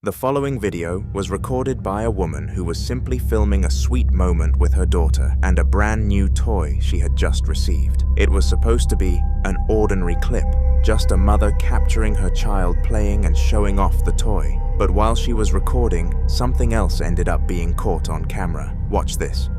The following video was recorded by a woman who was simply filming a sweet moment with her daughter and a brand new toy she had just received. It was supposed to be an ordinary clip, just a mother capturing her child playing and showing off the toy. But while she was recording, something else ended up being caught on camera. Watch this.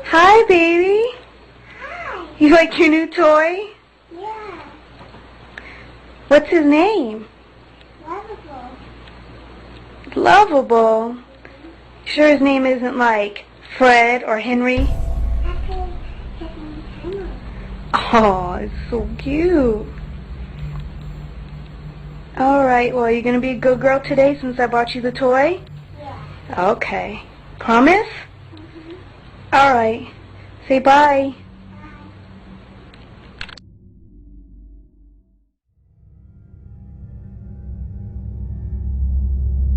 Hi, baby. Hi. You like your new toy? Yeah. What's his name? Lovable. Lovable. Sure his name isn't like Fred or Henry? Happy getting Henry. Oh, it's so cute. Alright, well, you're gonna be a good girl today since I bought you the toy? Yeah. Okay. Promise? Mm-hmm. Alright. Say bye.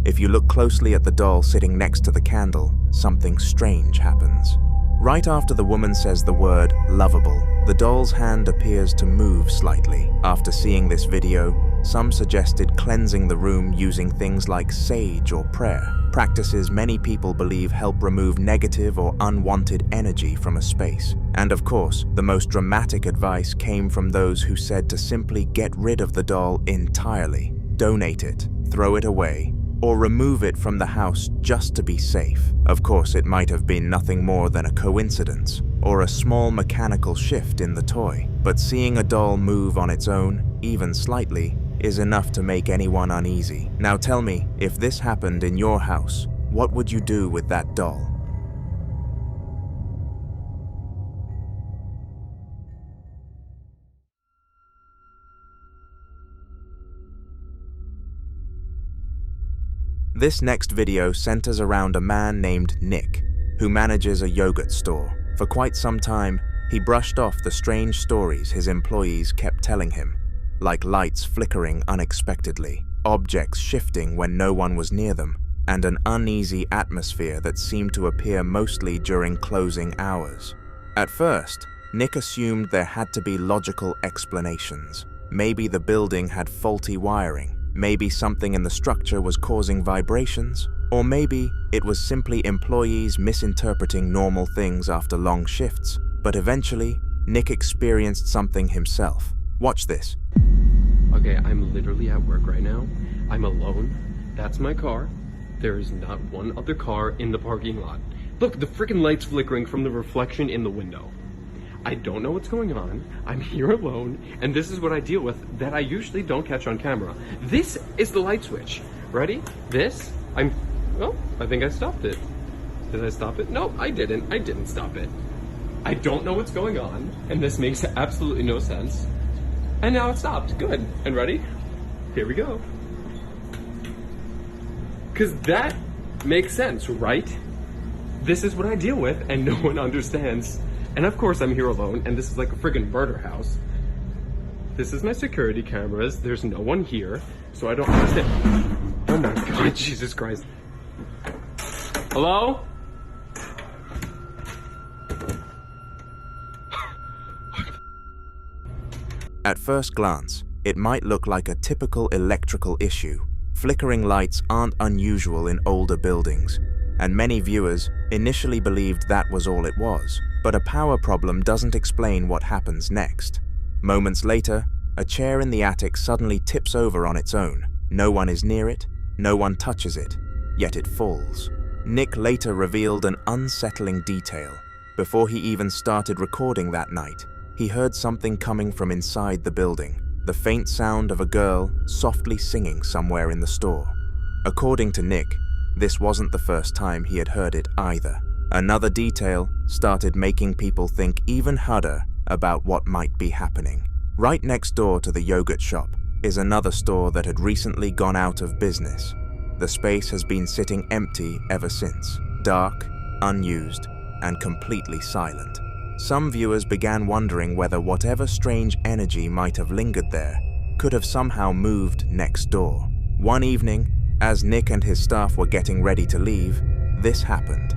If you look closely at the doll sitting next to the candle, something strange happens. Right after the woman says the word lovable, the doll's hand appears to move slightly. After seeing this video, some suggested cleansing the room using things like sage or prayer, practices many people believe help remove negative or unwanted energy from a space. And of course, the most dramatic advice came from those who said to simply get rid of the doll entirely, donate it, throw it away, or remove it from the house just to be safe. Of course, it might have been nothing more than a coincidence or a small mechanical shift in the toy, but seeing a doll move on its own, even slightly, is enough to make anyone uneasy. Now tell me, if this happened in your house, what would you do with that doll? This next video centers around a man named Nick, who manages a yogurt store. For quite some time, he brushed off the strange stories his employees kept telling him, like lights flickering unexpectedly, objects shifting when no one was near them, and an uneasy atmosphere that seemed to appear mostly during closing hours. At first, Nick assumed there had to be logical explanations. Maybe the building had faulty wiring, maybe something in the structure was causing vibrations, or maybe it was simply employees misinterpreting normal things after long shifts. But eventually, Nick experienced something himself. Watch this. Okay, I'm literally at work right now. I'm alone. That's my car. There is not one other car in the parking lot. Look, the freaking light's flickering from the reflection in the window. I don't know what's going on. I'm here alone, and this is what I deal with that I usually don't catch on camera. This is the light switch. Ready? This? Oh, I think I stopped it. Did I stop it? No, I didn't. I didn't stop it. I don't know what's going on, and this makes absolutely no sense. And now it stopped. Good. And ready? Here we go. Because that makes sense, right? This is what I deal with, and no one understands. And of course I'm here alone, and this is like a friggin' murder house. This is my security cameras. There's no one here, so I don't understand. Oh my god, Jesus Christ. Hello? At first glance, it might look like a typical electrical issue. Flickering lights aren't unusual in older buildings, and many viewers initially believed that was all it was. But a power problem doesn't explain what happens next. Moments later, a chair in the attic suddenly tips over on its own. No one is near it, no one touches it, yet it falls. Nick later revealed an unsettling detail. Before he even started recording that night, he heard something coming from inside the building, the faint sound of a girl softly singing somewhere in the store. According to Nick, this wasn't the first time he had heard it either. Another detail started making people think even harder about what might be happening. Right next door to the yogurt shop is another store that had recently gone out of business. The space has been sitting empty ever since, dark, unused, and completely silent. some viewers began wondering whether whatever strange energy might have lingered there could have somehow moved next door. One evening, as Nick and his staff were getting ready to leave, this happened.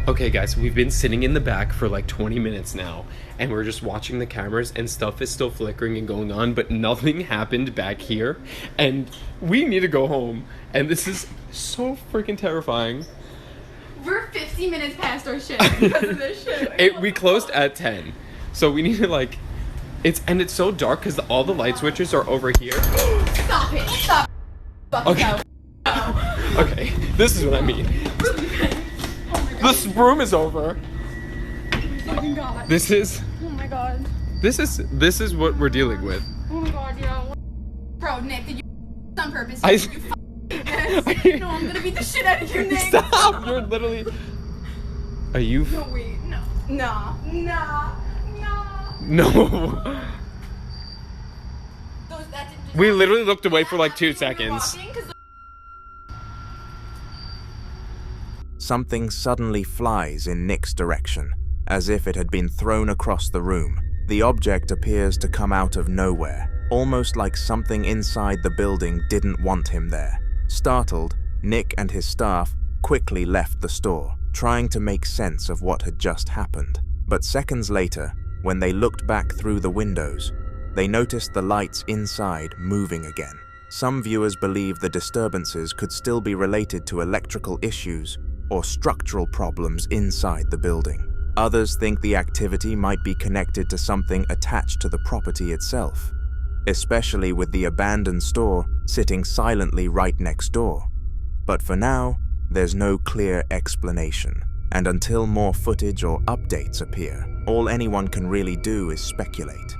Okay guys, we've been sitting in the back for like 20 minutes now, and we're just watching the cameras, and stuff is still flickering and going on, but nothing happened back here, and we need to go home, and this is so freaking terrifying. We're 50 minutes past our shift because of this shit. We closed at 10, so we need to like, it's so dark because all the light switches are over here. Stop it, stop. Okay. Okay, this is what I mean. This room is over. Oh my god. This is Oh my god. this is what we're dealing with. Oh my god, yeah. Bro, Nick, did you on purpose? I- You yes. No, I'm gonna beat the shit out of you, Nick. Stop! You're literally. Are you? No, wait, no. Nah. No. That didn't just We literally looked away for like 2 seconds. walking, 'cause Something suddenly flies in Nick's direction, as if it had been thrown across the room. The object appears to come out of nowhere, almost like something inside the building didn't want him there. Startled, Nick and his staff quickly left the store, trying to make sense of what had just happened. But seconds later, when they looked back through the windows, they noticed the lights inside moving again. Some viewers believe the disturbances could still be related to electrical issues or structural problems inside the building. Others think the activity might be connected to something attached to the property itself, especially with the abandoned store sitting silently right next door. But for now, there's no clear explanation, and until more footage or updates appear, all anyone can really do is speculate.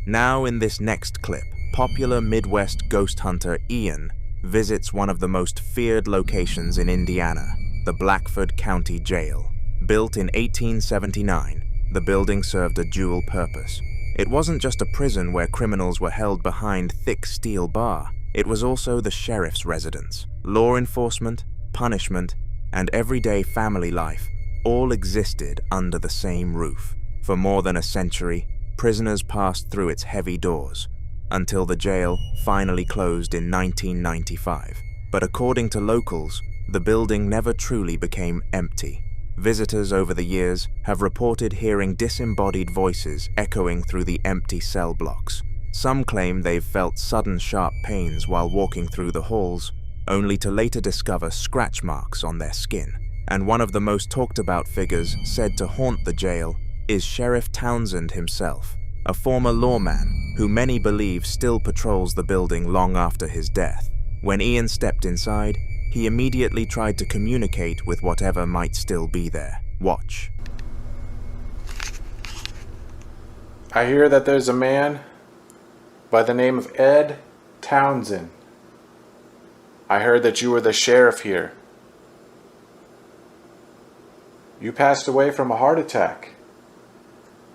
Now in this next clip, popular Midwest ghost hunter Ian visits one of the most feared locations in Indiana, the Blackford County Jail. Built in 1879, the building served a dual purpose. It wasn't just a prison where criminals were held behind thick steel bar, it was also the sheriff's residence. Law enforcement, punishment, and everyday family life all existed under the same roof. For more than a century, prisoners passed through its heavy doors, until the jail finally closed in 1995. But according to locals, the building never truly became empty. Visitors over the years have reported hearing disembodied voices echoing through the empty cell blocks. Some claim they've felt sudden sharp pains while walking through the halls, only to later discover scratch marks on their skin. And one of the most talked about figures said to haunt the jail is Sheriff Townsend himself, a former lawman who many believe still patrols the building long after his death. When Ian stepped inside, he immediately tried to communicate with whatever might still be there. Watch. I hear that there's a man by the name of Ed Townsend. I heard that you were the sheriff here. You passed away from a heart attack.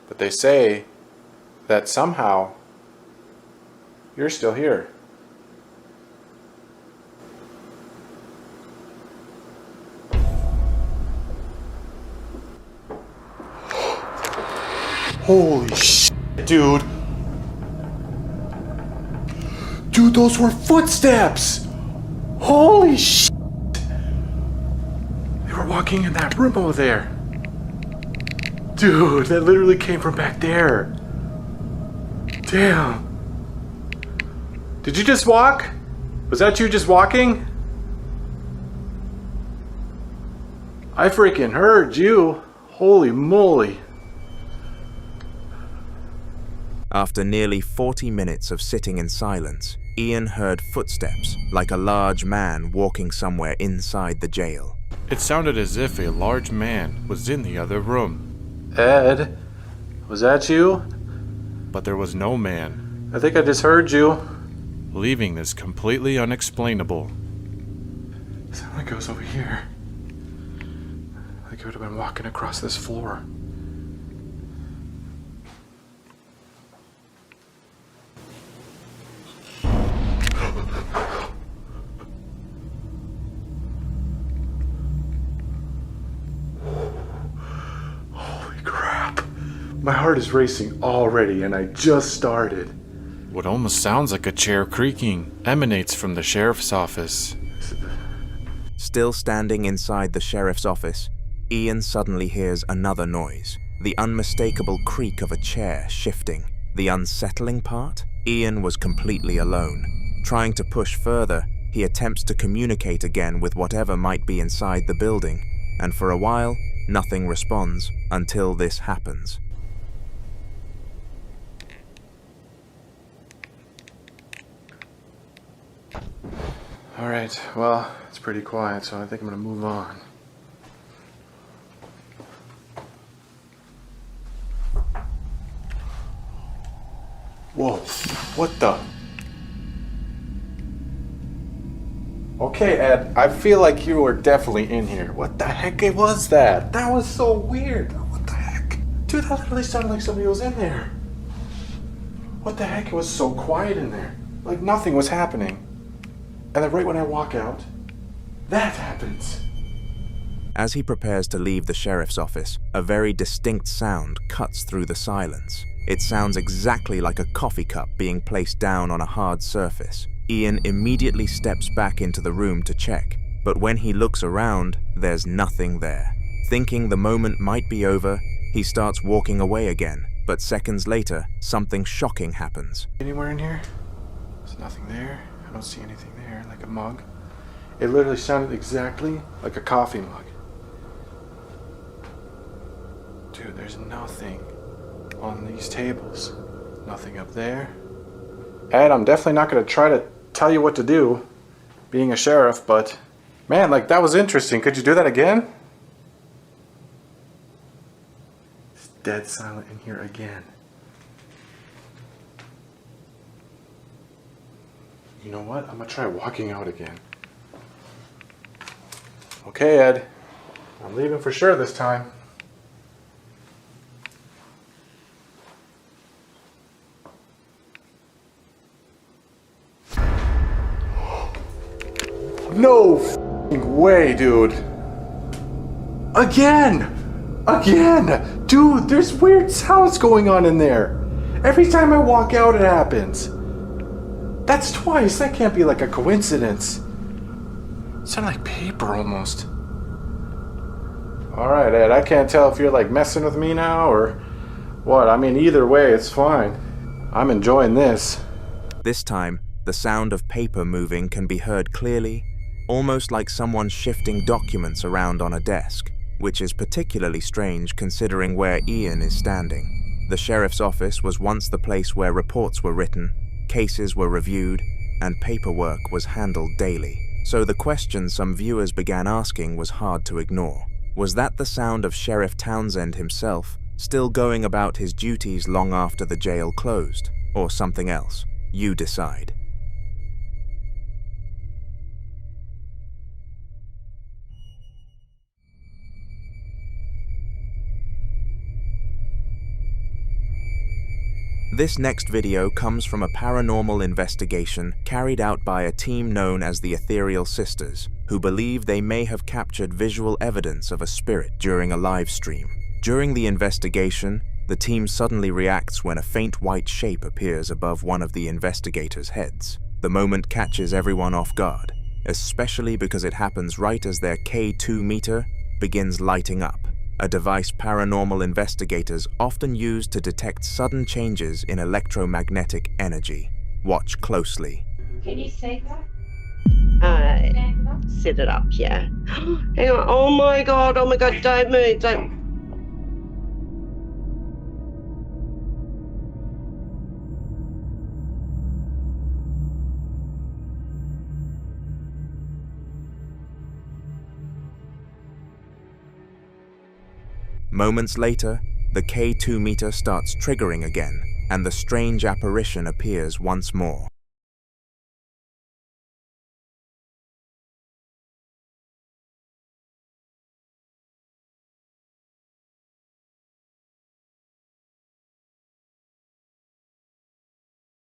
But they say that somehow you're still here. Holy shit, dude. Dude, those were footsteps. Holy shit. They were walking in that room over there. Dude, that literally came from back there. Damn. Did you just walk? Was that you just walking? I freaking heard you. Holy moly. After nearly 40 minutes of sitting in silence, Ian heard footsteps like a large man walking somewhere inside the jail. It sounded as if a large man was in the other room. Ed, was that you? But there was no man. I think I just heard you. Leaving this completely unexplainable. Someone goes over here. I could have been walking across this floor. My heart is racing already, and I just started. What almost sounds like a chair creaking emanates from the sheriff's office. Still standing inside the sheriff's office, Ian suddenly hears another noise, the unmistakable creak of a chair shifting. The unsettling part? Ian was completely alone. Trying to push further, he attempts to communicate again with whatever might be inside the building, and for a while, nothing responds until this happens. Alright, well, it's pretty quiet, so I think I'm gonna move on. Whoa, what the? Okay, Ed, I feel like you were definitely in here. What the heck was that? That was so weird. What the heck? Dude, that literally sounded like somebody was in there. What the heck? It was so quiet in there. Like nothing was happening. And then right when I walk out, that happens. As he prepares to leave the sheriff's office, a very distinct sound cuts through the silence. It sounds exactly like a coffee cup being placed down on a hard surface. Ian immediately steps back into the room to check, but when he looks around, there's nothing there. Thinking the moment might be over, he starts walking away again, but seconds later, something shocking happens. Anywhere in here? There's nothing there. I don't see anything there, like a mug. It literally sounded exactly like a coffee mug. Dude, there's nothing on these tables. Nothing up there. Ed, I'm definitely not going to try to tell you what to do, being a sheriff, but man, like that was interesting. Could you do that again? It's dead silent in here again. You know what? I'm going to try walking out again. Okay, Ed. I'm leaving for sure this time. No f***ing way, dude. Again! Again! Dude, there's weird sounds going on in there. Every time I walk out, it happens. That's twice. That can't be like a coincidence. It sounded like paper almost. Alright, Ed, I can't tell if you're like messing with me now or what. I mean, either way, it's fine. I'm enjoying this. This time, the sound of paper moving can be heard clearly, almost like someone shifting documents around on a desk, which is particularly strange considering where Ian is standing. The sheriff's office was once the place where reports were written, cases were reviewed, and paperwork was handled daily. So the question some viewers began asking was hard to ignore. Was that the sound of Sheriff Townsend himself, still going about his duties long after the jail closed, or something else? You decide. This next video comes from a paranormal investigation carried out by a team known as the Ethereal Sisters, who believe they may have captured visual evidence of a spirit during a live stream. During the investigation, the team suddenly reacts when a faint white shape appears above one of the investigators' heads. The moment catches everyone off guard, especially because it happens right as their K2 meter begins lighting up, a device paranormal investigators often use to detect sudden changes in electromagnetic energy. Watch closely. Can you say that? Set it up, yeah. Hang on, oh my god, don't move, don't. Moments later, the K2 meter starts triggering again, and the strange apparition appears once more.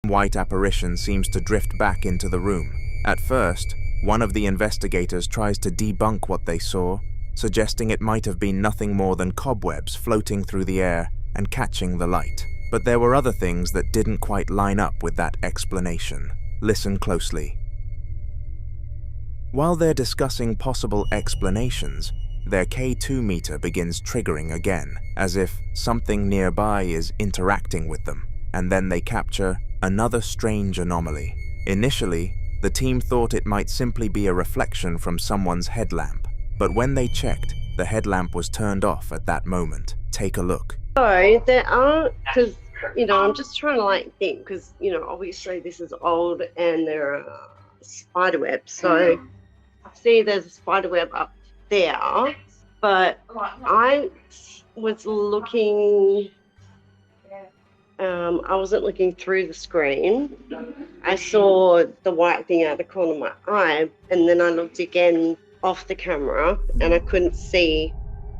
White apparition seems to drift back into the room. At first, one of the investigators tries to debunk what they saw, suggesting it might have been nothing more than cobwebs floating through the air and catching the light. But there were other things that didn't quite line up with that explanation. Listen closely. While they're discussing possible explanations, their K2 meter begins triggering again, as if something nearby is interacting with them, and then they capture another strange anomaly. Initially, the team thought it might simply be a reflection from someone's headlamp, but when they checked, the headlamp was turned off at that moment. Take a look. So there are, because, I'm just trying to think, because, obviously this is old and there are spider webs. So I see there's a spider web up there, but I was looking, I wasn't looking through the screen. I saw the white thing out of the corner of my eye, and then I looked again off the camera and I couldn't see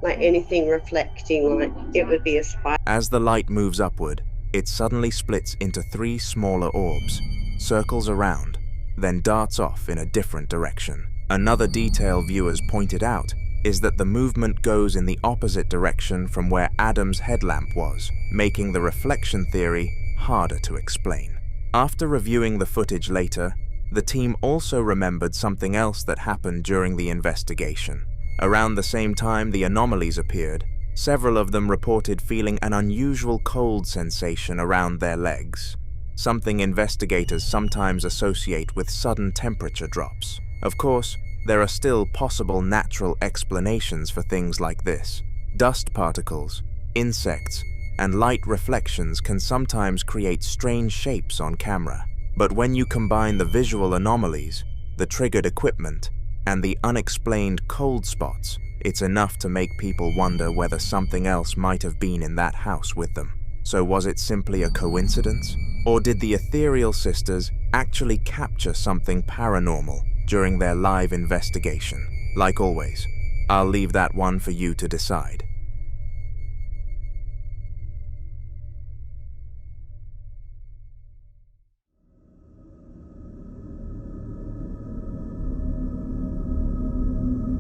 anything reflecting like it would be a spider. As the light moves upward, it suddenly splits into 3 smaller orbs, circles around, then darts off in a different direction. Another detail viewers pointed out is that the movement goes in the opposite direction from where Adam's headlamp was, making the reflection theory harder to explain. After reviewing the footage later, the team also remembered something else that happened during the investigation. Around the same time the anomalies appeared, several of them reported feeling an unusual cold sensation around their legs, something investigators sometimes associate with sudden temperature drops. Of course, there are still possible natural explanations for things like this. Dust particles, insects, and light reflections can sometimes create strange shapes on camera. But when you combine the visual anomalies, the triggered equipment, and the unexplained cold spots, it's enough to make people wonder whether something else might have been in that house with them. So was it simply a coincidence? Or did the ethereal sisters actually capture something paranormal during their live investigation? Like always, I'll leave that one for you to decide.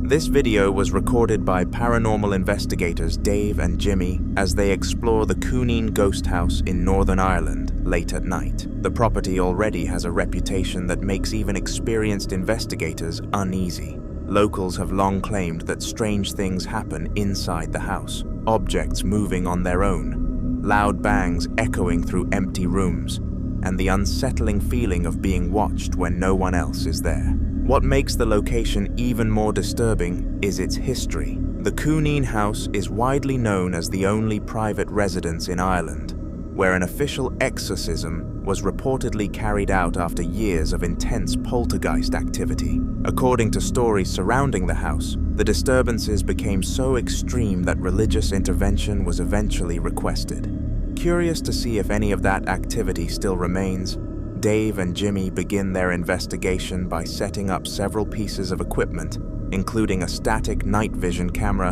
This video was recorded by paranormal investigators Dave and Jimmy as they explore the Coon ghost house in Northern Ireland late at night. The property already has a reputation that makes even experienced investigators uneasy. Locals have long claimed that strange things happen inside the house, objects moving on their own, loud bangs echoing through empty rooms, and the unsettling feeling of being watched when no one else is there. What makes the location even more disturbing is its history. The Coon House is widely known as the only private residence in Ireland, where an official exorcism was reportedly carried out after years of intense poltergeist activity. According to stories surrounding the house, the disturbances became so extreme that religious intervention was eventually requested. Curious to see if any of that activity still remains, Dave and Jimmy begin their investigation by setting up several pieces of equipment, including a static night vision camera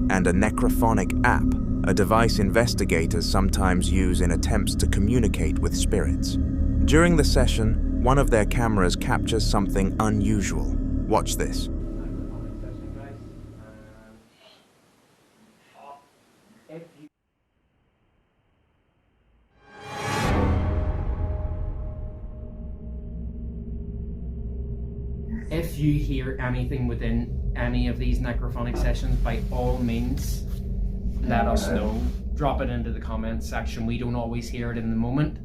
and a necrophonic app, a device investigators sometimes use in attempts to communicate with spirits. During the session, one of their cameras captures something unusual. Watch this. If you hear anything within any of these necrophonic sessions, by all means, let us know. Drop it into the comments section. We don't always hear it in the moment,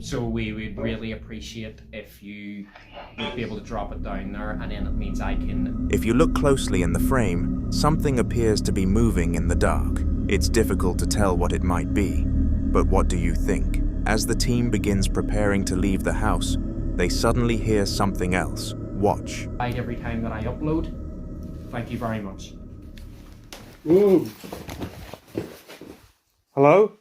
so we would really appreciate if you would be able to drop it down there, and then it means I can... If you look closely in the frame, something appears to be moving in the dark. It's difficult to tell what it might be, but what do you think? As the team begins preparing to leave the house, they suddenly hear something else. Watch. Every time that I upload. Thank you very much. Ooh. Hello?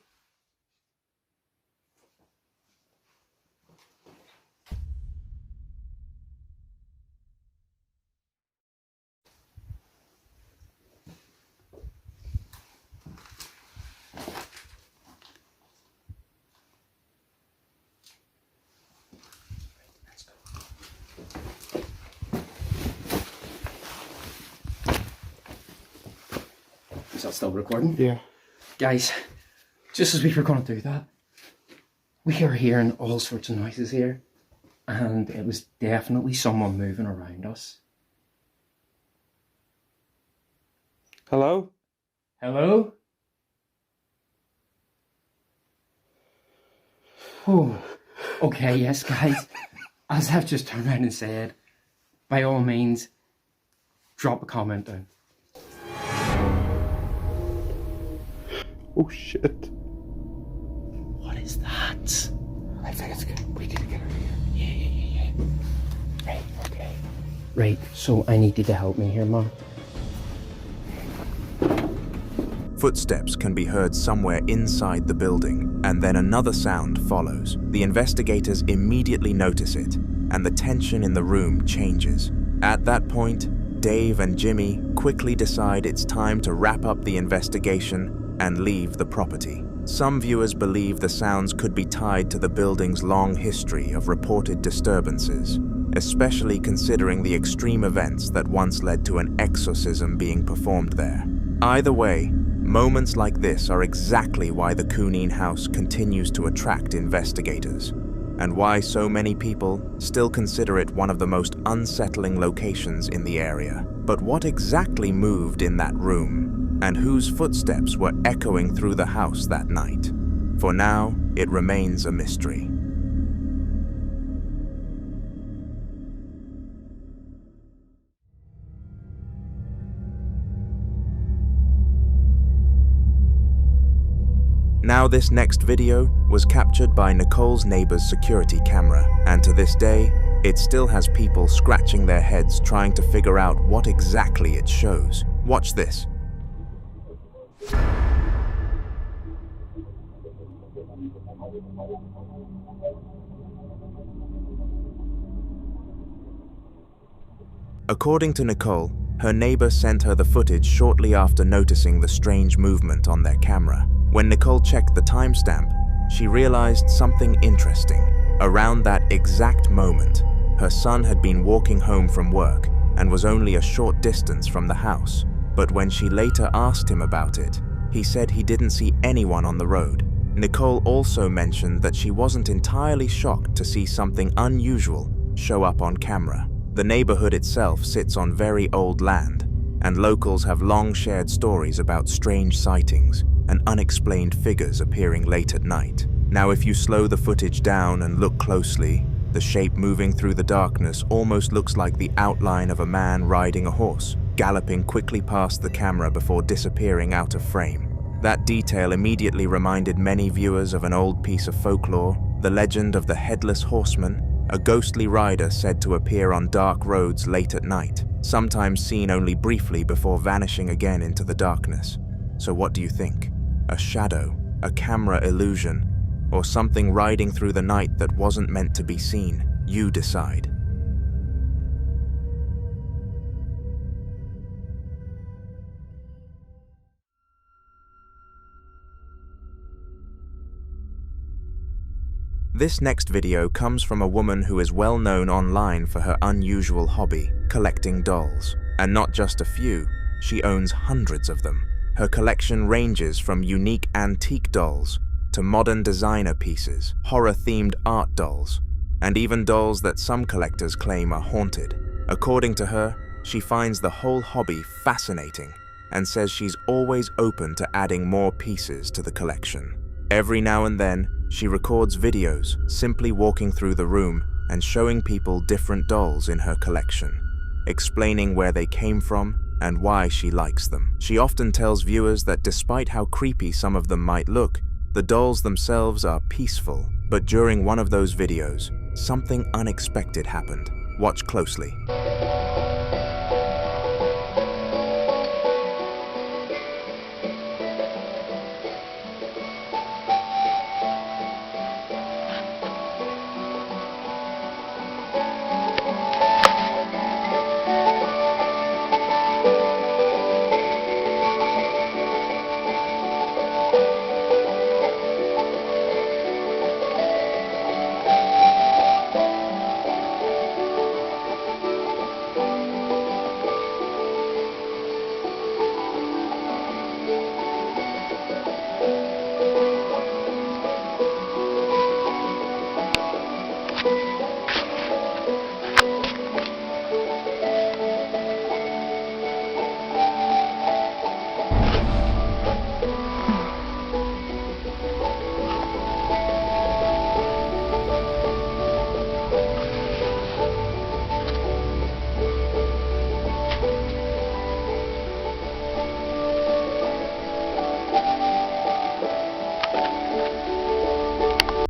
Is that still recording? Yeah. Guys, Just as we were going to do that, we are hearing all sorts of noises here, and it was definitely someone moving around us. Hello? Hello? Oh, okay, yes, guys. As I've just turned around and said, by all means, drop a comment down. Oh shit. What is that? I think it's good. We can get her here. Yeah. Right, okay. Right, so I need you to help me here, Mark. Footsteps can be heard somewhere inside the building, and then another sound follows. The investigators immediately notice it, and the tension in the room changes. At that point, Dave and Jimmy quickly decide it's time to wrap up the investigation and leave the property. Some viewers believe the sounds could be tied to the building's long history of reported disturbances, especially considering the extreme events that once led to an exorcism being performed there. Either way, moments like this are exactly why the Coon House continues to attract investigators, and why so many people still consider it one of the most unsettling locations in the area. But what exactly moved in that room, and whose footsteps were echoing through the house that night? For now, it remains a mystery. Now this next video was captured by Nicole's neighbor's security camera, and to this day, it still has people scratching their heads trying to figure out what exactly it shows. Watch this. According to Nicole, her neighbor sent her the footage shortly after noticing the strange movement on their camera. When Nicole checked the timestamp, she realized something interesting. Around that exact moment, her son had been walking home from work and was only a short distance from the house. But when she later asked him about it, he said he didn't see anyone on the road. Nicole also mentioned that she wasn't entirely shocked to see something unusual show up on camera. The neighborhood itself sits on very old land, and locals have long shared stories about strange sightings and unexplained figures appearing late at night. Now, if you slow the footage down and look closely, the shape moving through the darkness almost looks like the outline of a man riding a horse, galloping quickly past the camera before disappearing out of frame. That detail immediately reminded many viewers of an old piece of folklore, the legend of the Headless horseman, a ghostly rider said to appear on dark roads late at night, sometimes seen only briefly before vanishing again into the darkness. So what do you think? A shadow, a camera illusion, or something riding through the night that wasn't meant to be seen? You decide. This next video comes from a woman who is well known online for her unusual hobby, collecting dolls. And not just a few, she owns hundreds of them. Her collection ranges from unique antique dolls to modern designer pieces, horror-themed art dolls, and even dolls that some collectors claim are haunted. According to her, she finds the whole hobby fascinating and says she's always open to adding more pieces to the collection. Every now and then, she records videos, simply walking through the room and showing people different dolls in her collection, explaining where they came from and why she likes them. She often tells viewers that despite how creepy some of them might look, the dolls themselves are peaceful. But during one of those videos, something unexpected happened. Watch closely.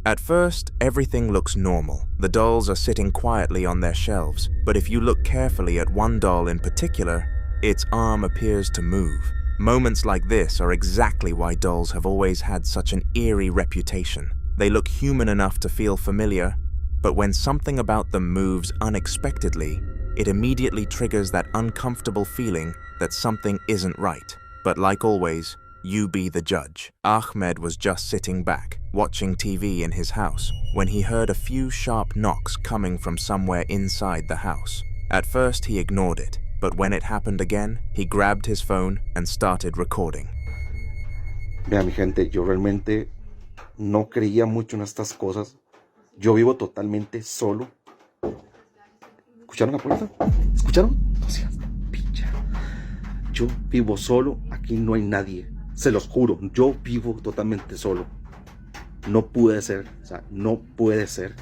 At first, everything looks normal. The dolls are sitting quietly on their shelves, but if you look carefully at one doll in particular, its arm appears to move. Moments like this are exactly why dolls have always had such an eerie reputation. They look human enough to feel familiar, but when something about them moves unexpectedly, it immediately triggers that uncomfortable feeling that something isn't right. But like always, you be the judge. Ahmed was just sitting back, watching TV in his house, when he heard a few sharp knocks coming from somewhere inside the house. At first, he ignored it, but when it happened again, he grabbed his phone and started recording. Vea, mi gente, yo realmente no creía mucho en estas cosas. Yo vivo totalmente solo. ¿Escucharon la puerta? ¿Escucharon? No seas picha. Yo vivo solo, aquí no hay nadie. Se los juro, yo vivo totalmente solo. No puede ser, o sea, no puede ser.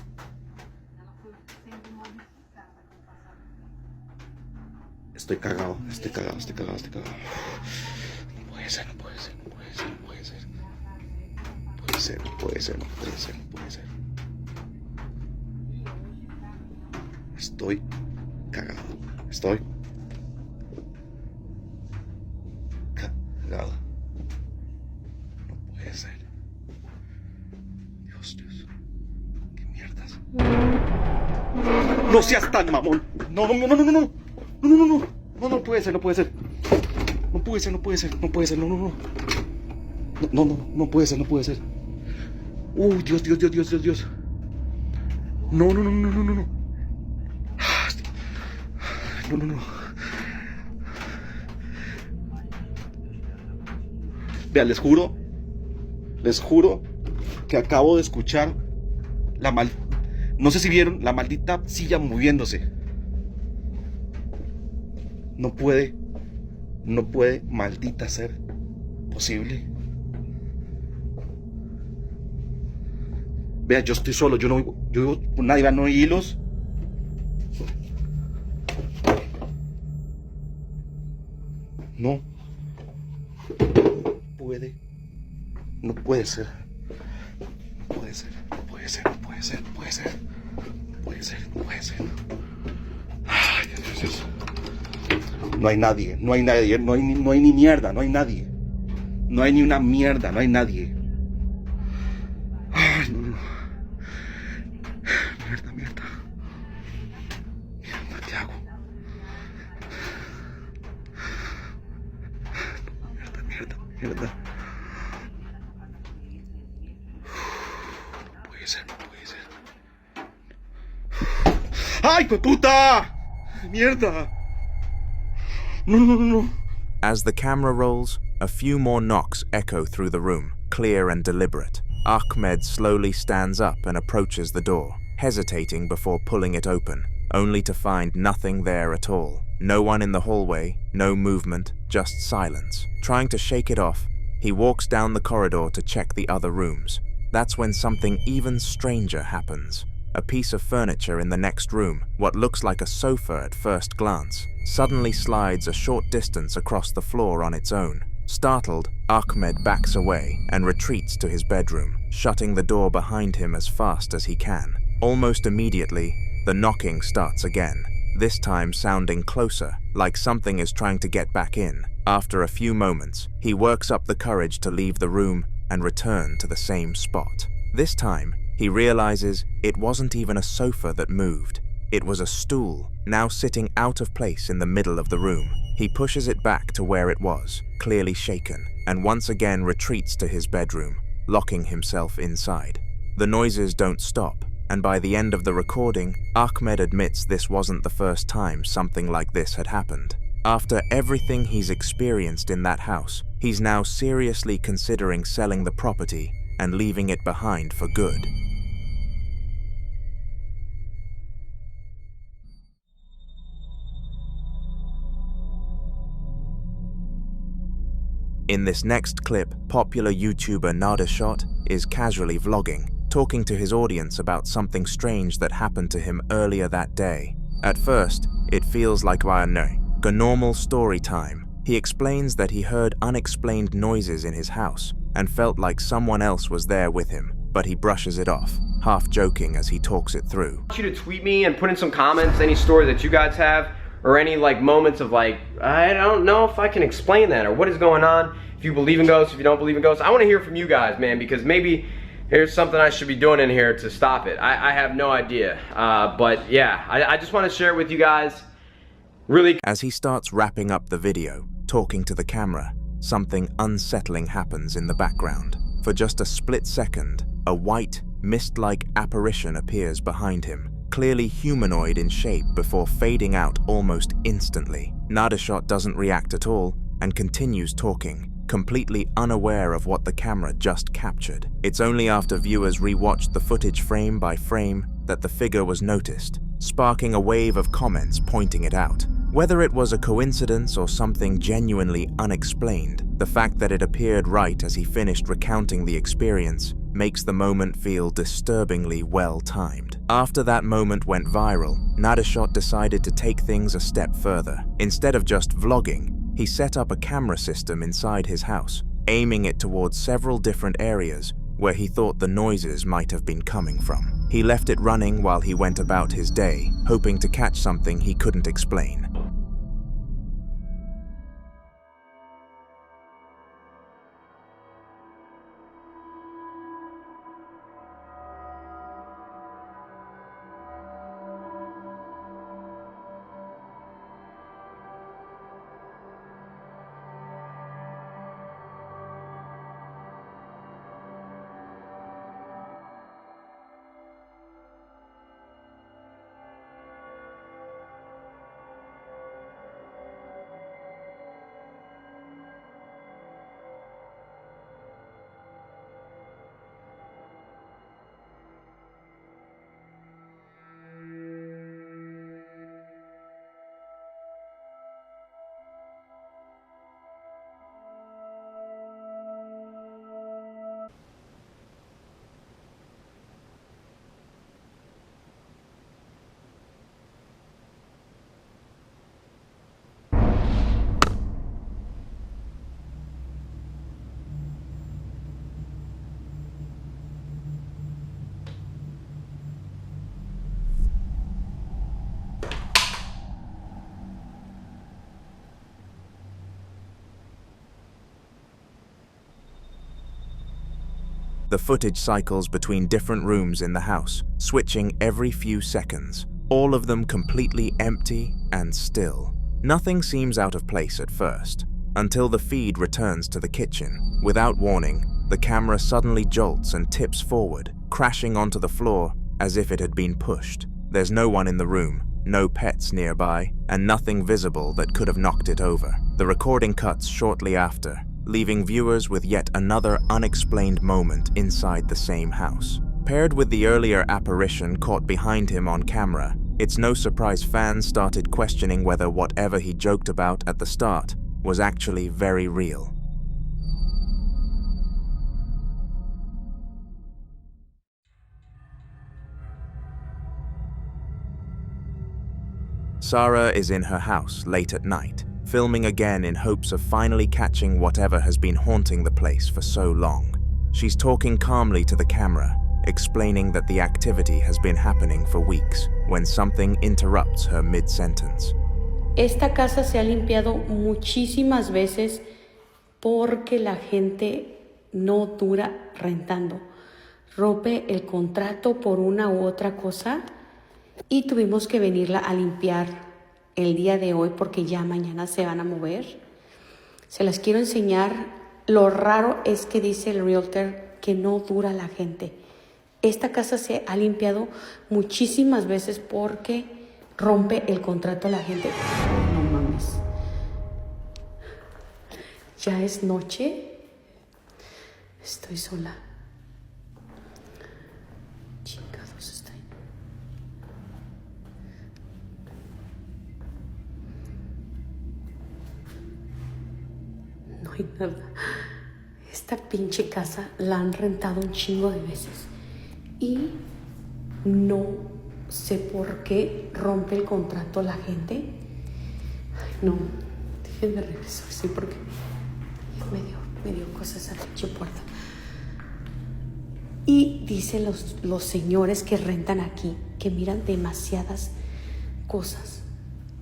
Estoy cagado. No puede ser. Estoy cagado. No puede ser. Dios. ¿Qué mierdas? No seas tan mamón. No puede ser. No puede ser. No puede ser. No puede ser. Dios. No. No. Vean, les juro que acabo de escuchar no sé si vieron la maldita silla moviéndose. No puede, maldita ser posible. Vea, yo estoy solo, yo vivo con nadie, no hay hilos. No puede ser. Ay, Dios. No hay nadie, no hay ni mierda, no hay nadie. No hay ni una mierda, no hay nadie. Ay, no. Mierda. ¿Qué hago? Mierda. No puede ser. ¡Ay, puta! ¡Mierda! No. As the camera rolls, a few more knocks echo through the room, clear and deliberate. Ahmed slowly stands up and approaches the door, hesitating before pulling it open, only to find nothing there at all. No one in the hallway, no movement, just silence. Trying to shake it off, he walks down the corridor to check the other rooms. That's when something even stranger happens. A piece of furniture in the next room, what looks like a sofa at first glance, suddenly slides a short distance across the floor on its own. Startled, Ahmed backs away and retreats to his bedroom, shutting the door behind him as fast as he can. Almost immediately, the knocking starts again, this time sounding closer, like something is trying to get back in. After a few moments, he works up the courage to leave the room and return to the same spot. This time, he realizes it wasn't even a sofa that moved. It was a stool, now sitting out of place in the middle of the room. He pushes it back to where it was, clearly shaken, and once again retreats to his bedroom, locking himself inside. The noises don't stop, and by the end of the recording, Ahmed admits this wasn't the first time something like this had happened. After everything he's experienced in that house, he's now seriously considering selling the property and leaving it behind for good. In this next clip, popular YouTuber Nadashot is casually vlogging, talking to his audience about something strange that happened to him earlier that day. At first, it feels like a normal story time. He explains that he heard unexplained noises in his house and felt like someone else was there with him. but he brushes it off, half joking as he talks it through. I want you to tweet me and put in some comments any story that you guys have, or any like moments of like, I don't know if I can explain that, or what is going on. If you believe in ghosts, if you don't believe in ghosts, I want to hear from you guys, man, because maybe here's something I should be doing in here to stop it. I have no idea, but yeah, I just want to share it with you guys. Really. As he starts wrapping up the video, talking to the camera, something unsettling happens in the background. For just a split second, a white, mist-like apparition appears behind him, clearly humanoid in shape before fading out almost instantly. Nadeshot doesn't react at all and continues talking, completely unaware of what the camera just captured. It's only after viewers rewatched the footage frame by frame that the figure was noticed, sparking a wave of comments pointing it out. Whether it was a coincidence or something genuinely unexplained, the fact that it appeared right as he finished recounting the experience makes the moment feel disturbingly well-timed. After that moment went viral, Nadeshot decided to take things a step further. Instead of just vlogging, he set up a camera system inside his house, aiming it towards several different areas where he thought the noises might have been coming from. He left it running while he went about his day, hoping to catch something he couldn't explain. The footage cycles between different rooms in the house, switching every few seconds, all of them completely empty and still. Nothing seems out of place at first, until the feed returns to the kitchen. Without warning, the camera suddenly jolts and tips forward, crashing onto the floor as if it had been pushed. There's no one in the room, no pets nearby, and nothing visible that could have knocked it over. The recording cuts shortly after, leaving viewers with yet another unexplained moment inside the same house. Paired with the earlier apparition caught behind him on camera, it's no surprise fans started questioning whether whatever he joked about at the start was actually very real. Sarah is in her house late at night, filming again in hopes of finally catching whatever has been haunting the place for so long. She's talking calmly to the camera, explaining that the activity has been happening for weeks, when something interrupts her mid-sentence. Esta casa se ha limpiado muchísimas veces porque la gente no dura rentando. Rompe el contrato por una u otra cosa y tuvimos que venirla a limpiar el día de hoy porque ya mañana se van a mover. Se las quiero enseñar. Lo raro es que dice el realtor que no dura la gente. Esta casa se ha limpiado muchísimas veces porque rompe el contrato a la gente. No mames. Ya es noche. Estoy sola. Chingados, estoy. No hay nada. Esta pinche casa la han rentado un chingo de veces. Y no sé por qué rompe el contrato a la gente. Ay, no, déjenme regresar, sí, porque me dio cosas a la pinche puerta. Y dicen los señores que rentan aquí que miran demasiadas cosas.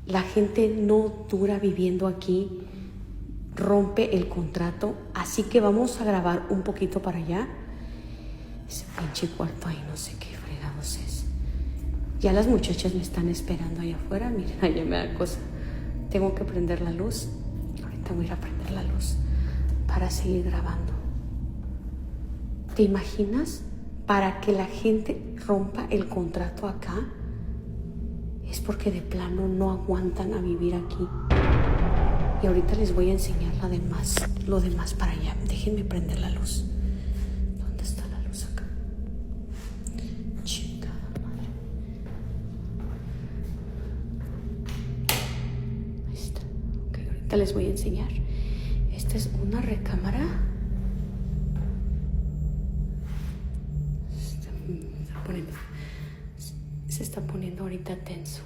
La gente no dura viviendo aquí, rompe el contrato, así que vamos a grabar un poquito para allá. Ese pinche cuarto ahí, no sé qué fregados es. Ya las muchachas me están esperando allá afuera. Miren, allá me da cosa. Tengo que prender la luz. Ahorita voy a ir a prender la luz para seguir grabando. ¿Te imaginas? Para que la gente rompa el contrato acá, es porque de plano no aguantan a vivir aquí. Y ahorita les voy a enseñar lo demás para allá. Déjenme prender la luz. ¿Dónde está la luz acá? Chingada madre. Ahí está. Ok, ahorita les voy a enseñar. Esta es una recámara. Se está poniendo ahorita tenso.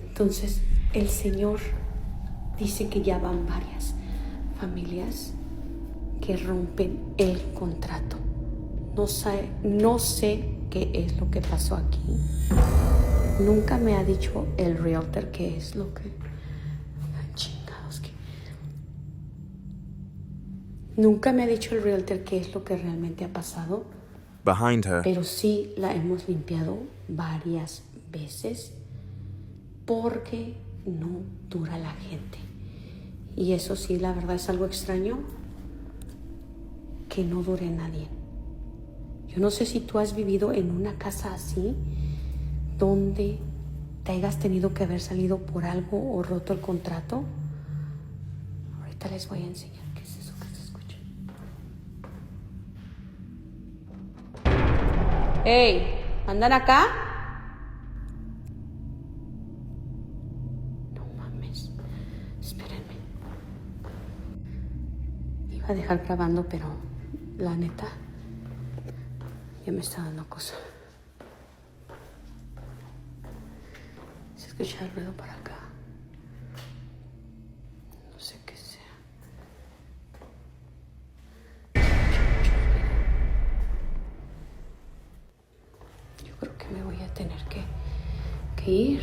Entonces, el señor dice que ya van varias familias que rompen el contrato. No sé qué es lo que pasó aquí. Nunca me ha dicho el realtor qué es lo que... Chingados, que... Nunca me ha dicho el realtor qué es lo que realmente ha pasado. Behind her, Pero sí la hemos limpiado varias veces porque no dura la gente. Y eso sí, la verdad es algo extraño que no dure nadie. Yo no sé si tú has vivido en una casa así, donde te hayas tenido que haber salido por algo o roto el contrato. Ahorita les voy a enseñar qué es eso que se escucha. ¡Hey! ¿Andan acá? No mames. Espérenme. Iba a dejar grabando, pero la neta ya me está dando cosa. Se escucha el ruido para acá. No sé qué sea. Yo creo que me voy a tener que ir.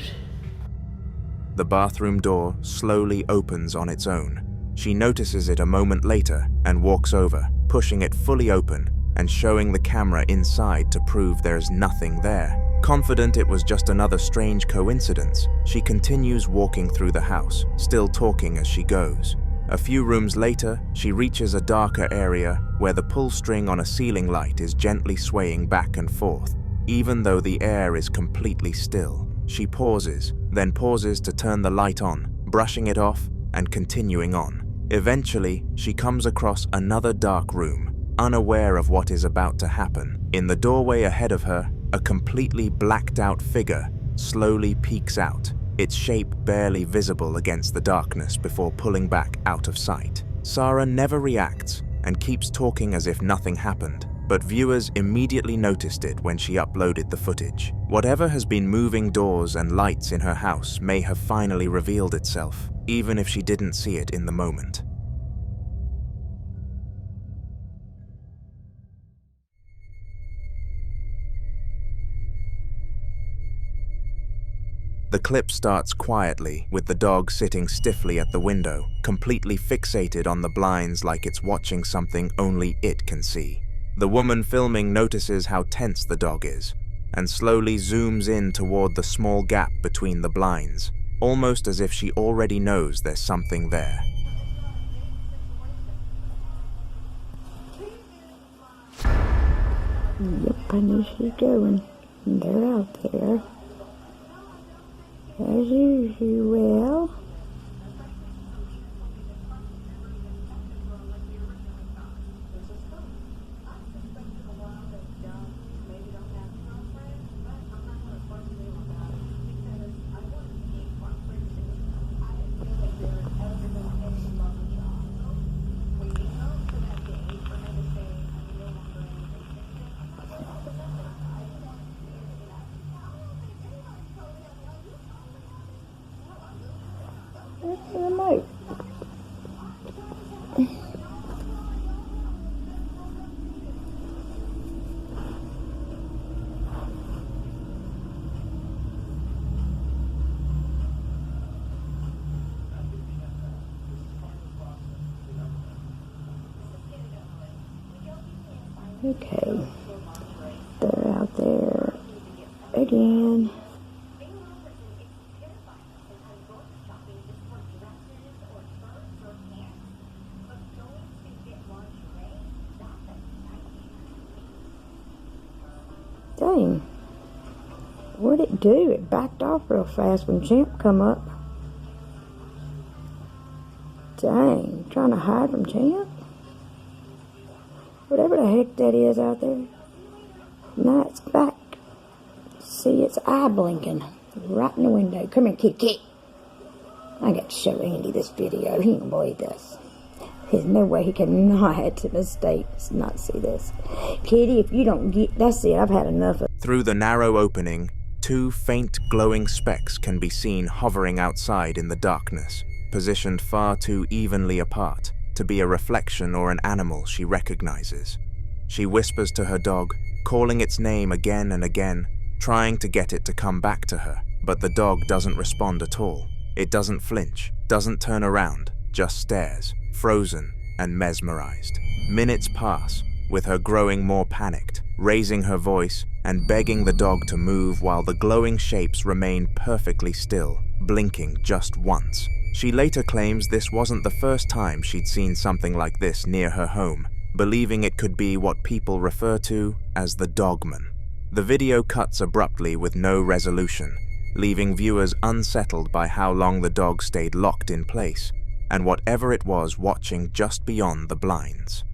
the bathroom door slowly opens on its own. She notices it a moment later and walks over, pushing it fully open and showing the camera inside to prove there's nothing there. Confident it was just another strange coincidence, she continues walking through the house, still talking as she goes. A few rooms later, she reaches a darker area where the pull string on a ceiling light is gently swaying back and forth, even though the air is completely still. She pauses, then pauses to turn the light on, brushing it off and continuing on. Eventually, she comes across another dark room, unaware of what is about to happen. In the doorway ahead of her, a completely blacked out figure slowly peeks out, its shape barely visible against the darkness before pulling back out of sight. Sarah never reacts and keeps talking as if nothing happened, but viewers immediately noticed it when she uploaded the footage. Whatever has been moving doors and lights in her house may have finally revealed itself, even if she didn't see it in the moment. The clip starts quietly, with the dog sitting stiffly at the window, completely fixated on the blinds like it's watching something only it can see. The woman filming notices how tense the dog is, and slowly zooms in toward the small gap between the blinds, almost as if she already knows there's something there. Yep, I know she's going. They're out there. As usual. Okay. They're out there again. Dang. What'd it do? It backed off real fast when Champ come up. Dang. Trying to hide from Champ? Whatever the heck that is out there. Now it's back. See, its eye blinking right in the window. Come here, kitty. I got to show Andy this video. He ain't believe this. There's no way he cannot mistake not see this. Kitty, if you don't get... That's it. I've had enough of... Through the narrow opening, two faint glowing specks can be seen hovering outside in the darkness, positioned far too evenly apart to be a reflection or an animal she recognizes. She whispers to her dog, calling its name again and again, trying to get it to come back to her, but the dog doesn't respond at all. It doesn't flinch, doesn't turn around, just stares, frozen and mesmerized. Minutes pass, with her growing more panicked, raising her voice and begging the dog to move while the glowing shapes remain perfectly still, blinking just once. She later claims this wasn't the first time she'd seen something like this near her home, believing it could be what people refer to as the Dogman. The video cuts abruptly with no resolution, leaving viewers unsettled by how long the dog stayed locked in place, and whatever it was watching just beyond the blinds.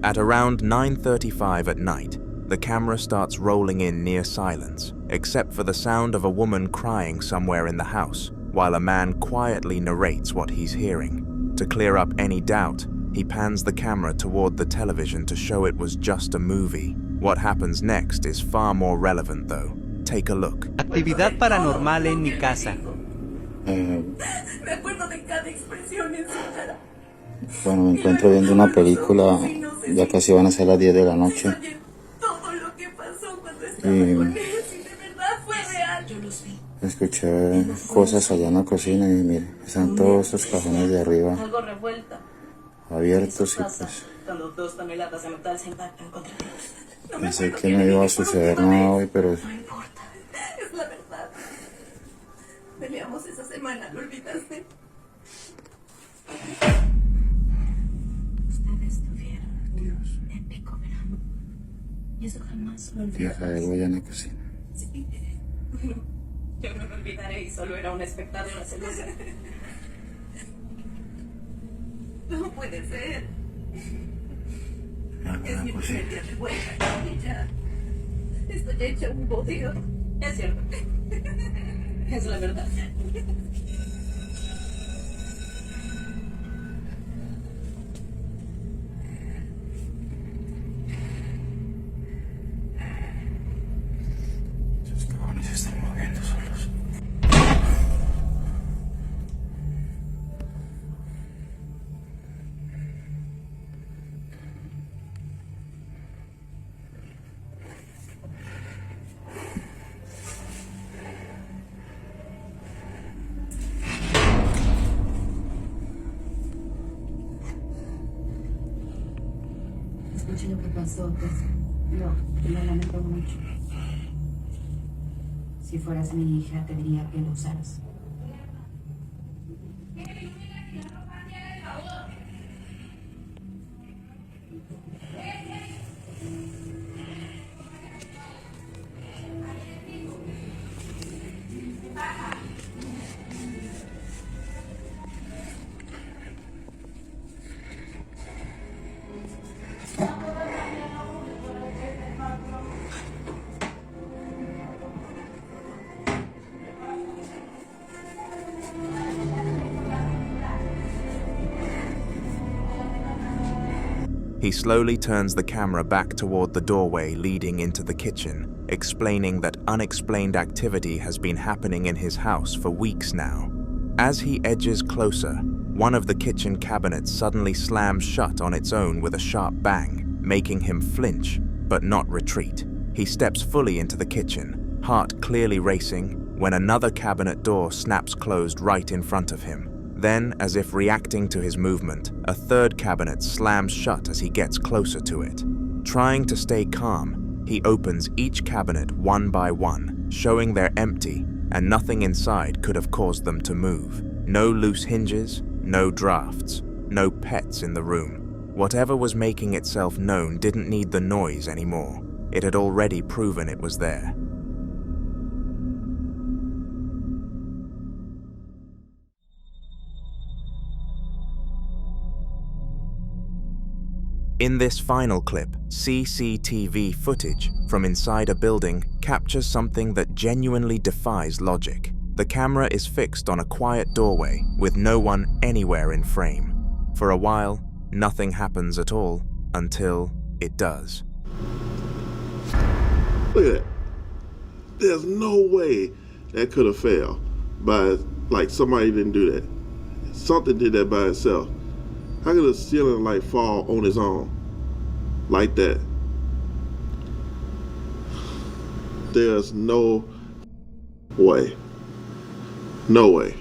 At around 9:35 at night, the camera starts rolling in near silence, except for the sound of a woman crying somewhere in the house, while a man quietly narrates what he's hearing. To clear up any doubt, he pans the camera toward the television to show it was just a movie. What happens next is far more relevant though. Take a look. Actividad paranormal en mi casa. Me acuerdo de cada expresión en su cara. Bueno, me encuentro viendo una película, ya casi van a ser las 10 de la noche. Todo lo que pasó cuando estaba con él, si de verdad fue real. Yo los vi. Escuché cosas allá en la cocina y mire, están todos esos cajones de arriba Algo revuelta. abiertos y pues Cuando 2 toneladas de metal se impactan contra Dios. pensé que no iba a suceder nada hoy, pero No importa, es la verdad. Peleamos esa semana, ¿lo olvidaste? Ustedes tuvieron un épico verano. Y eso jamás lo olvidaré. deja algo allá en la cocina. Sí. Yo no lo olvidaré y solo era un espectador celoso. No puede ser. Es mi primer día de vuelta y ya estoy hecha un bodrio. Es cierto. Es la verdad. Esos cajones se están moviendo solos. Escuché lo que pasó, pues lo lamento mucho. Si fueras mi hija, te diría que lo usaras. He slowly turns the camera back toward the doorway leading into the kitchen, explaining that unexplained activity has been happening in his house for weeks now. As he edges closer, one of the kitchen cabinets suddenly slams shut on its own with a sharp bang, making him flinch, but not retreat. He steps fully into the kitchen, heart clearly racing, when another cabinet door snaps closed right in front of him. Then, as if reacting to his movement, a third cabinet slams shut as he gets closer to it. Trying to stay calm, he opens each cabinet one by one, showing they're empty, and nothing inside could have caused them to move. No loose hinges, no drafts, no pets in the room. Whatever was making itself known didn't need the noise anymore. It had already proven it was there. In this final clip, CCTV footage from inside a building captures something that genuinely defies logic. The camera is fixed on a quiet doorway with no one anywhere in frame. For a while, nothing happens at all until it does. Look at that. There's no way that could have failed by, like, somebody didn't do that. Something did that by itself. How could a ceiling light fall on its own like that? There's no way. No way.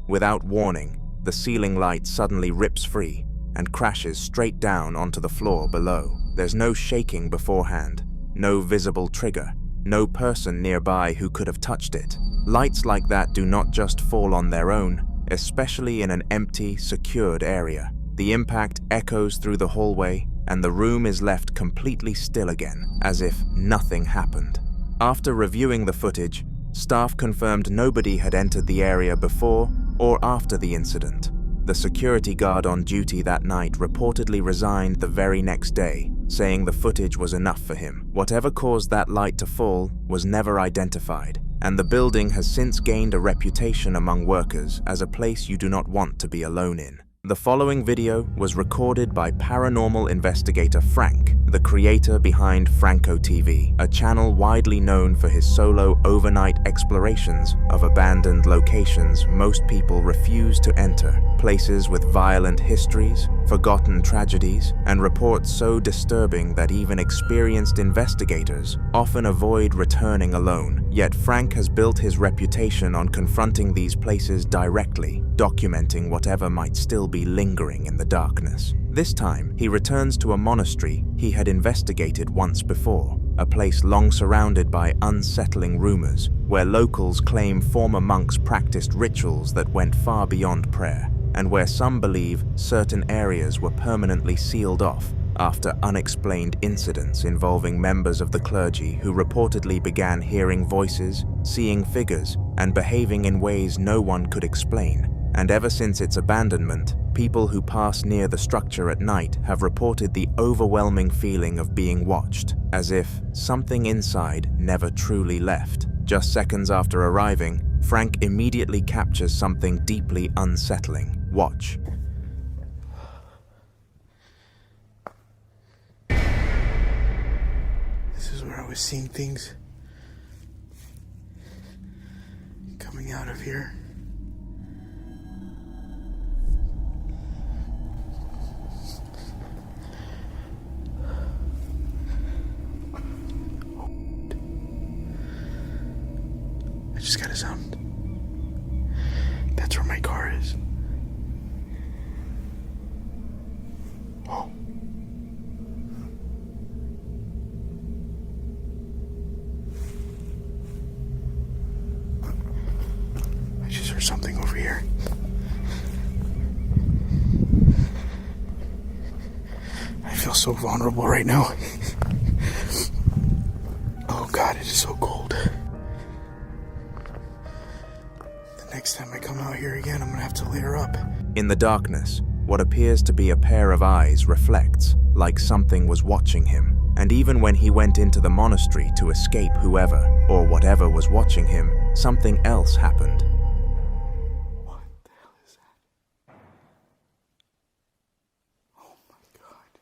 Without warning, the ceiling light suddenly rips free and crashes straight down onto the floor below. There's no shaking beforehand, no visible trigger, no person nearby who could have touched it. Lights like that do not just fall on their own, especially in an empty, secured area. The impact echoes through the hallway, and the room is left completely still again, as if nothing happened. After reviewing the footage, staff confirmed nobody had entered the area before or after the incident. The security guard on duty that night reportedly resigned the very next day, saying the footage was enough for him. Whatever caused that light to fall was never identified, and the building has since gained a reputation among workers as a place you do not want to be alone in. The following video was recorded by paranormal investigator Frank, the creator behind Franco TV, a channel widely known for his solo overnight explorations of abandoned locations most people refuse to enter, places with violent histories, forgotten tragedies, and reports so disturbing that even experienced investigators often avoid returning alone. Yet Frank has built his reputation on confronting these places directly, documenting whatever might still be lingering in the darkness. This time, he returns to a monastery he had investigated once before, a place long surrounded by unsettling rumors, where locals claim former monks practiced rituals that went far beyond prayer, and where some believe certain areas were permanently sealed off after unexplained incidents involving members of the clergy who reportedly began hearing voices, seeing figures, and behaving in ways no one could explain. And ever since its abandonment, people who pass near the structure at night have reported the overwhelming feeling of being watched, as if something inside never truly left. Just seconds after arriving, Frank immediately captures something deeply unsettling. Watch. This is where I was seeing things coming out of here. I just got a sound. That's where my car is. Oh. I just heard something over here. I feel so vulnerable right now. Oh God, it is so cold. Next time I come out here again, I'm gonna have to layer up. In the darkness, what appears to be a pair of eyes reflects, like something was watching him. And even when he went into the monastery to escape whoever or whatever was watching him, something else happened. What the hell is that? Oh my God.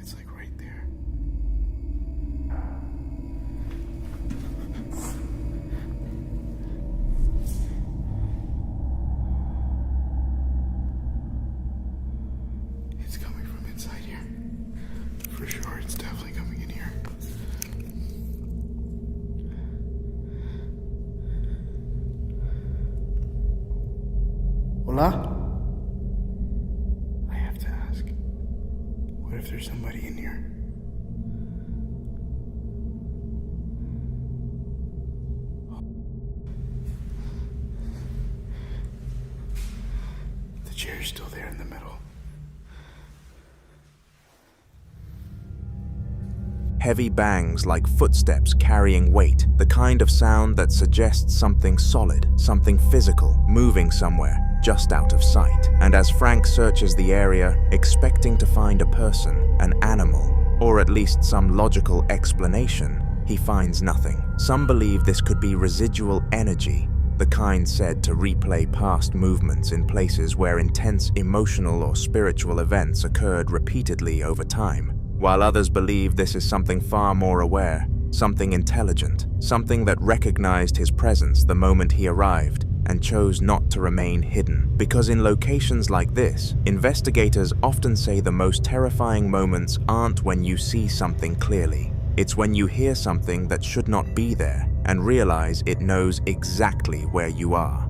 It's like right there. inside here. For sure, it's definitely coming in here. Hola? I have to ask. What if there's somebody in here? The chair's still there in the middle. Heavy bangs like footsteps carrying weight, the kind of sound that suggests something solid, something physical, moving somewhere, just out of sight. And as Frank searches the area, expecting to find a person, an animal, or at least some logical explanation, he finds nothing. Some believe this could be residual energy, the kind said to replay past movements in places where intense emotional or spiritual events occurred repeatedly over time, while others believe this is something far more aware, something intelligent, something that recognized his presence the moment he arrived and chose not to remain hidden. Because in locations like this, investigators often say the most terrifying moments aren't when you see something clearly. It's when you hear something that should not be there and realize it knows exactly where you are.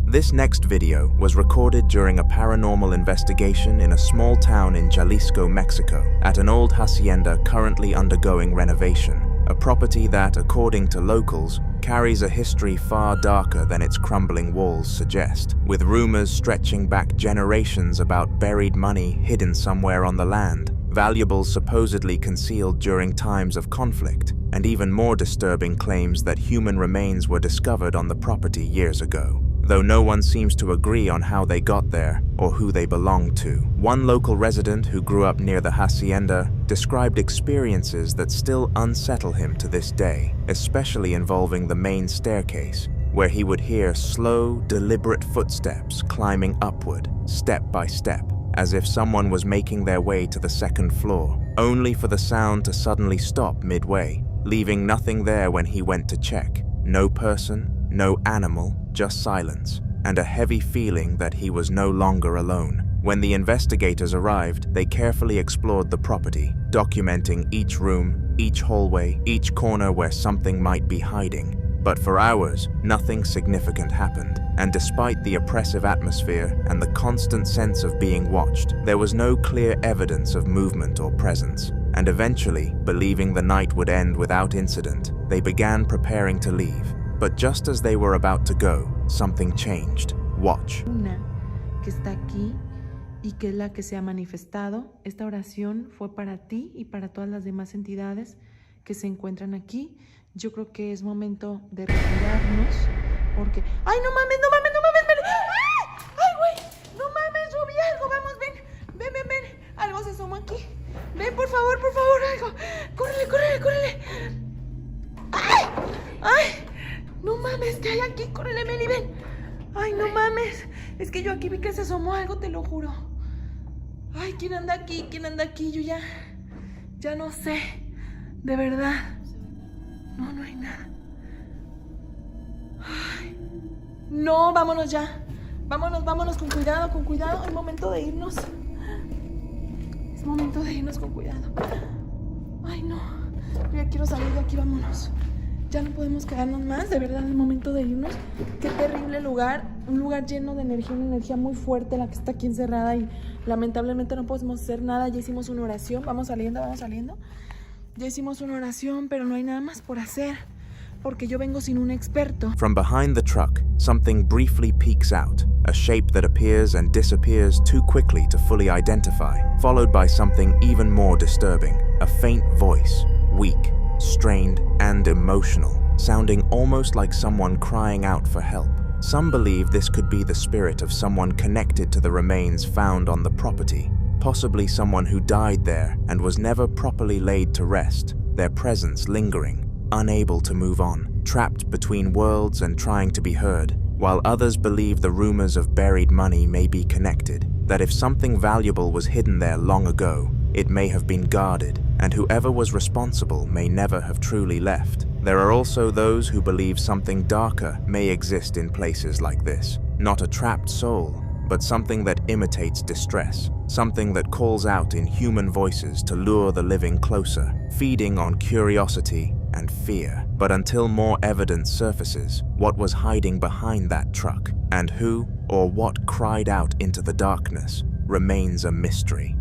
This next video was recorded during a paranormal investigation in a small town in Jalisco, Mexico, at an old hacienda currently undergoing renovation, a property that, according to locals, carries a history far darker than its crumbling walls suggest, with rumors stretching back generations about buried money hidden somewhere on the land, valuables supposedly concealed during times of conflict, and even more disturbing claims that human remains were discovered on the property years ago, though no one seems to agree on how they got there or who they belonged to. One local resident who grew up near the hacienda described experiences that still unsettle him to this day, especially involving the main staircase, where he would hear slow, deliberate footsteps climbing upward, step by step, as if someone was making their way to the second floor, only for the sound to suddenly stop midway, leaving nothing there when he went to check. No person, no animal, just silence, and a heavy feeling that he was no longer alone. When the investigators arrived, they carefully explored the property, documenting each room, each hallway, each corner where something might be hiding. But for hours, nothing significant happened, and despite the oppressive atmosphere and the constant sense of being watched, there was no clear evidence of movement or presence. And eventually, believing the night would end without incident, they began preparing to leave. But just as they were about to go, something changed. Watch. Una que está aquí y que es la que se ha manifestado. Esta oración fue para ti y para todas las demás entidades que se encuentran aquí. Yo creo que es momento de retirarnos porque... ¡Ay, no mames, no mames, no mames! ¡Ven! ¡Ay, güey! ¡No mames, yo vi algo! ¡Vamos, ven! ¡Ven, ven, ven! Algo se asomó aquí. ¡Ven, por favor, algo! ¡Córrele, córrele, córrele! ¡Ay! ¡Ay! No mames, ¿qué hay aquí? Córrele, Meli, ven. Ay, no mames. Es que yo aquí vi que se asomó algo, te lo juro. Ay, ¿quién anda aquí? ¿Quién anda aquí? Yo ya no sé. De verdad. No, no hay nada. Ay. No, vámonos ya. Vámonos con cuidado, con cuidado. Es momento de irnos. Es momento de irnos con cuidado. Ay, no. Yo ya quiero salir de aquí, vámonos. Ya no podemos quedarnos más, de verdad, es momento de irnos. Qué terrible lugar, un lugar lleno de energía, una energía muy fuerte la que está aquí encerrada y lamentablemente no podemos hacer nada. Ya hicimos una oración, vamos saliendo. Ya hicimos una oración, pero no hay nada más por hacer, porque yo vengo sin un experto. From behind the truck, something briefly peeks out, a shape that appears and disappears too quickly to fully identify, followed by something even more disturbing, a faint voice, weak, strained and emotional, sounding almost like someone crying out for help. Some believe this could be the spirit of someone connected to the remains found on the property, possibly someone who died there and was never properly laid to rest, their presence lingering, unable to move on, trapped between worlds and trying to be heard, while others believe the rumors of buried money may be connected, that if something valuable was hidden there long ago, it may have been guarded, and whoever was responsible may never have truly left. There are also those who believe something darker may exist in places like this. Not a trapped soul, but something that imitates distress, something that calls out in human voices to lure the living closer, feeding on curiosity and fear. But until more evidence surfaces, what was hiding behind that truck, and who or what cried out into the darkness, remains a mystery.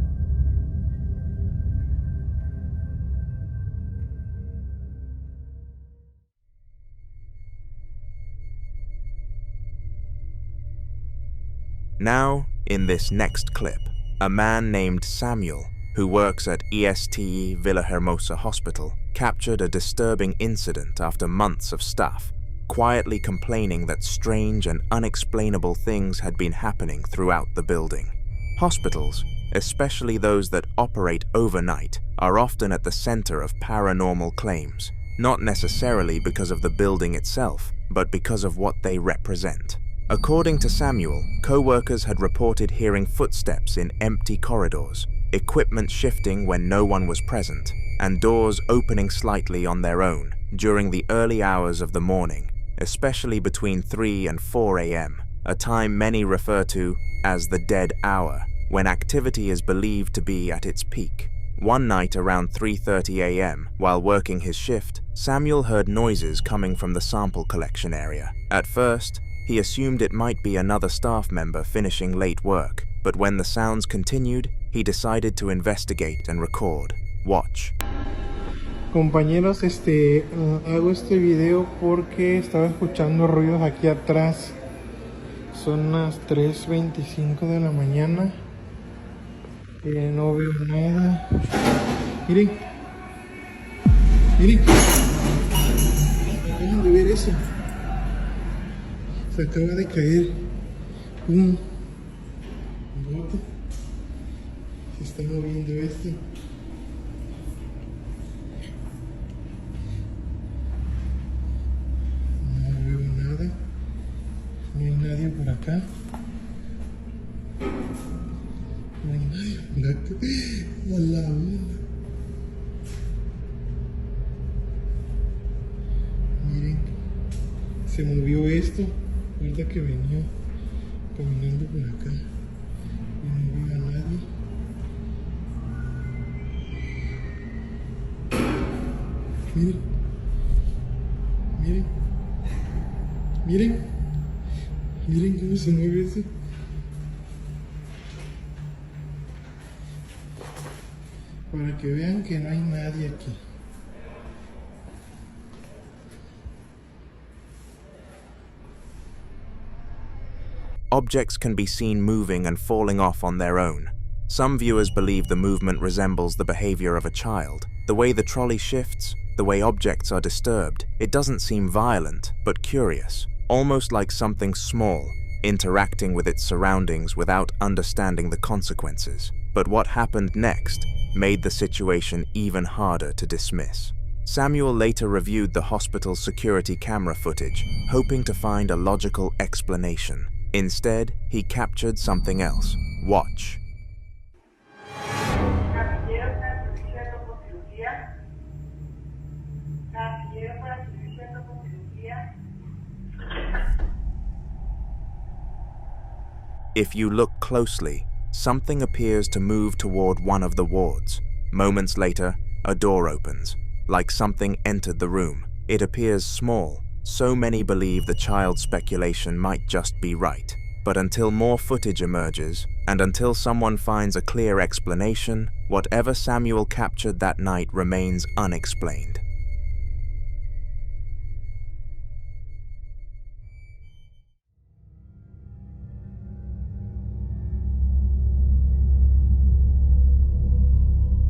Now, in this next clip, a man named Samuel, who works at ESTE Villahermosa Hospital, captured a disturbing incident after months of staff quietly complaining that strange and unexplainable things had been happening throughout the building. Hospitals, especially those that operate overnight, are often at the center of paranormal claims, not necessarily because of the building itself, but because of what they represent. According to Samuel, co-workers had reported hearing footsteps in empty corridors, equipment shifting when no one was present, and doors opening slightly on their own during the early hours of the morning, especially between 3 and 4 a.m., a time many refer to as the dead hour, when activity is believed to be at its peak. One night around 3:30 a.m., while working his shift, Samuel heard noises coming from the sample collection area. At first, he assumed it might be another staff member finishing late work, but when the sounds continued, he decided to investigate and record. Watch. Compañeros, hago este video porque estaba escuchando ruidos aquí atrás. Son las 3:25 de la mañana. No veo nada. Miren. Miren. Acaban de ver eso. Se acaba de caer un bote. Se está moviendo este. No veo nada. No hay nadie por acá. No hay nadie por acá. A la una. Miren. Se movió esto. Ahorita que venía caminando por acá y no veo a nadie. Miren, miren, miren, miren cómo se mueve eso. Para que vean que no hay nadie aquí. Objects can be seen moving and falling off on their own. Some viewers believe the movement resembles the behavior of a child. The way the trolley shifts, the way objects are disturbed, it doesn't seem violent, but curious, almost like something small, interacting with its surroundings without understanding the consequences. But what happened next made the situation even harder to dismiss. Samuel later reviewed the hospital's security camera footage, hoping to find a logical explanation. Instead, he captured something else. Watch. If you look closely, something appears to move toward one of the wards. Moments later, a door opens, like something entered the room. It appears small. So many believe the child's speculation might just be right. But until more footage emerges, and until someone finds a clear explanation, whatever Samuel captured that night remains unexplained.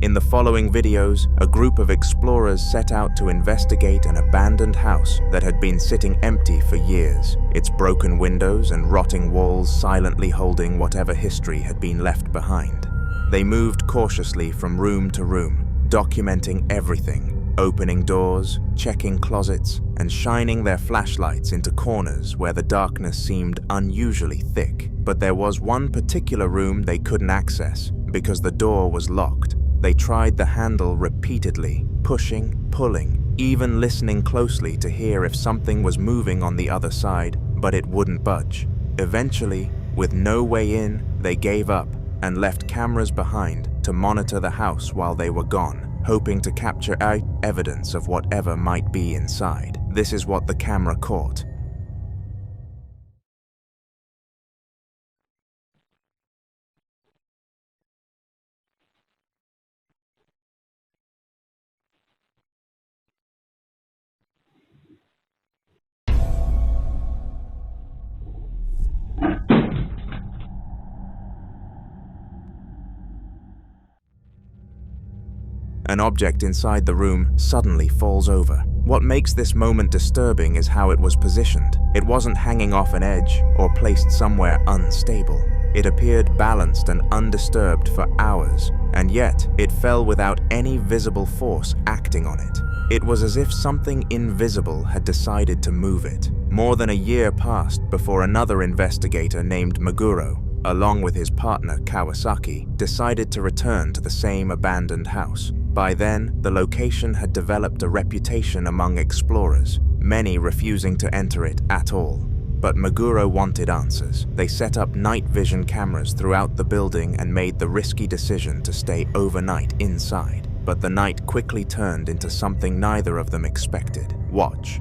In the following videos, a group of explorers set out to investigate an abandoned house that had been sitting empty for years, its broken windows and rotting walls silently holding whatever history had been left behind. They moved cautiously from room to room, documenting everything, opening doors, checking closets, and shining their flashlights into corners where the darkness seemed unusually thick. But there was one particular room they couldn't access because the door was locked. They tried the handle repeatedly, pushing, pulling, even listening closely to hear if something was moving on the other side, but it wouldn't budge. Eventually, with no way in, they gave up and left cameras behind to monitor the house while they were gone, hoping to capture out evidence of whatever might be inside. This is what the camera caught. An object inside the room suddenly falls over. What makes this moment disturbing is how it was positioned. It wasn't hanging off an edge or placed somewhere unstable. It appeared balanced and undisturbed for hours, and yet it fell without any visible force acting on it. It was as if something invisible had decided to move it. More than a year passed before another investigator named Meguro, along with his partner Kawasaki, decided to return to the same abandoned house. By then, the location had developed a reputation among explorers, many refusing to enter it at all. But Meguro wanted answers. They set up night vision cameras throughout the building and made the risky decision to stay overnight inside. But the night quickly turned into something neither of them expected. Watch.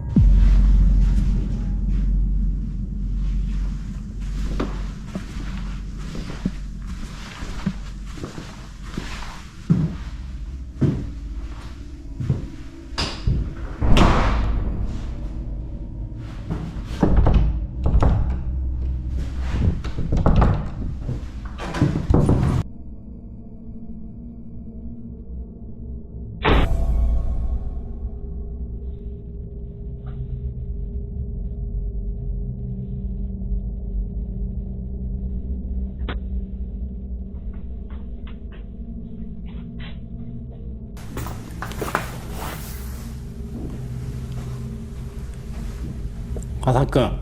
화사금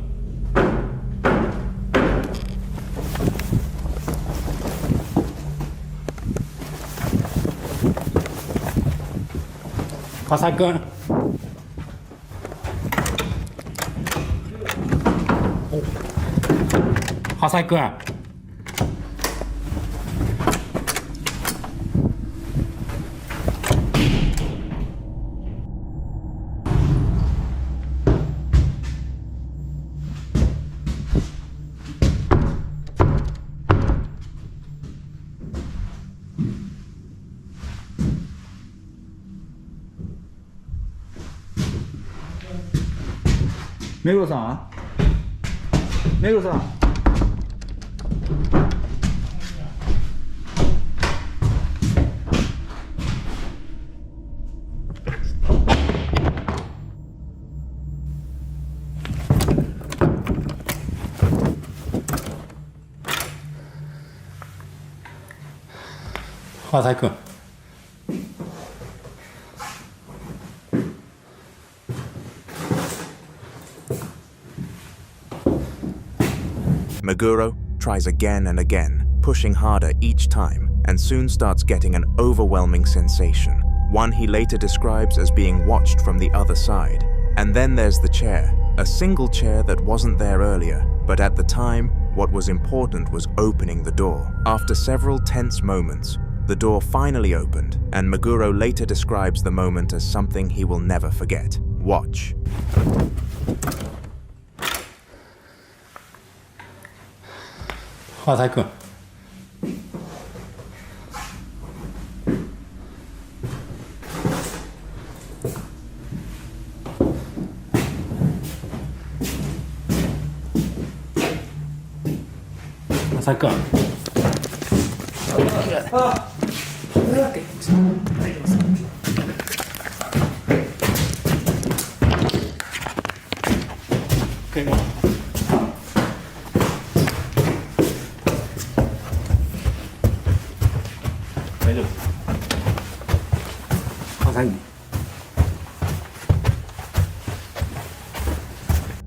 화사금 화사금 메이로상 메이로상 화살금 Meguro tries again and again, pushing harder each time, and soon starts getting an overwhelming sensation, one he later describes as being watched from the other side. And then there's the chair, a single chair that wasn't there earlier, but at the time, what was important was opening the door. After several tense moments, the door finally opened, and Meguro later describes the moment as something he will never forget. Watch. 화살금 화살금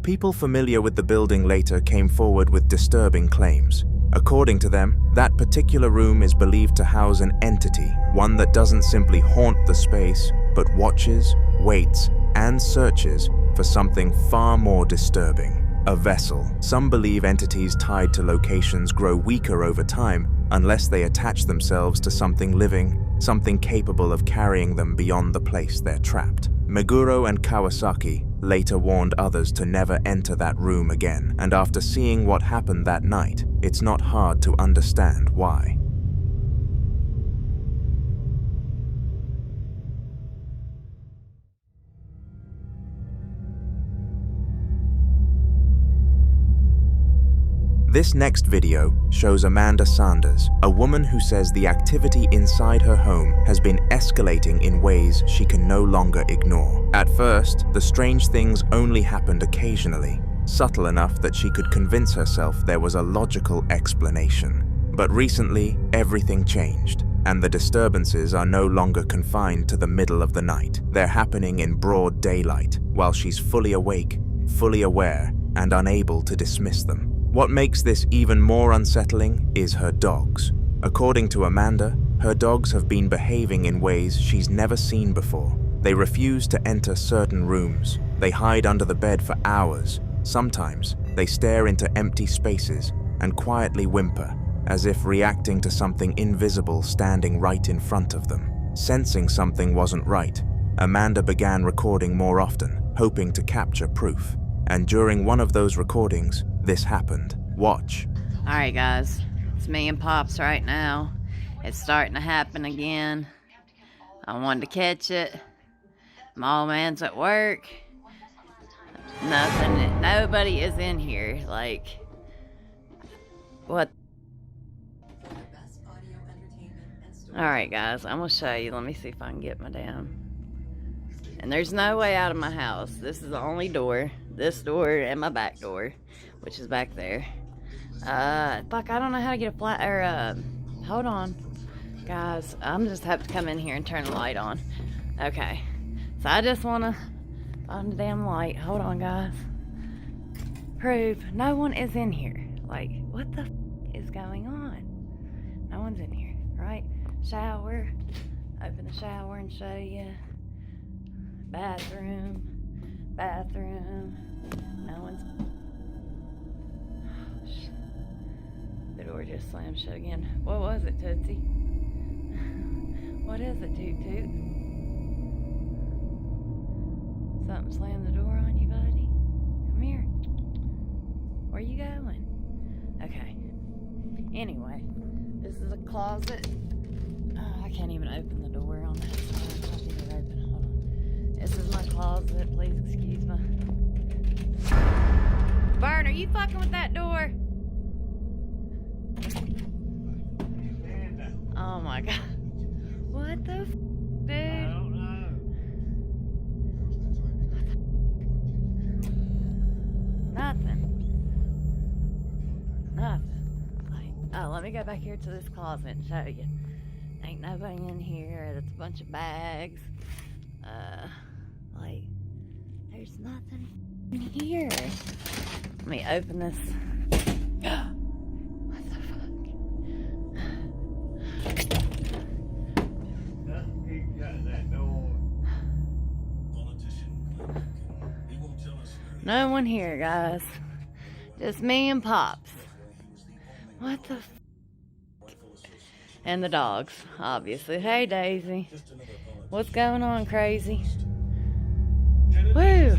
People familiar with the building later came forward with disturbing claims. According to them, that particular room is believed to house an entity, one that doesn't simply haunt the space, but watches, waits, and searches for something far more disturbing. A vessel. Some believe entities tied to locations grow weaker over time unless they attach themselves to something living, something capable of carrying them beyond the place they're trapped. Meguro and Kawasaki later warned others to never enter that room again, and after seeing what happened that night, it's not hard to understand why. This next video shows Amanda Sanders, a woman who says the activity inside her home has been escalating in ways she can no longer ignore. At first, the strange things only happened occasionally, subtle enough that she could convince herself there was a logical explanation. But recently, everything changed, and the disturbances are no longer confined to the middle of the night. They're happening in broad daylight, while she's fully awake, fully aware, and unable to dismiss them. What makes this even more unsettling is her dogs. According to Amanda, her dogs have been behaving in ways she's never seen before. They refuse to enter certain rooms. They hide under the bed for hours. Sometimes, they stare into empty spaces and quietly whimper, as if reacting to something invisible standing right in front of them. Sensing something wasn't right, Amanda began recording more often, hoping to capture proof. And during one of those recordings, this happened. Watch. Alright guys, it's me and Pops right now. It's starting to happen again. I wanted to catch it. My old man's at work. Nothing, nobody is in here. Like, what? Alright guys, I'm gonna show you. Let me see if I can get my damn. And there's no way out of my house. This is the only door. This door and my back door, which is back there. Fuck, I don't know how to get a flat, or, hold on. Guys, I'm just have to come in here and turn the light on. Okay. So I just want to find the damn light. Hold on, guys. Proof. No one is in here. Like, what the is going on? No one's in here, right? Shower. Open the shower and show you. Bathroom. No one's. Oh, shit. The door just slammed shut again. What was it, Tootsie? What is it, Toot Toot? Something slammed the door on you, buddy? Come here. Where you going? Okay. Anyway, this is a closet. I can't even open the door on that side. I'll leave it open. Hold on. This is my closet. Please excuse me. Vern, are you fucking with that door? Oh my god. What the f, dude? I don't know. Nothing. Like, oh, let me go back here to this closet and show you. Ain't nobody in here. That's a bunch of bags. Like, there's nothing in here. Let me open this. What the fuck? No one here, guys. Just me and Pops. What the f? And the dogs, obviously. Hey, Daisy. What's going on, crazy? Woo!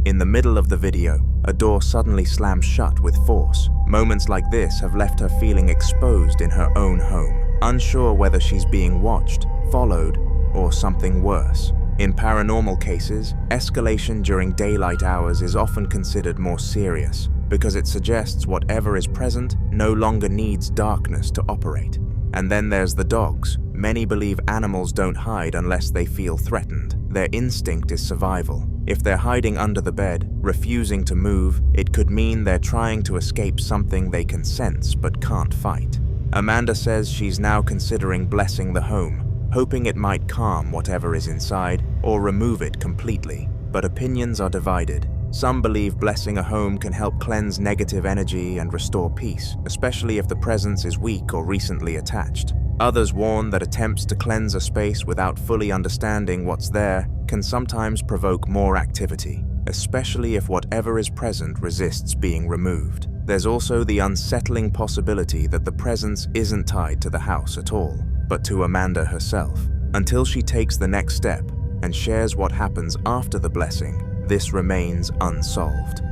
In the middle of the video, a door suddenly slams shut with force. Moments like this have left her feeling exposed in her own home, unsure whether she's being watched, followed, or something worse. In paranormal cases, escalation during daylight hours is often considered more serious because it suggests whatever is present no longer needs darkness to operate. And then there's the dogs. Many believe animals don't hide unless they feel threatened. Their instinct is survival. If they're hiding under the bed, refusing to move, it could mean they're trying to escape something they can sense but can't fight. Amanda says she's now considering blessing the home, hoping it might calm whatever is inside or remove it completely. But opinions are divided. Some believe blessing a home can help cleanse negative energy and restore peace, especially if the presence is weak or recently attached. Others warn that attempts to cleanse a space without fully understanding what's there can sometimes provoke more activity, especially if whatever is present resists being removed. There's also the unsettling possibility that the presence isn't tied to the house at all, but to Amanda herself. Until she takes the next step and shares what happens after the blessing, this remains unsolved.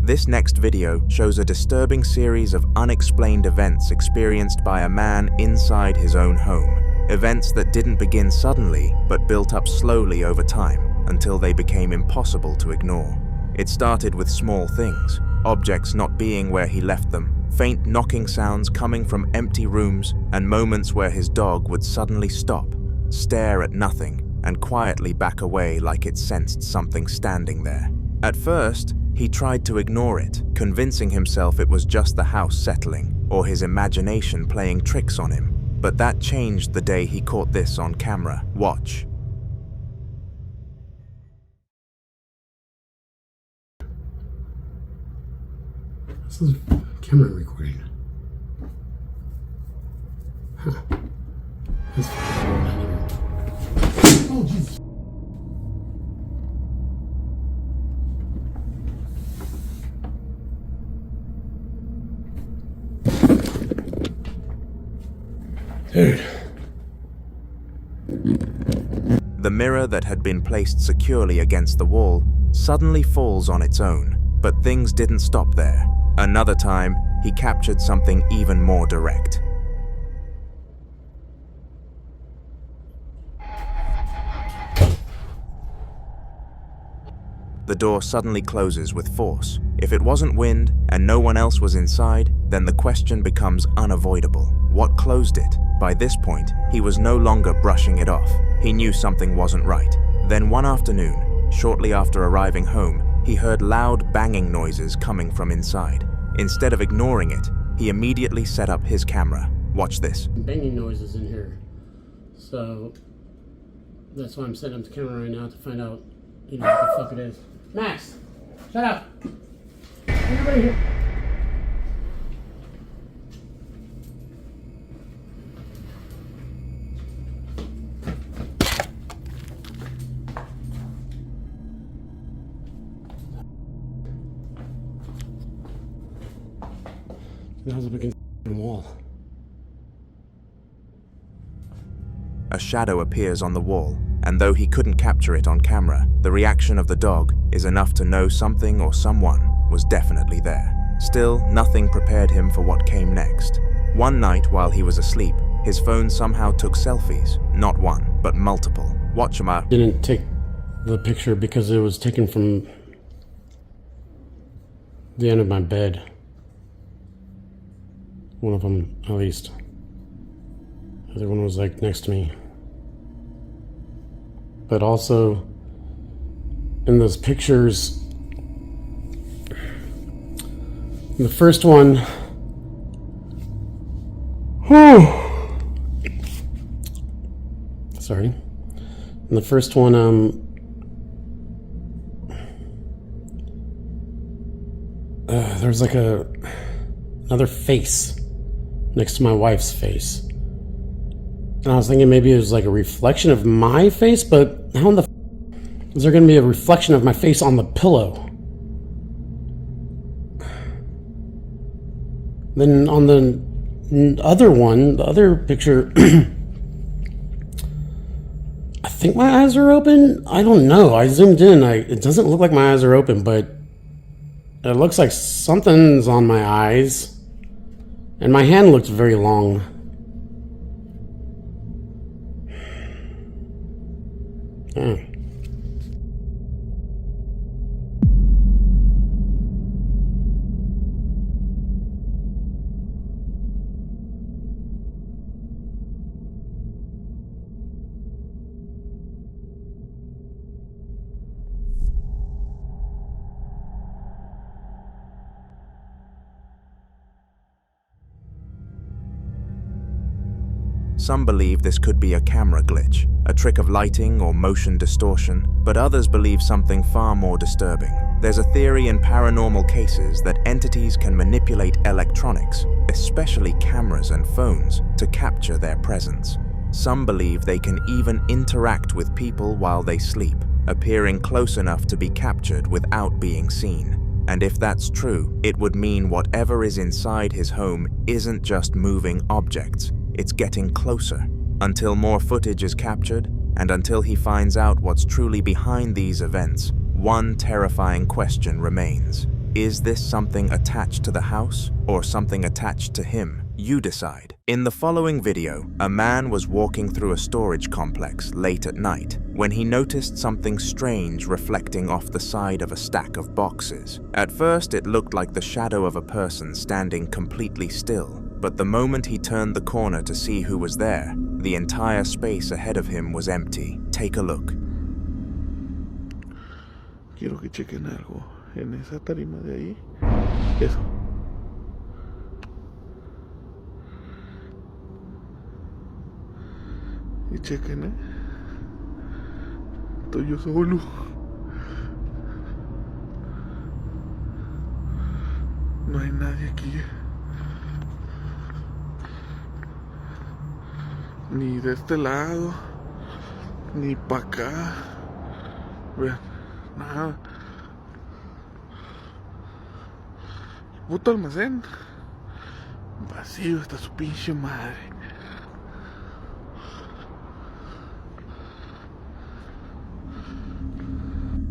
This next video shows a disturbing series of unexplained events experienced by a man inside his own home. Events that didn't begin suddenly, but built up slowly over time until they became impossible to ignore. It started with small things, objects not being where he left them, faint knocking sounds coming from empty rooms, and moments where his dog would suddenly stop, stare at nothing, and quietly back away like it sensed something standing there. At first, he tried to ignore it, convincing himself it was just the house settling, or his imagination playing tricks on him. But that changed the day he caught this on camera. Watch. This is camera recording. Huh. That's oh, Jesus. Dude. The mirror that had been placed securely against the wall suddenly falls on its own, but things didn't stop there. Another time, he captured something even more direct. The door suddenly closes with force. If it wasn't wind and no one else was inside, then the question becomes unavoidable. What closed it? By this point, he was no longer brushing it off. He knew something wasn't right. Then one afternoon, shortly after arriving home, he heard loud banging noises coming from inside. Instead of ignoring it, he immediately set up his camera. Watch this. Banging noises in here. So that's why I'm setting up the camera right now to find out, what the fuck it is. Max, shut up. Everybody here. That was a big wall. A shadow appears on the wall, and though he couldn't capture it on camera, the reaction of the dog is enough to know something or someone was definitely there. Still, nothing prepared him for what came next. One night while he was asleep, his phone somehow took selfies. Not one, but multiple. Watch him out. Didn't take the picture because it was taken from the end of my bed. One of them, at least. The other one was like next to me. But also, in those pictures, the first one, sorry. In the first one, there was like another face next to my wife's face. And I was thinking maybe it was like a reflection of my face, but how in the is there going to be a reflection of my face on the pillow? Then on the other one, the other picture, I think my eyes are open. I don't know. I zoomed in. It doesn't look like my eyes are open, but it looks like something's on my eyes. And my hand looks very long. Yeah. Some believe this could be a camera glitch, a trick of lighting or motion distortion, but others believe something far more disturbing. There's a theory in paranormal cases that entities can manipulate electronics, especially cameras and phones, to capture their presence. Some believe they can even interact with people while they sleep, appearing close enough to be captured without being seen. And if that's true, it would mean whatever is inside his home isn't just moving objects, it's getting closer. Until more footage is captured, and until he finds out what's truly behind these events, one terrifying question remains. Is this something attached to the house, or something attached to him? You decide. In the following video, a man was walking through a storage complex late at night when he noticed something strange reflecting off the side of a stack of boxes. At first, it looked like the shadow of a person standing completely still, but the moment he turned the corner to see who was there, the entire space ahead of him was empty. Take a look. Quiero que chequen algo en esa tarima de ahí. Eso. Y chequen, estoy yo solo. No hay nadie aquí. Ni de este lado, ni para acá. Vean, nada. Puto almacén. Vacío está su pinche madre.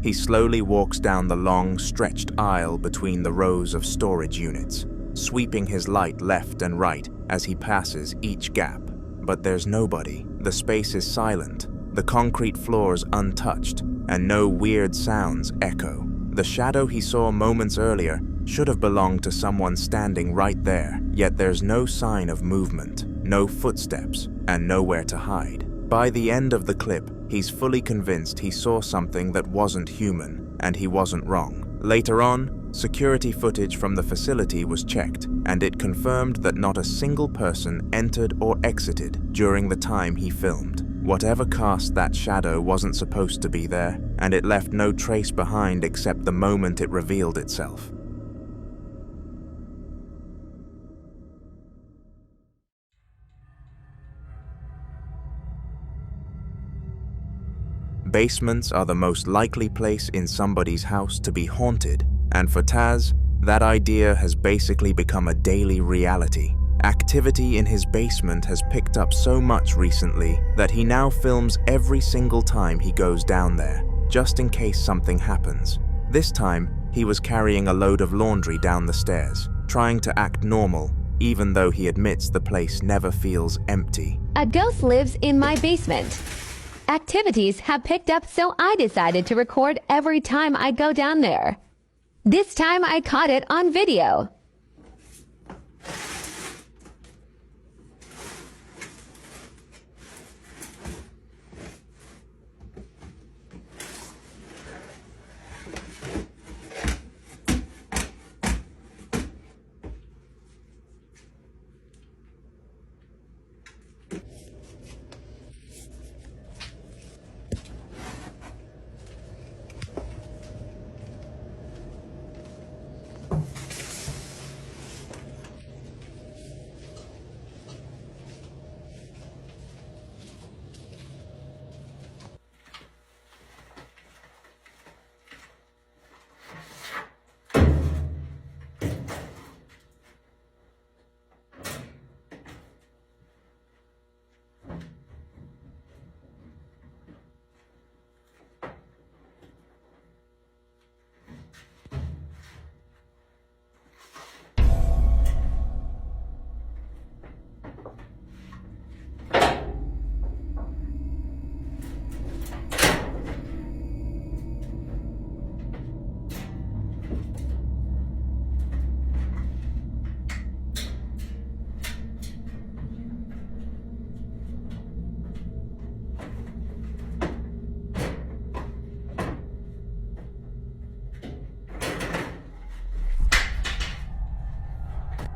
He slowly walks down the long, stretched aisle between the rows of storage units, sweeping his light left and right as he passes each gap. But there's nobody. The space is silent, the concrete floors untouched, and no weird sounds echo. The shadow he saw moments earlier should have belonged to someone standing right there, yet there's no sign of movement, no footsteps, and nowhere to hide. By the end of the clip, he's fully convinced he saw something that wasn't human, and he wasn't wrong. Later on, security footage from the facility was checked, and it confirmed that not a single person entered or exited during the time he filmed. Whatever cast that shadow wasn't supposed to be there, and it left no trace behind except the moment it revealed itself. Basements are the most likely place in somebody's house to be haunted, and for Taz, that idea has basically become a daily reality. Activity in his basement has picked up so much recently that he now films every single time he goes down there, just in case something happens. This time, he was carrying a load of laundry down the stairs, trying to act normal, even though he admits the place never feels empty. A ghost lives in my basement. Activities have picked up, so I decided to record every time I go down there. This time I caught it on video.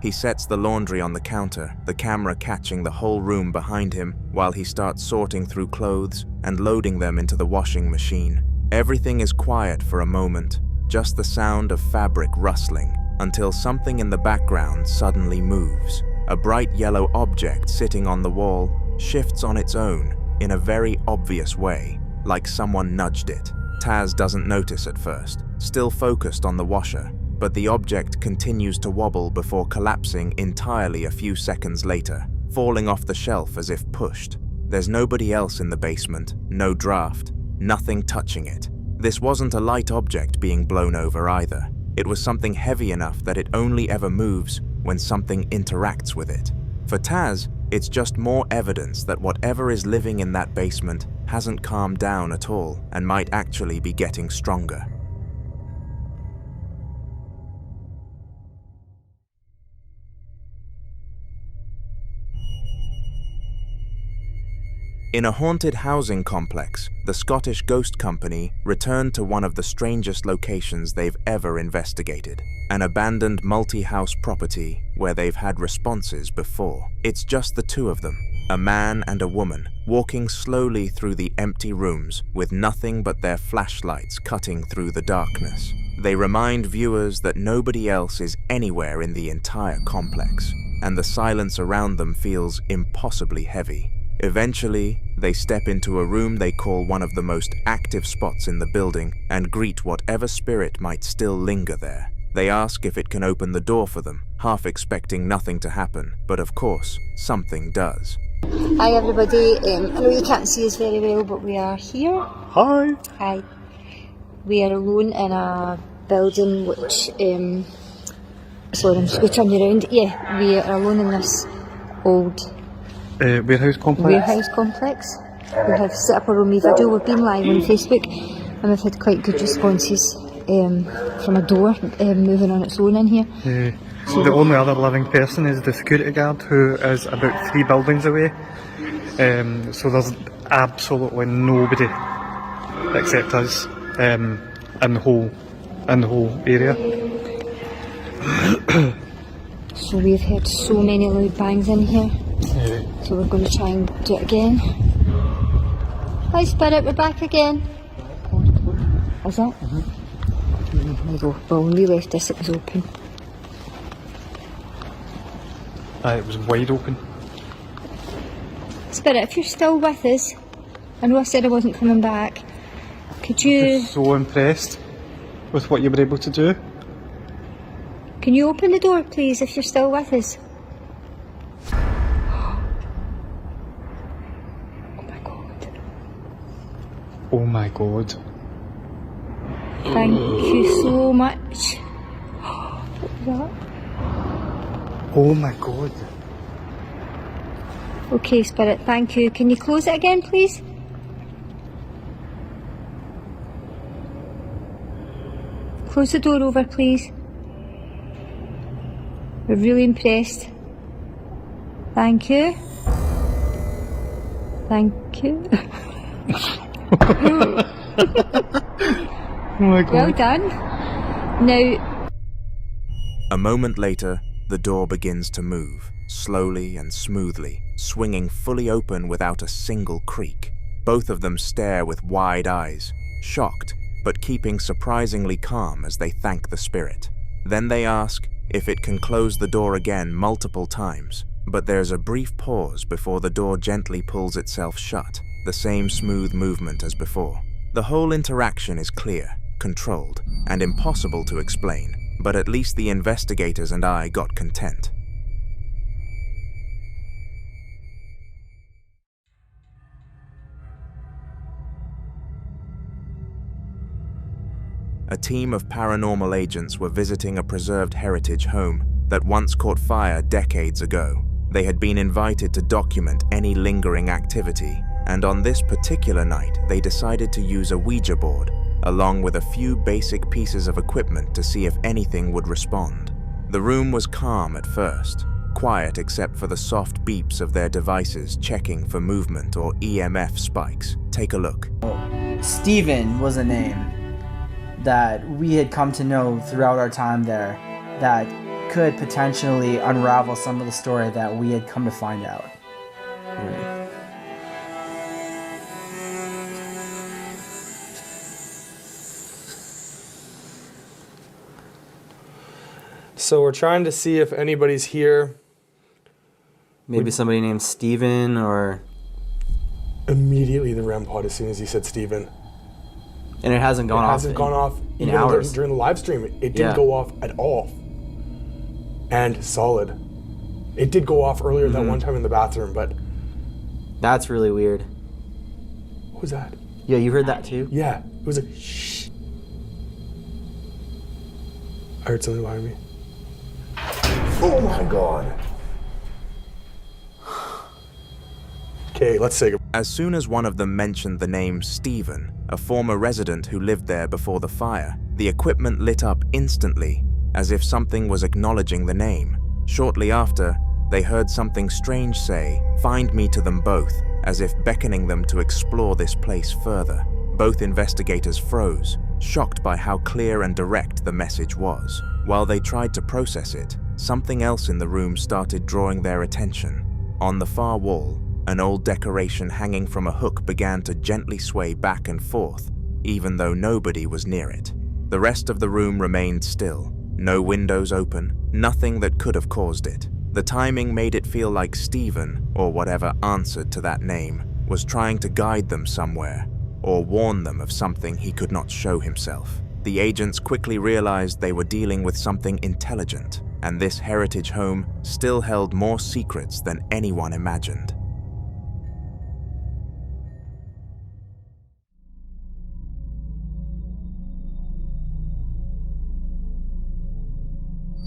He sets the laundry on the counter, the camera catching the whole room behind him while he starts sorting through clothes and loading them into the washing machine. Everything is quiet for a moment, just the sound of fabric rustling, until something in the background suddenly moves. A bright yellow object sitting on the wall shifts on its own in a very obvious way, like someone nudged it. Taz doesn't notice at first, still focused on the washer, but the object continues to wobble before collapsing entirely a few seconds later, falling off the shelf as if pushed. There's nobody else in the basement, no draft, nothing touching it. This wasn't a light object being blown over either. It was something heavy enough that it only ever moves when something interacts with it. For Taz, it's just more evidence that whatever is living in that basement hasn't calmed down at all and might actually be getting stronger. In a haunted housing complex, the Scottish Ghost Company returned to one of the strangest locations they've ever investigated, an abandoned multi-house property where they've had responses before. It's just the two of them, a man and a woman, walking slowly through the empty rooms with nothing but their flashlights cutting through the darkness. They remind viewers that nobody else is anywhere in the entire complex, and the silence around them feels impossibly heavy. Eventually, they step into a room they call one of the most active spots in the building and greet whatever spirit might still linger there. They ask if it can open the door for them, half expecting nothing to happen, but of course, something does. Hi everybody, I know you can't see us very well, but we are here. Hi! Hi. We are alone in a building which, sorry, I'm just going to turn you around. Yeah, we are alone in this old warehouse complex. We have set up our own video. We've been live on Facebook and we've had quite good responses from a door moving on its own in here. So the only other living person is the security guard, who is about 3 buildings away. So there's absolutely nobody except us in the whole area. So we've heard so many loud bangs in here. So we're going to try and do it again. Hi Spirit, we're back again. Is that? There we go. Well, when we left this, it was open. It was wide open. Spirit, if you're still with us, I know I said I wasn't coming back. Could you... I'm so impressed with what you were able to do. Can you open the door, please, if you're still with us? Oh my god. Thank you so much. What was that? Oh my god. Okay, Spirit, thank you. Can you close it again, please? Close the door over, please. We're really impressed. Thank you. Thank you. Oh my god. Well done. Now... A moment later, the door begins to move, slowly and smoothly, swinging fully open without a single creak. Both of them stare with wide eyes, shocked, but keeping surprisingly calm as they thank the spirit. Then they ask if it can close the door again multiple times, but there's a brief pause before the door gently pulls itself shut, the same smooth movement as before. The whole interaction is clear, controlled, and impossible to explain, but at least the investigators and I got content. A team of paranormal agents were visiting a preserved heritage home that once caught fire decades ago. They had been invited to document any lingering activity, and on this particular night they decided to use a Ouija board, along with a few basic pieces of equipment to see if anything would respond. The room was calm at first, quiet except for the soft beeps of their devices checking for movement or EMF spikes. Take a look. Stephen was a name that we had come to know throughout our time there, that could potentially unravel some of the story that we had come to find out. So we're trying to see if anybody's here. Maybe somebody named Steven or... Immediately the REM pod as soon as he said Steven. And it hasn't gone off. It hasn't gone off in even hours. During the live stream. It didn't go off at all. And solid. It did go off earlier that one time in the bathroom, but... That's really weird. What was that? Yeah, you heard that too? Yeah. It was a shh. I heard something behind me. Oh my god. Okay, let's say goodbye. As soon as one of them mentioned the name Stephen, a former resident who lived there before the fire, the equipment lit up instantly, as if something was acknowledging the name. Shortly after, they heard something strange say, "Find me to them both," as if beckoning them to explore this place further. Both investigators froze, shocked by how clear and direct the message was. While they tried to process it, something else in the room started drawing their attention. On the far wall, an old decoration hanging from a hook began to gently sway back and forth, even though nobody was near it. The rest of the room remained still. No windows open, nothing that could have caused it. The timing made it feel like Stephen, or whatever answered to that name, was trying to guide them somewhere, or warn them of something he could not show himself. The agents quickly realized they were dealing with something intelligent, and this heritage home still held more secrets than anyone imagined.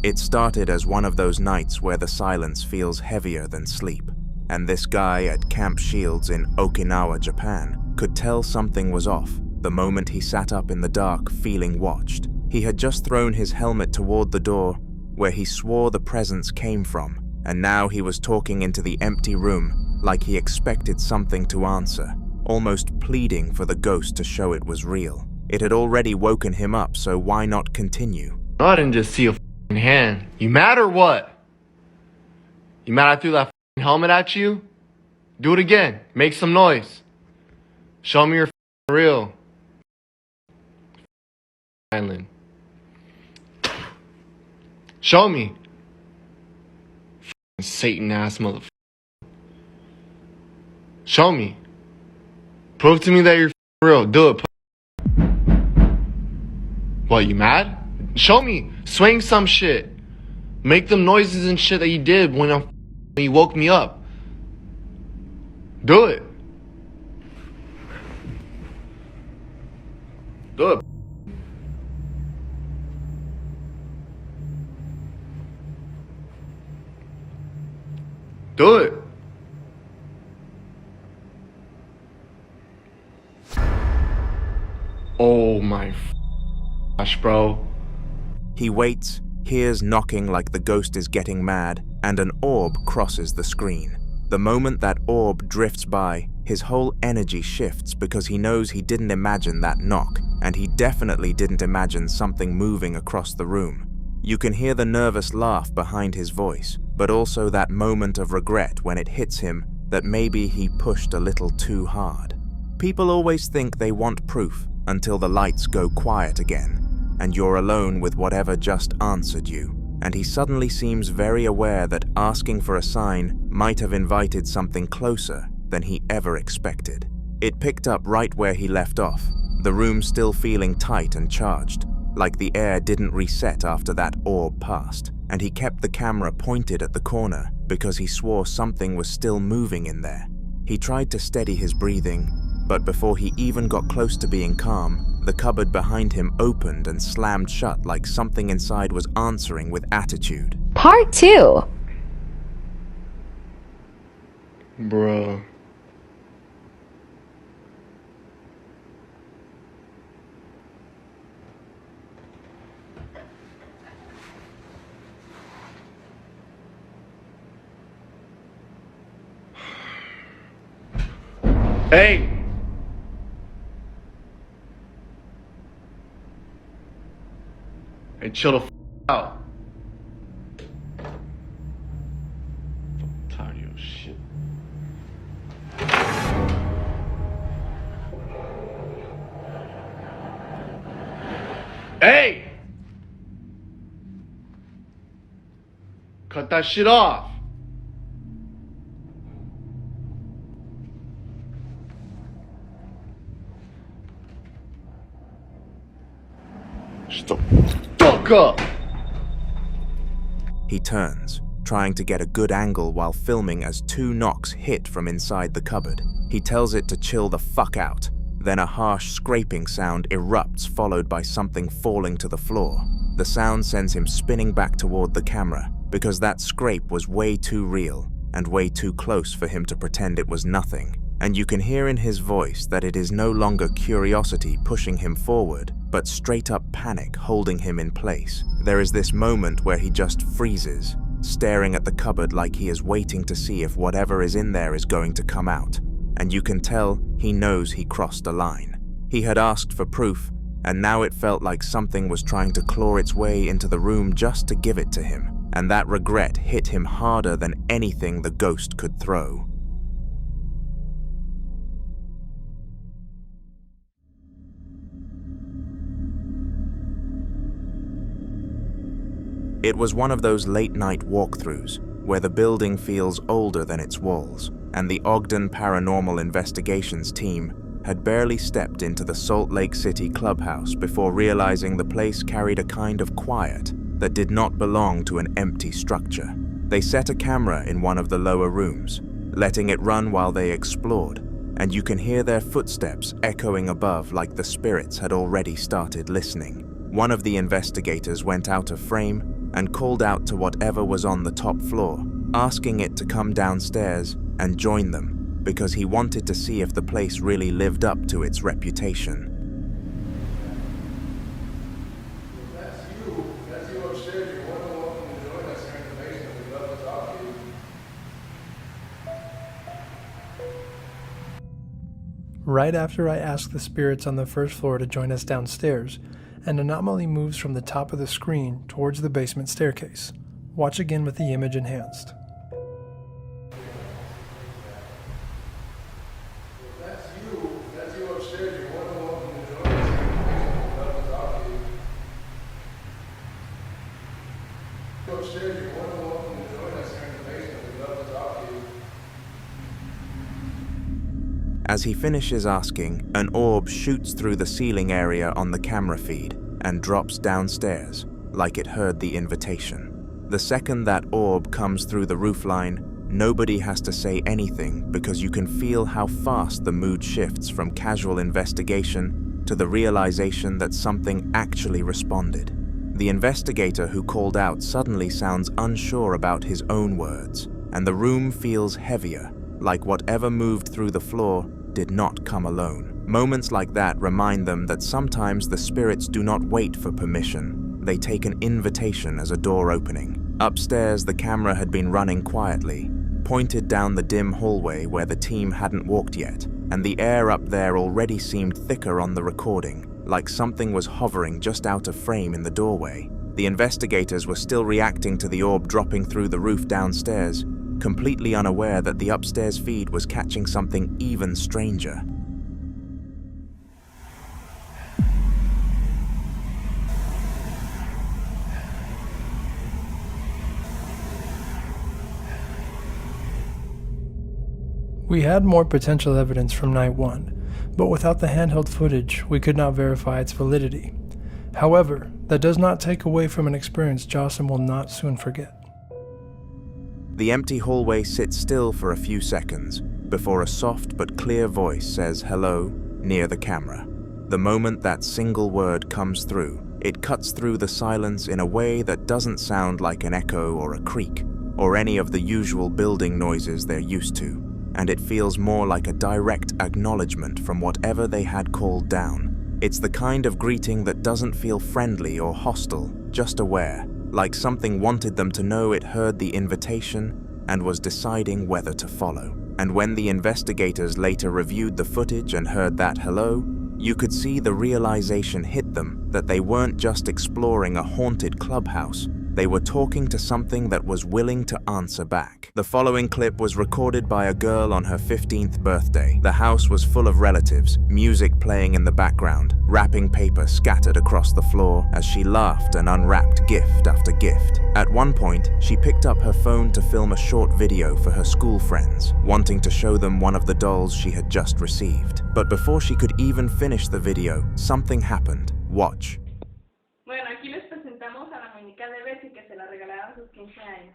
It started as one of those nights where the silence feels heavier than sleep, and this guy at Camp Shields in Okinawa, Japan, could tell something was off the moment he sat up in the dark feeling watched. He had just thrown his helmet toward the door where he swore the presence came from, and now he was talking into the empty room like he expected something to answer, almost pleading for the ghost to show it was real. It had already woken him up, so why not continue? I didn't just see a hand. You mad or what? You mad I threw that helmet at you? Do it again. Make some noise. Show me you're real. Island. Show me. Satan ass motherfucker. Show me. Prove to me that you're real. Do it. What, you mad? Show me. Swing some shit. Make them noises and shit that you did when you woke me up. Do it. Do it. Do it. Oh my gosh, bro. He waits, hears knocking like the ghost is getting mad, and an orb crosses the screen. The moment that orb drifts by, his whole energy shifts because he knows he didn't imagine that knock, and he definitely didn't imagine something moving across the room. You can hear the nervous laugh behind his voice, but also that moment of regret when it hits him that maybe he pushed a little too hard. People always think they want proof until the lights go quiet again, and you're alone with whatever just answered you, and he suddenly seems very aware that asking for a sign might have invited something closer than he ever expected. It picked up right where he left off, the room still feeling tight and charged, like the air didn't reset after that orb passed, and he kept the camera pointed at the corner because he swore something was still moving in there. He tried to steady his breathing, but before he even got close to being calm, the cupboard behind him opened and slammed shut like something inside was answering with attitude. Part 2. Bro. Hey! Hey, chill the f out. Cut that shit off. Shut the fuck up. He turns, trying to get a good angle while filming as 2 knocks hit from inside the cupboard. He tells it to chill the fuck out. Then a harsh scraping sound erupts, followed by something falling to the floor. The sound sends him spinning back toward the camera, because that scrape was way too real and way too close for him to pretend it was nothing. And you can hear in his voice that it is no longer curiosity pushing him forward, but straight up panic holding him in place. There is this moment where he just freezes, staring at the cupboard like he is waiting to see if whatever is in there is going to come out. And you can tell he knows he crossed a line. He had asked for proof, and now it felt like something was trying to claw its way into the room just to give it to him. And that regret hit him harder than anything the ghost could throw. It was one of those late-night walkthroughs where the building feels older than its walls, and the Ogden Paranormal Investigations team had barely stepped into the Salt Lake City Clubhouse before realizing the place carried a kind of quiet that did not belong to an empty structure. They set a camera in one of the lower rooms, letting it run while they explored, and you can hear their footsteps echoing above like the spirits had already started listening. One of the investigators went out of frame and called out to whatever was on the top floor, asking it to come downstairs and join them, because he wanted to see if the place really lived up to its reputation. Right after I ask the spirits on the first floor to join us downstairs, an anomaly moves from the top of the screen towards the basement staircase. Watch again with the image enhanced. As he finishes asking, an orb shoots through the ceiling area on the camera feed and drops downstairs, like it heard the invitation. The second that orb comes through the roofline, nobody has to say anything because you can feel how fast the mood shifts from casual investigation to the realization that something actually responded. The investigator who called out suddenly sounds unsure about his own words, and the room feels heavier, like whatever moved through the floor did not come alone. Moments like that remind them that sometimes the spirits do not wait for permission. They take an invitation as a door opening. Upstairs, the camera had been running quietly, pointed down the dim hallway where the team hadn't walked yet, and the air up there already seemed thicker on the recording, like something was hovering just out of frame in the doorway. The investigators were still reacting to the orb dropping through the roof downstairs, completely unaware that the upstairs feed was catching something even stranger. We had more potential evidence from night 1, but without the handheld footage, we could not verify its validity. However, that does not take away from an experience Jocelyn will not soon forget. The empty hallway sits still for a few seconds before a soft but clear voice says hello near the camera. The moment that single word comes through, it cuts through the silence in a way that doesn't sound like an echo or a creak, or any of the usual building noises they're used to, and it feels more like a direct acknowledgement from whatever they had called down. It's the kind of greeting that doesn't feel friendly or hostile, just aware, like something wanted them to know it heard the invitation and was deciding whether to follow. And when the investigators later reviewed the footage and heard that hello, you could see the realization hit them that they weren't just exploring a haunted clubhouse, they were talking to something that was willing to answer back. The following clip was recorded by a girl on her 15th birthday. The house was full of relatives, music playing in the background, wrapping paper scattered across the floor as she laughed and unwrapped gift after gift. At one point, she picked up her phone to film a short video for her school friends, wanting to show them one of the dolls she had just received. But before she could even finish the video, something happened. Watch. Bueno, aquí les presentamos a la muñeca de Bessie que se la regalaron a sus 15 años.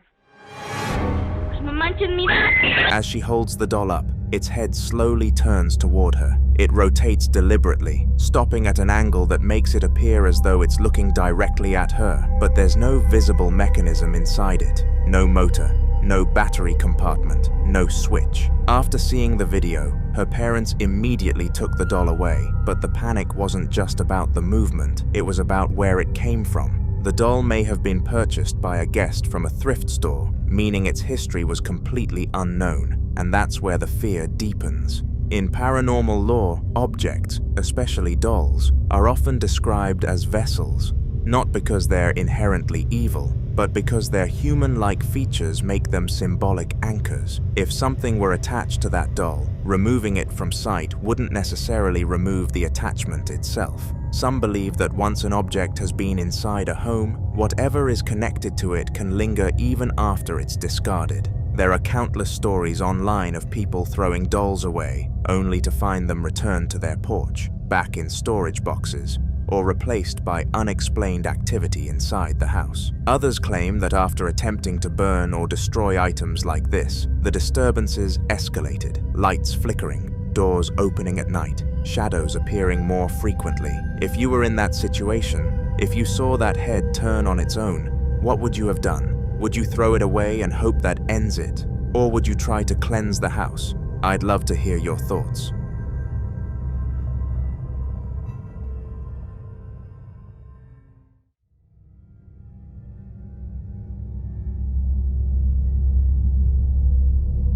No manches, mira! As she holds the doll up, its head slowly turns toward her. It rotates deliberately, stopping at an angle that makes it appear as though it's looking directly at her, but there's no visible mechanism inside it. No motor, no battery compartment, no switch. After seeing the video, her parents immediately took the doll away, but the panic wasn't just about the movement, it was about where it came from. The doll may have been purchased by a guest from a thrift store, meaning its history was completely unknown, and that's where the fear deepens. In paranormal lore, objects, especially dolls, are often described as vessels, not because they're inherently evil, but because their human-like features make them symbolic anchors. If something were attached to that doll, removing it from sight wouldn't necessarily remove the attachment itself. Some believe that once an object has been inside a home, whatever is connected to it can linger even after it's discarded. There are countless stories online of people throwing dolls away, only to find them returned to their porch, back in storage boxes, or replaced by unexplained activity inside the house. Others claim that after attempting to burn or destroy items like this, the disturbances escalated, lights flickering, doors opening at night, shadows appearing more frequently. If you were in that situation, if you saw that head turn on its own, what would you have done? Would you throw it away and hope that ends it? Or would you try to cleanse the house? I'd love to hear your thoughts.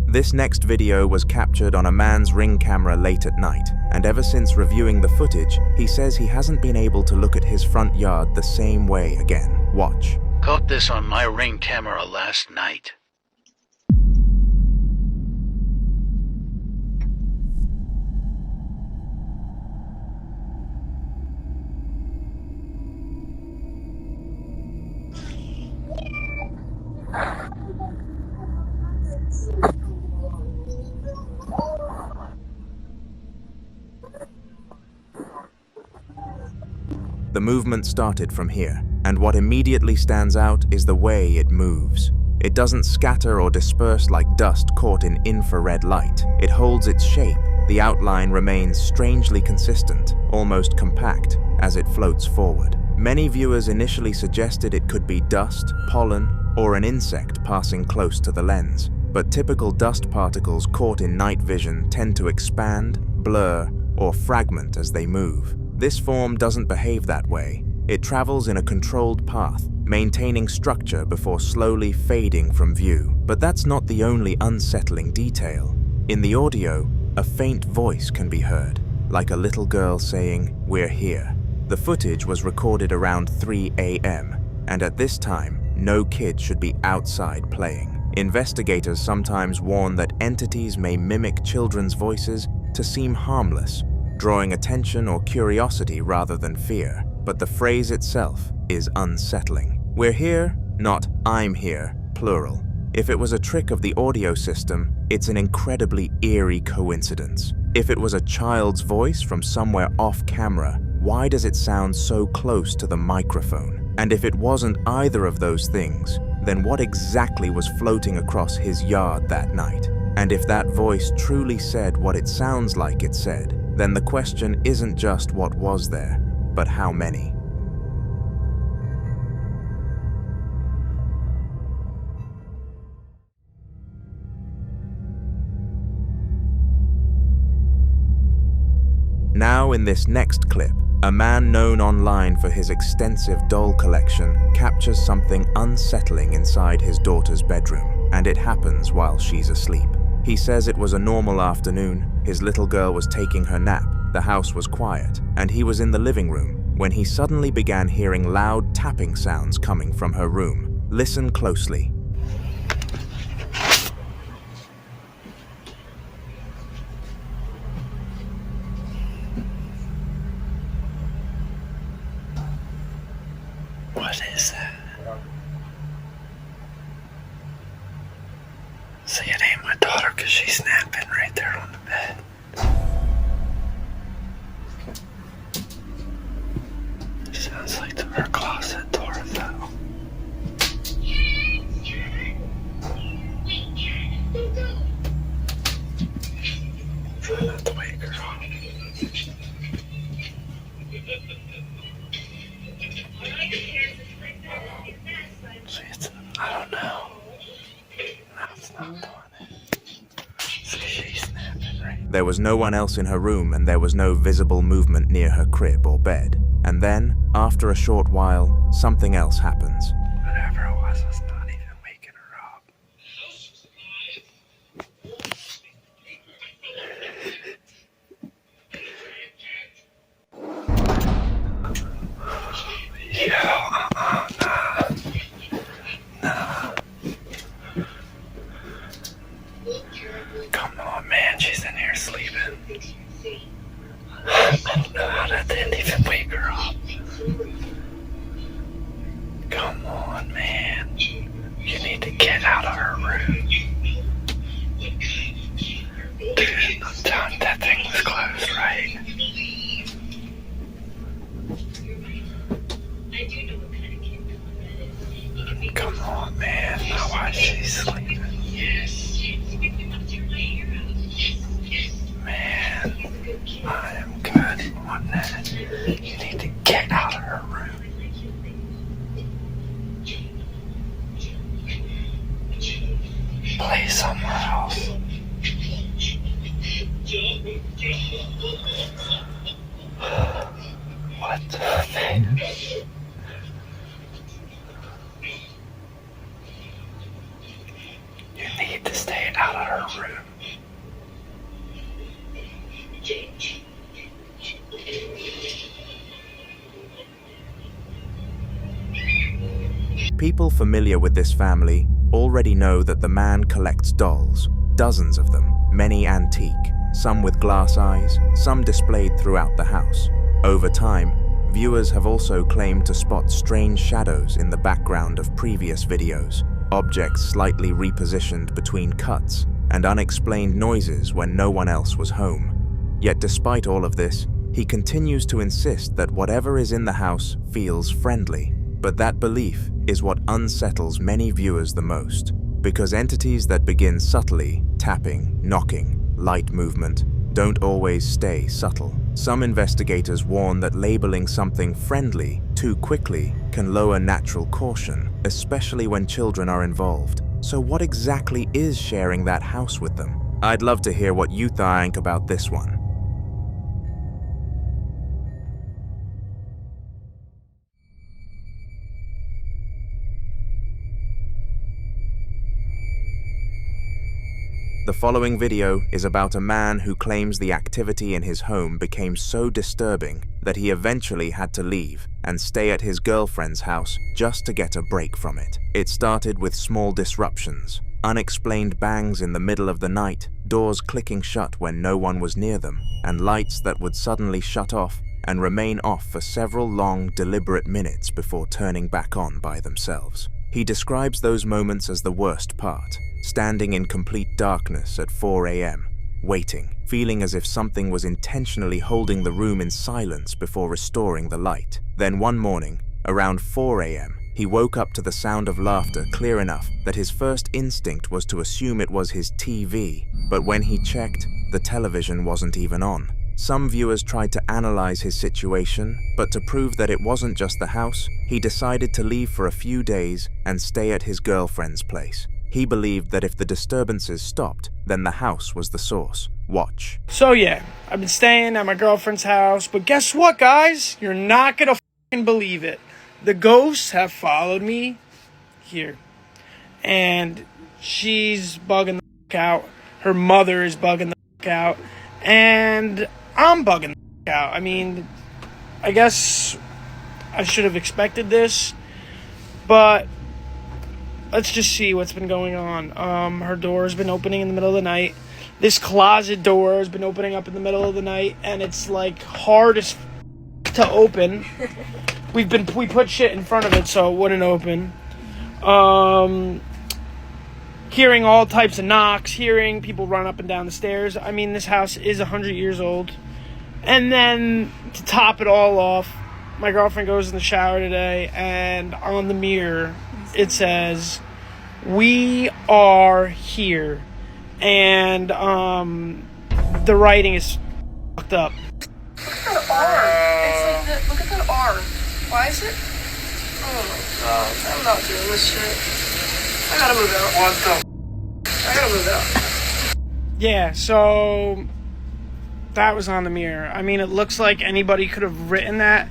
This next video was captured on a man's Ring camera late at night, and ever since reviewing the footage, he says he hasn't been able to look at his front yard the same way again. Watch. Caught this on my Ring camera last night. The movement started from here, and what immediately stands out is the way it moves. It doesn't scatter or disperse like dust caught in infrared light. It holds its shape. The outline remains strangely consistent, almost compact, as it floats forward. Many viewers initially suggested it could be dust, pollen, or an insect passing close to the lens. But typical dust particles caught in night vision tend to expand, blur, or fragment as they move. This form doesn't behave that way. It travels in a controlled path, maintaining structure before slowly fading from view. But that's not the only unsettling detail. In the audio, a faint voice can be heard, like a little girl saying, "We're here." The footage was recorded around 3 a.m., and at this time, no kid should be outside playing. Investigators sometimes warn that entities may mimic children's voices to seem harmless, drawing attention or curiosity rather than fear. But the phrase itself is unsettling. We're here, not I'm here, plural. If it was a trick of the audio system, it's an incredibly eerie coincidence. If it was a child's voice from somewhere off camera, why does it sound so close to the microphone? And if it wasn't either of those things, then what exactly was floating across his yard that night? And if that voice truly said what it sounds like it said, then the question isn't just what was there, but how many. Now in this next clip, a man known online for his extensive doll collection captures something unsettling inside his daughter's bedroom, and it happens while she's asleep. He says it was a normal afternoon, his little girl was taking her nap, the house was quiet, and he was in the living room when he suddenly began hearing loud tapping sounds coming from her room. Listen closely. There was no one else in her room and there was no visible movement near her crib or bed. And then, after a short while, something else happens. Whatever it was not even waking her up. Nah. Come on, man, she's in here sleeping. That didn't even wake her up. Come on, man. You need to get out of her room. Dude, I'm telling you, that thing was closed, right? Come on, man. Now why is she sleeping? Man, I am good on that. You need to get out of her room. Play somewhere else. What the man? You need to stay out of her room. People familiar with this family already know that the man collects dolls, dozens of them, many antique, some with glass eyes, some displayed throughout the house. Over time, viewers have also claimed to spot strange shadows in the background of previous videos, objects slightly repositioned between cuts, and unexplained noises when no one else was home. Yet despite all of this, he continues to insist that whatever is in the house feels friendly. But that belief is what unsettles many viewers the most, because entities that begin subtly, tapping, knocking, light movement, don't always stay subtle. Some investigators warn that labeling something friendly too quickly can lower natural caution, especially when children are involved. So what exactly is sharing that house with them? I'd love to hear what you think about this one. The following video is about a man who claims the activity in his home became so disturbing that he eventually had to leave and stay at his girlfriend's house just to get a break from it. It started with small disruptions, unexplained bangs in the middle of the night, doors clicking shut when no one was near them, and lights that would suddenly shut off and remain off for several long, deliberate minutes before turning back on by themselves. He describes those moments as the worst part, standing in complete darkness at 4 a.m., waiting, feeling as if something was intentionally holding the room in silence before restoring the light. Then one morning, around 4 a.m., he woke up to the sound of laughter clear enough that his first instinct was to assume it was his TV, but when he checked, the television wasn't even on. Some viewers tried to analyze his situation, but to prove that it wasn't just the house, he decided to leave for a few days and stay at his girlfriend's place. He believed that if the disturbances stopped, then the house was the source. Watch. So yeah, I've been staying at my girlfriend's house, but guess what, guys? You're not gonna fucking believe it. The ghosts have followed me here. And she's bugging the fuck out. Her mother is bugging the fuck out. And I'm bugging the fuck out. I mean, I guess I should have expected this, but let's just see what's been going on. Her door has been opening in the middle of the night. This closet door has been opening up in the middle of the night, and it's like hard as to open. We put shit in front of it so it wouldn't open. Hearing all types of knocks, hearing people run up and down the stairs. I mean, this house is 100 years old. And then to top it all off, my girlfriend goes in the shower today, and on the mirror it says, "We are here." And the writing is fucked up. Look at that R. It's like look at that R. Why is it? Oh my god, I'm not doing this shit. I gotta move out. What the? I gotta move out. Yeah, so that was on the mirror. I mean, it looks like anybody could have written that,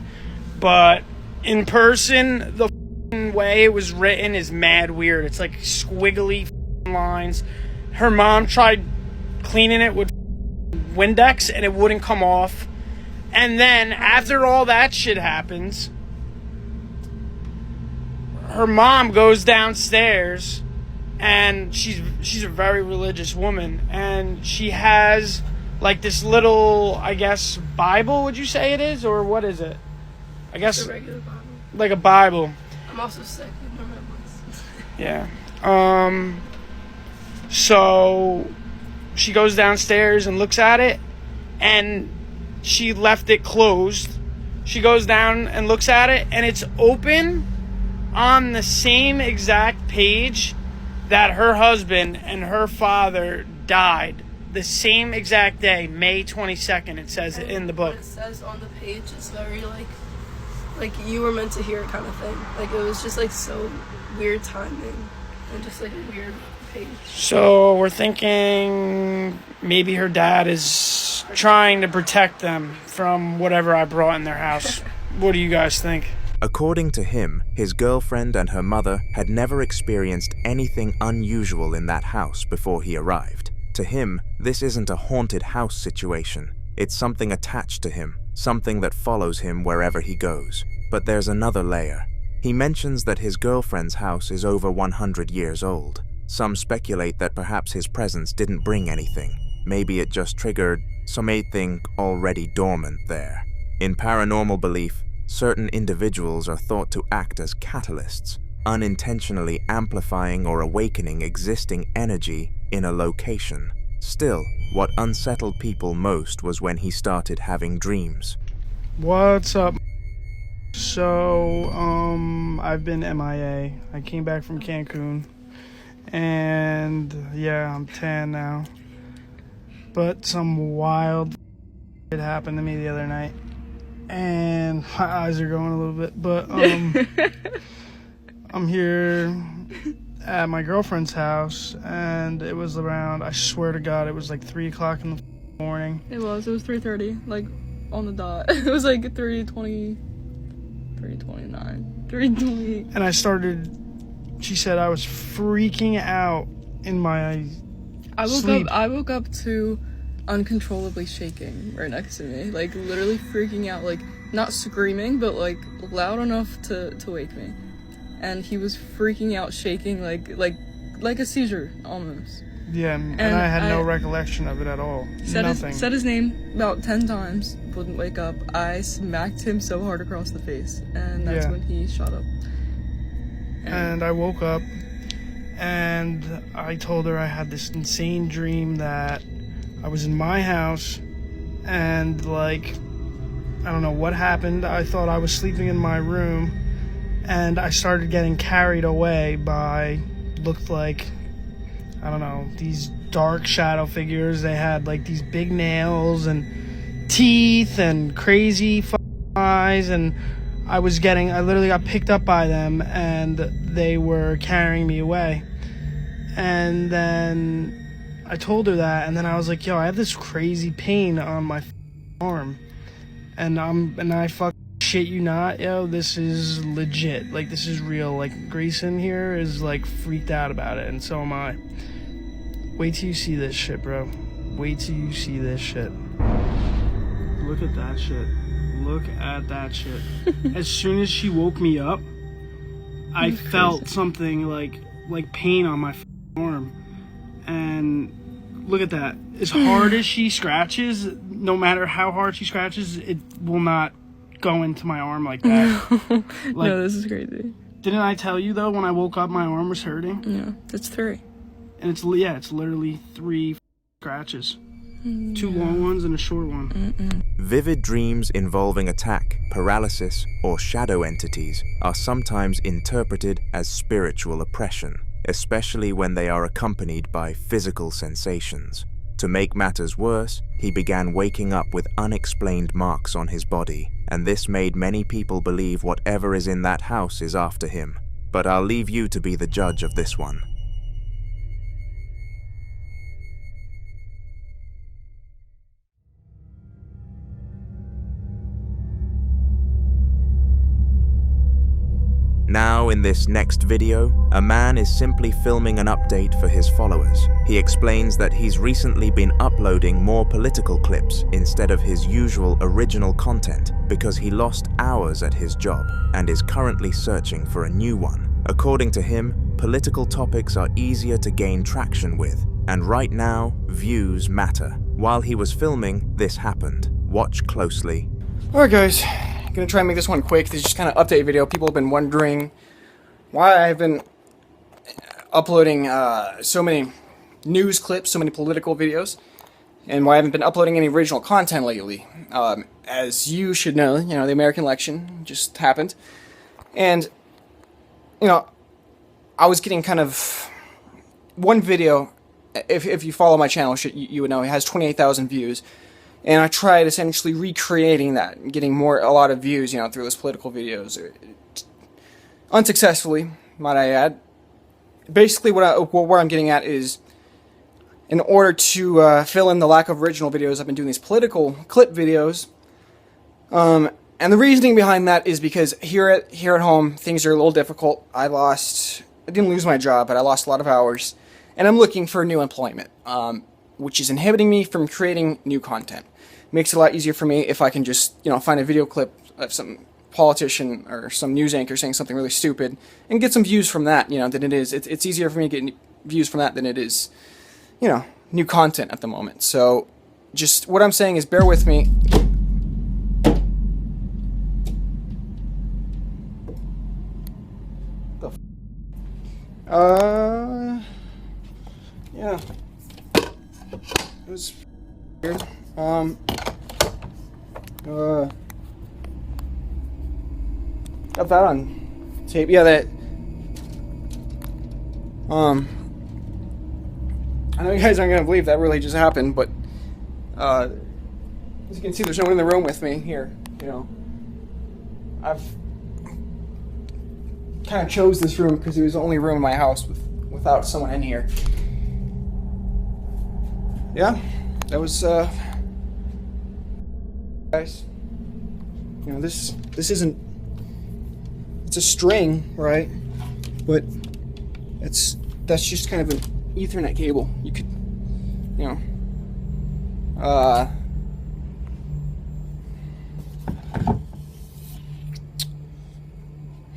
but in person, the way it was written is mad weird. It's like squiggly lines. Her mom tried cleaning it with Windex and it wouldn't come off. And then after all that shit happens, her mom goes downstairs, and she's a very religious woman, and she has like this little, I guess, Bible, would you say it is, or what is it? I guess It's a regular Bible. Like a Bible. I'm also sick. I don't remember this. Yeah. So she goes downstairs and looks at it, and she left it closed. She goes down and looks at it, and it's open on the same exact page that her husband and her father died. The same exact day, May 22nd, it says it in the book. What it says on the page is very like you were meant to hear it kind of thing. Like, it was just like so weird timing and just like a weird page. So we're thinking maybe her dad is trying to protect them from whatever I brought in their house. What do you guys think? According to him, his girlfriend and her mother had never experienced anything unusual in that house before he arrived. To him, this isn't a haunted house situation. It's something attached to him, something that follows him wherever he goes. But there's another layer. He mentions that his girlfriend's house is over 100 years old. Some speculate that perhaps his presence didn't bring anything. Maybe it just triggered something already dormant there. In paranormal belief, certain individuals are thought to act as catalysts, unintentionally amplifying or awakening existing energy in a location. Still, what unsettled people most was when he started having dreams. What's up? So, I've been MIA. I came back from Cancun, and yeah, I'm tan now. But some wild shit happened to me the other night, and my eyes are going a little bit, but I'm here at my girlfriend's house, and it was around, I swear to God, it was like 3 o'clock in the morning. It was 3:30, like on the dot. It was like 3:20, 3:29, 3:20. And I started, she said I was freaking out in my sleep. I woke up to uncontrollably shaking right next to me, like literally freaking out, like not screaming, but like loud enough to wake me. And he was freaking out, shaking like a seizure almost. Yeah, and I had no recollection of it at all. Nothing. Said his name about 10 times, wouldn't wake up. I smacked him so hard across the face, and that's when he shot up. And I woke up, and I told her I had this insane dream that I was in my house, and like, I don't know what happened. I thought I was sleeping in my room, and I started getting carried away by, looked like, I don't know, these dark shadow figures. They had like these big nails and teeth and crazy eyes, and I literally got picked up by them, and they were carrying me away. And then I told her that, and then I was like, yo, I have this crazy pain on my arm, and I shit you not, yo, this is legit, like, this is real. Like, Grayson here is like freaked out about it, and so am I. Wait till you see this shit, bro. Wait till you see this shit. Look at that shit. Look at that shit. As soon as she woke me up, I felt something like pain on my arm. And look at that. As hard as she scratches, no matter how hard she scratches, it will not go into my arm like that. No, this is crazy. Didn't I tell you, though, when I woke up, my arm was hurting? Yeah, it's 3. And it's literally 3 scratches. 2 long ones and a short one. Vivid dreams involving attack, paralysis, or shadow entities are sometimes interpreted as spiritual oppression, especially when they are accompanied by physical sensations. To make matters worse, he began waking up with unexplained marks on his body, and this made many people believe whatever is in that house is after him. But I'll leave you to be the judge of this one. Now, in this next video, a man is simply filming an update for his followers. He explains that he's recently been uploading more political clips instead of his usual original content because he lost hours at his job and is currently searching for a new one. According to him, political topics are easier to gain traction with, and right now, views matter. While he was filming, this happened. Watch closely. Alright guys, I'm gonna try and make this one quick. This is just kind of update video. People have been wondering why I've been uploading so many news clips, so many political videos, and why I haven't been uploading any original content lately. As you should know, the American election just happened, and I was getting kind of one video. If you follow my channel, you would know it has 28,000 views. And I tried essentially recreating that, and getting a lot of views, through those political videos. Unsuccessfully, might I add. Basically, what I'm getting at is, in order to fill in the lack of original videos, I've been doing these political clip videos. And the reasoning behind that is because here at home, things are a little difficult. I didn't lose my job, but I lost a lot of hours. And I'm looking for new employment, which is inhibiting me from creating new content. Makes it a lot easier for me if I can just, find a video clip of some politician or some news anchor saying something really stupid and get some views from that, than it is. It's easier for me to get views from that than it is, new content at the moment. So, just what I'm saying is bear with me. Yeah. It was weird. Got that on tape. Yeah, that. I know you guys aren't gonna believe that really just happened, but as you can see, there's no one in the room with me here. I've kind of chose this room because it was the only room in my house without someone in here. Yeah, that was guys. This isn't. It's a string, right? But that's just kind of an Ethernet cable. You could,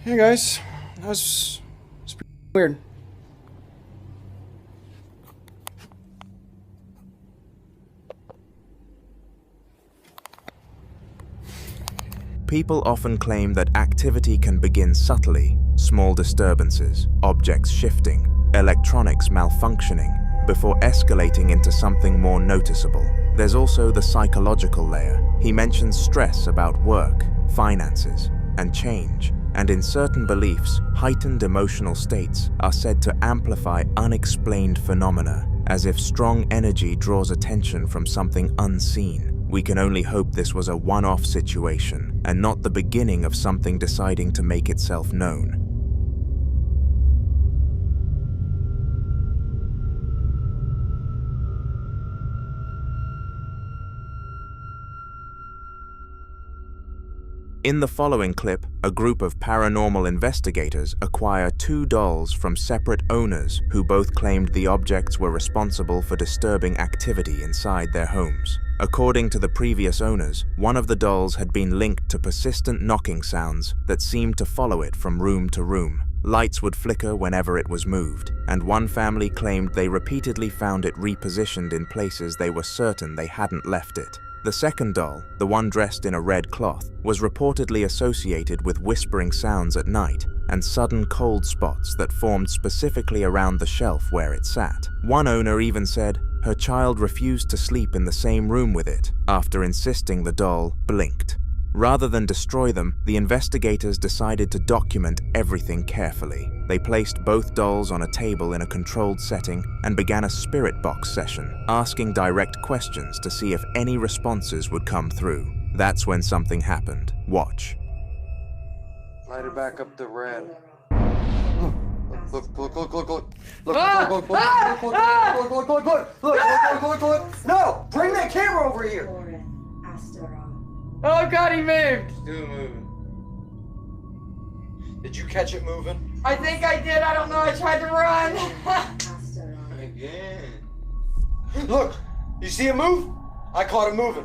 Hey guys, that was pretty weird. People often claim that activity can begin subtly, small disturbances, objects shifting, electronics malfunctioning, before escalating into something more noticeable. There's also the psychological layer. He mentions stress about work, finances, and change. And in certain beliefs, heightened emotional states are said to amplify unexplained phenomena, as if strong energy draws attention from something unseen. We can only hope this was a one-off situation, and not the beginning of something deciding to make itself known. In the following clip, a group of paranormal investigators acquire 2 dolls from separate owners who both claimed the objects were responsible for disturbing activity inside their homes. According to the previous owners, one of the dolls had been linked to persistent knocking sounds that seemed to follow it from room to room. Lights would flicker whenever it was moved, and one family claimed they repeatedly found it repositioned in places they were certain they hadn't left it. The second doll, the one dressed in a red cloth, was reportedly associated with whispering sounds at night and sudden cold spots that formed specifically around the shelf where it sat. One owner even said her child refused to sleep in the same room with it after insisting the doll blinked. Rather than destroy them, the investigators decided to document everything carefully. They placed both dolls on a table in a controlled setting and began a spirit box session, asking direct questions to see if any responses would come through. That's when something happened. Watch. Light it back up to red. Look. No! Bring that camera over here! Oh god, he moved! Still moving. Did you catch it moving? I think I did. I don't know. I tried to run. Again. Look, you see it move? I caught it moving.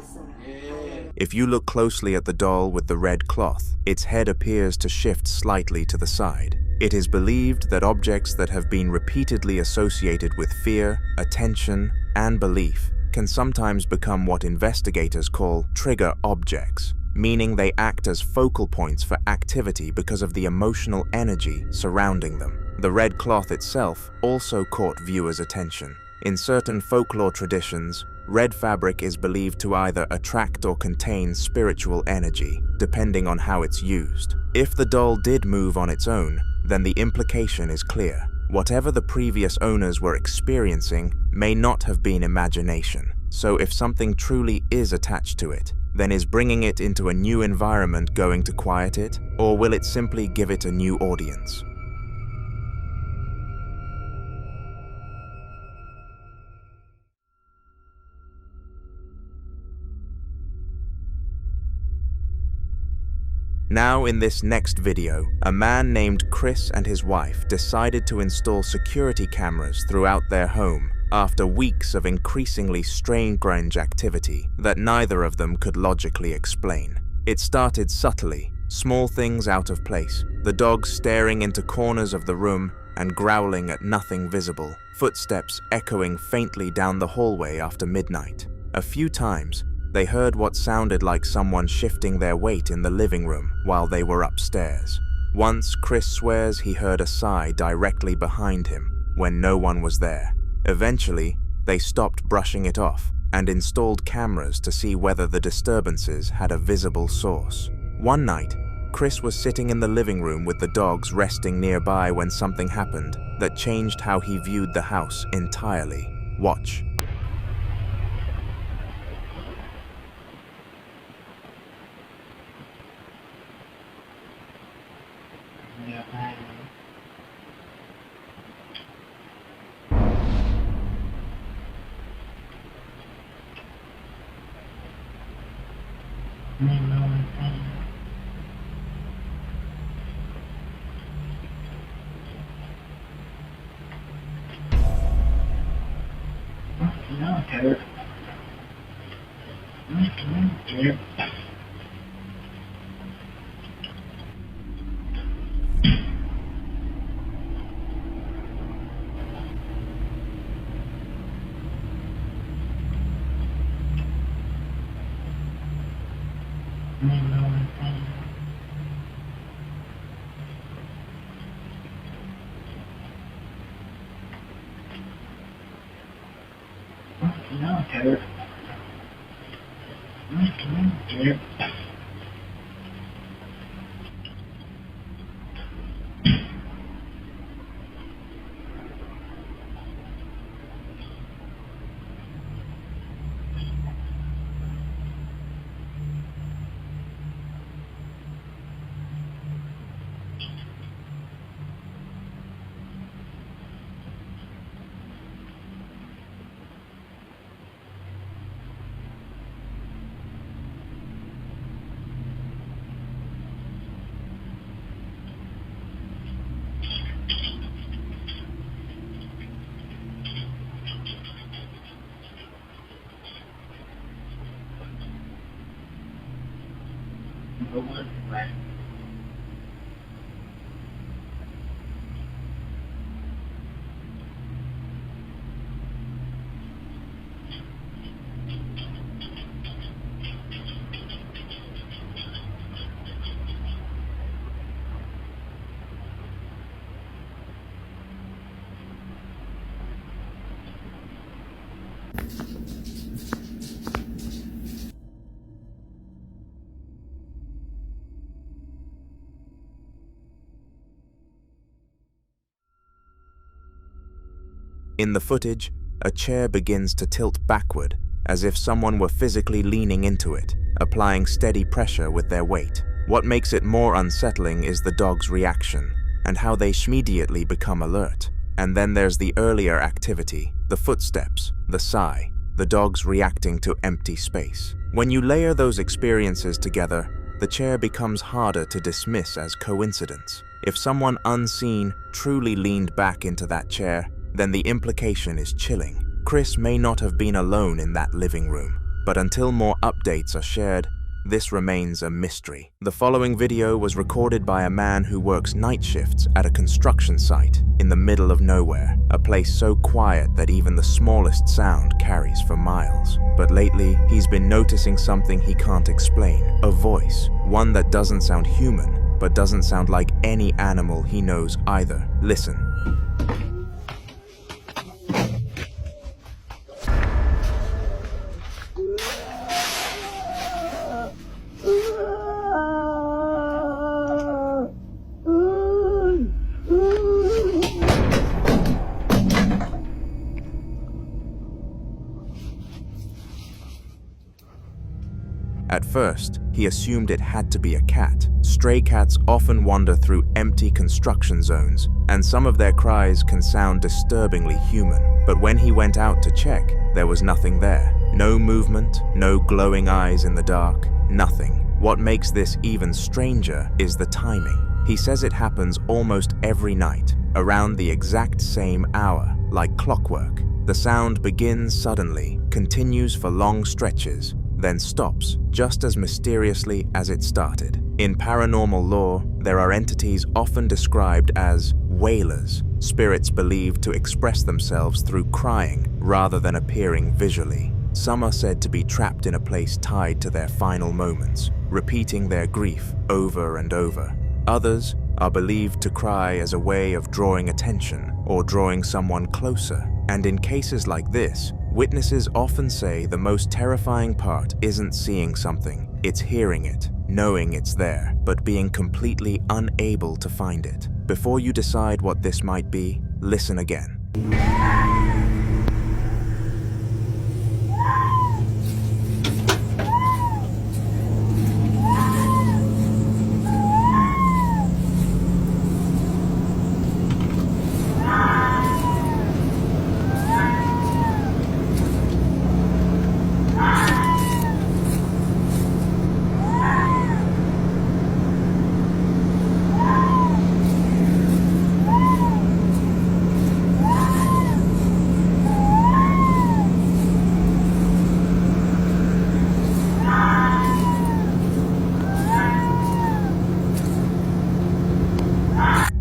If you look closely at the doll with the red cloth, its head appears to shift slightly to the side. It is believed that objects that have been repeatedly associated with fear, attention, and belief can sometimes become what investigators call trigger objects, meaning they act as focal points for activity because of the emotional energy surrounding them. The red cloth itself also caught viewers' attention. In certain folklore traditions, red fabric is believed to either attract or contain spiritual energy, depending on how it's used. If the doll did move on its own, then the implication is clear. Whatever the previous owners were experiencing may not have been imagination. So if something truly is attached to it, then is bringing it into a new environment going to quiet it, or will it simply give it a new audience? Now in this next video, a man named Chris and his wife decided to install security cameras throughout their home after weeks of increasingly strange activity that neither of them could logically explain. It started subtly, small things out of place, the dog staring into corners of the room and growling at nothing visible, footsteps echoing faintly down the hallway after midnight. A few times, they heard what sounded like someone shifting their weight in the living room while they were upstairs. Once, Chris swears he heard a sigh directly behind him when no one was there. Eventually, they stopped brushing it off and installed cameras to see whether the disturbances had a visible source. One night, Chris was sitting in the living room with the dogs resting nearby when something happened that changed how he viewed the house entirely. Watch. In the footage, a chair begins to tilt backward as if someone were physically leaning into it, applying steady pressure with their weight. What makes it more unsettling is the dog's reaction and how they immediately become alert. And then there's the earlier activity, the footsteps, the sigh, the dogs reacting to empty space. When you layer those experiences together, the chair becomes harder to dismiss as coincidence. If someone unseen truly leaned back into that chair, then the implication is chilling. Chris may not have been alone in that living room, but until more updates are shared, this remains a mystery. The following video was recorded by a man who works night shifts at a construction site in the middle of nowhere, a place so quiet that even the smallest sound carries for miles. But lately, he's been noticing something he can't explain, a voice, one that doesn't sound human, but doesn't sound like any animal he knows either. Listen. At first, he assumed it had to be a cat. Stray cats often wander through empty construction zones, and some of their cries can sound disturbingly human. But when he went out to check, there was nothing there. No movement, no glowing eyes in the dark, nothing. What makes this even stranger is the timing. He says it happens almost every night, around the exact same hour, like clockwork. The sound begins suddenly, continues for long stretches, then stops just as mysteriously as it started. In paranormal lore, there are entities often described as wailers, spirits believed to express themselves through crying rather than appearing visually. Some are said to be trapped in a place tied to their final moments, repeating their grief over and over. Others are believed to cry as a way of drawing attention or drawing someone closer. And in cases like this, witnesses often say the most terrifying part isn't seeing something, it's hearing it, knowing it's there, but being completely unable to find it. Before you decide what this might be, listen again.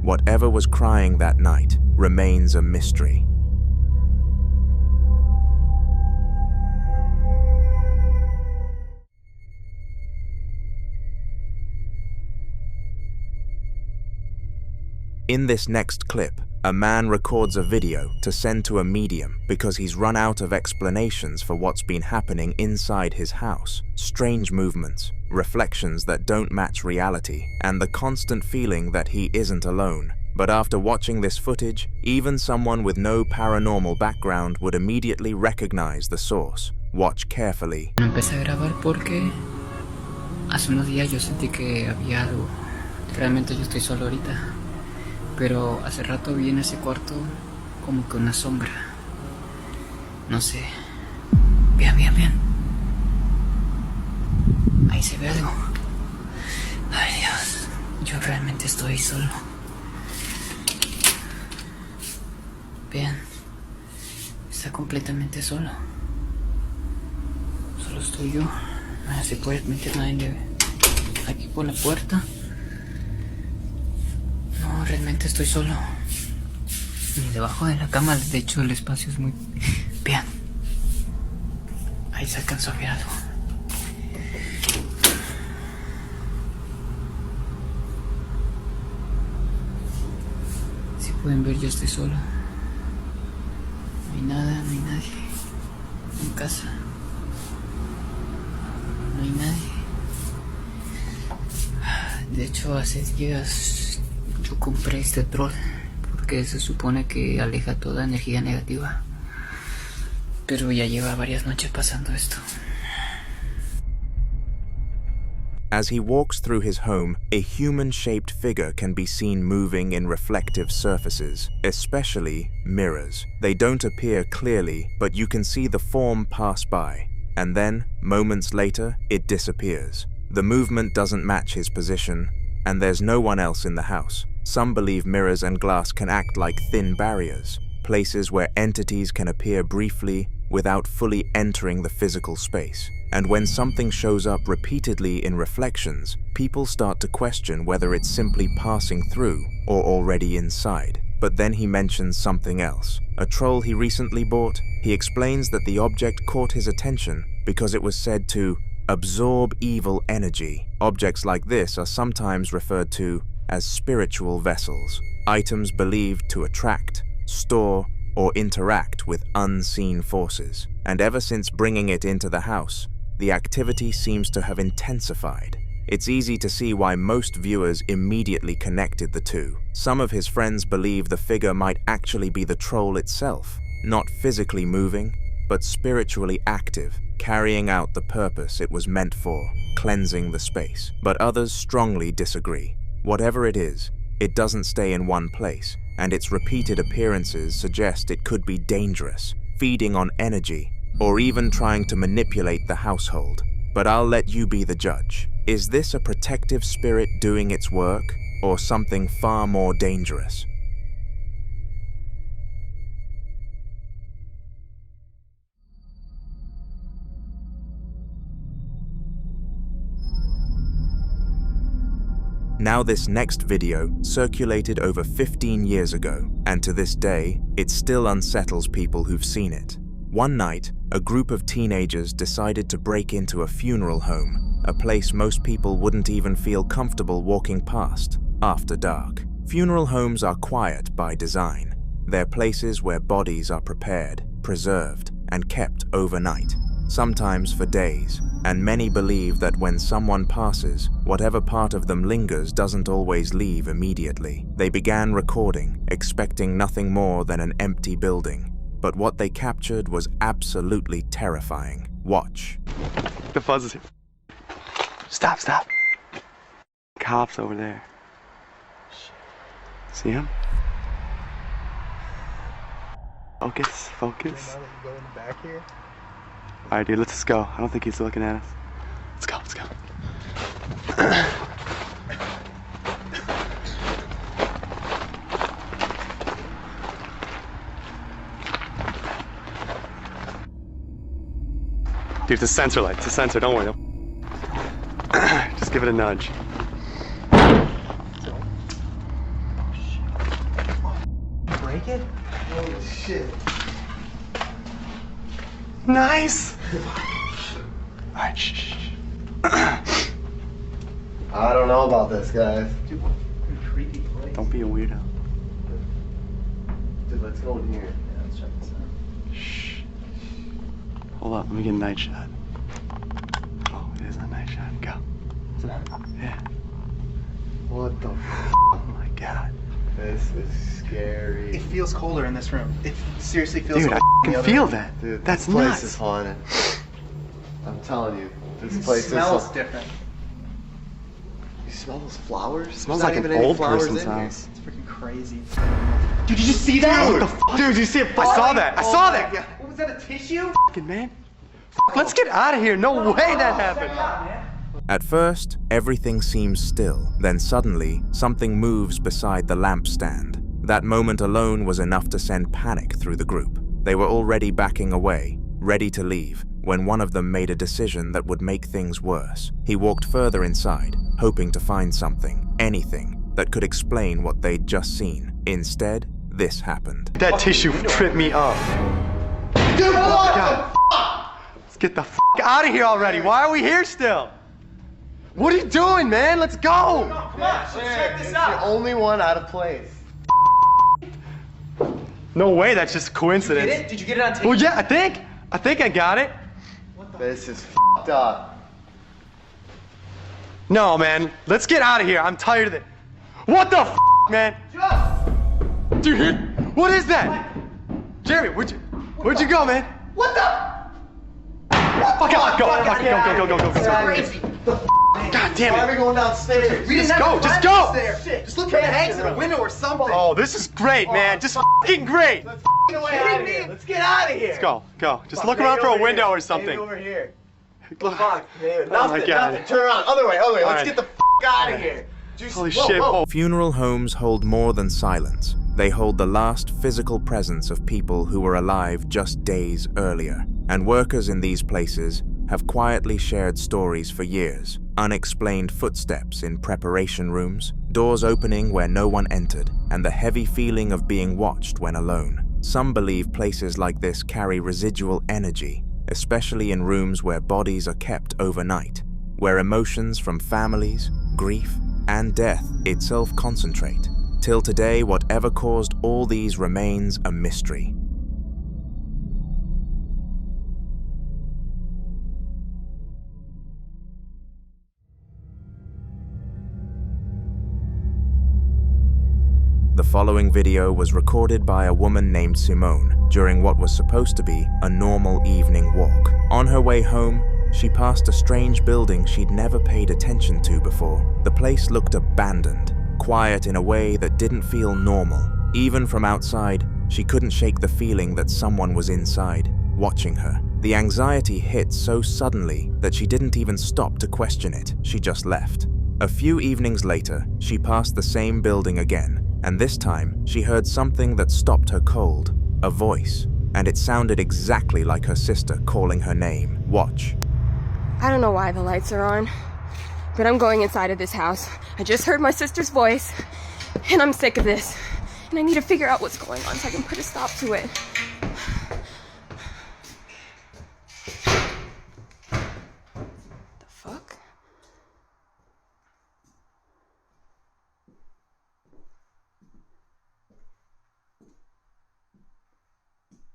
Whatever was crying that night remains a mystery. In this next clip, a man records a video to send to a medium because he's run out of explanations for what's been happening inside his house. Strange movements, reflections that don't match reality, and the constant feeling that he isn't alone. But after watching this footage, even someone with no paranormal background would immediately recognize the source. Watch carefully. Empecé a grabar porque hace unos días yo sentí que había algo. Realmente yo estoy solo ahorita, pero hace rato vi en ese cuarto como que una sombra. No sé. Vean. Ahí se ve algo. Ay Dios, yo realmente estoy solo. Vean, está completamente solo. Solo estoy yo. No se puede meter nadie aquí por la puerta. No, realmente estoy solo. Ni debajo de la cama, de hecho el espacio es muy... Vean. Ahí se alcanzó a ver algo. Si pueden ver, yo estoy solo. No hay nada, no hay nadie en casa. No hay nadie. De hecho, hace días yo compré este troll porque se supone que aleja toda energía negativa. Pero ya lleva varias noches pasando esto. As he walks through his home, a human-shaped figure can be seen moving in reflective surfaces, especially mirrors. They don't appear clearly, but you can see the form pass by, and then, moments later, it disappears. The movement doesn't match his position, and there's no one else in the house. Some believe mirrors and glass can act like thin barriers, places where entities can appear briefly without fully entering the physical space. And when something shows up repeatedly in reflections, people start to question whether it's simply passing through or already inside. But then he mentions something else. A troll he recently bought. He explains that the object caught his attention because it was said to absorb evil energy. Objects like this are sometimes referred to as spiritual vessels, items believed to attract, store, or interact with unseen forces. And ever since bringing it into the house, the activity seems to have intensified. It's easy to see why most viewers immediately connected the two. Some of his friends believe the figure might actually be the troll itself, not physically moving, but spiritually active, carrying out the purpose it was meant for, cleansing the space. But others strongly disagree. Whatever it is, it doesn't stay in one place, and its repeated appearances suggest it could be dangerous, feeding on energy, or even trying to manipulate the household. But I'll let you be the judge. Is this a protective spirit doing its work, or something far more dangerous? Now this next video circulated over 15 years ago, and to this day, it still unsettles people who've seen it. One night, a group of teenagers decided to break into a funeral home, a place most people wouldn't even feel comfortable walking past after dark. Funeral homes are quiet by design. They're places where bodies are prepared, preserved, and kept overnight, sometimes for days. And many believe that when someone passes, whatever part of them lingers doesn't always leave immediately. They began recording, expecting nothing more than an empty building. But what they captured was absolutely terrifying. Watch. The fuzz is here. Stop, stop. Cops over there. See him? Focus, focus. Go in the back here. Alright, dude, let's just go. I don't think he's looking at us. Let's go, let's go. Dude, it's a sensor light. It's a sensor. Don't worry. Just give it a nudge. Break it? Holy shit. Nice! Alright, shh. I don't know about this, guys. Dude, what a creepy place. Don't be a weirdo. Dude, let's go in here. Yeah, let's check this out. Shh. Hold up, let me get a night shot. Oh, it is a night shot. Go. Yeah. What the f? Oh my god. This is scary. It feels colder in this room. It seriously feels Dude, colder. I can feel that. Dude, that's this place nuts. is haunted. I'm telling you, this It place smells is different. You smell those flowers? It smells There's like not an even any old flowers person's in here. house. It's freaking crazy. Dude, did you see that? What the fuck? Dude, did you see it? I saw that. I saw that. God. What was that, a tissue? Fucking man. Let's get out of here. No way that happened. At first, everything seems still. Then suddenly, something moves beside the lampstand. That moment alone was enough to send panic through the group. They were already backing away, ready to leave, when one of them made a decision that would make things worse. He walked further inside, hoping to find something, anything, that could explain what they'd just seen. Instead, this happened. That tissue tripped me up. Dude, what God. Let's get the f out of here already. Why are we here still? What are you doing, man? Let's go. Come on, let's check this out. You're the only one out of place. No way, that's just coincidence. Did you get it? Did you get it on tape? Well, yeah, I think I got it. This is f***ed up. No, man, let's get out of here. I'm tired of it. What the f, man? Dude, what is that? Jeremy, where'd you go, man? What the? Fuck out, go. Crazy. God damn Why are we it. going downstairs? We didn't Just have go, to just climb go. upstairs. Just look for the hangs in a window or something. Oh, this is great, man. Just fucking great. Let's get away out of here. Let's get out of here. Let's go. Just look around for a window or something. Maybe over here. Look. Fuck, man. Oh my God. Nothing. Turn around. Other way. Let's right. get the f*** out of here. Holy shit. Whoa. Funeral homes hold more than silence. They hold the last physical presence of people who were alive just days earlier. And workers in these places have quietly shared stories for years. Unexplained footsteps in preparation rooms, doors opening where no one entered, and the heavy feeling of being watched when alone. Some believe places like this carry residual energy, especially in rooms where bodies are kept overnight, where emotions from families, grief, and death itself concentrate. Till today, whatever caused all these remains a mystery. The following video was recorded by a woman named Simone during what was supposed to be a normal evening walk. On her way home, she passed a strange building she'd never paid attention to before. The place looked abandoned, quiet in a way that didn't feel normal. Even from outside, she couldn't shake the feeling that someone was inside, watching her. The anxiety hit so suddenly that she didn't even stop to question it. She just left. A few evenings later, she passed the same building again, and this time she heard something that stopped her cold. A voice, and it sounded exactly like her sister calling her name. Watch. I don't know why the lights are on, but I'm going inside of this house. I just heard my sister's voice, and I'm sick of this. And I need to figure out what's going on so I can put a stop to it. The fuck?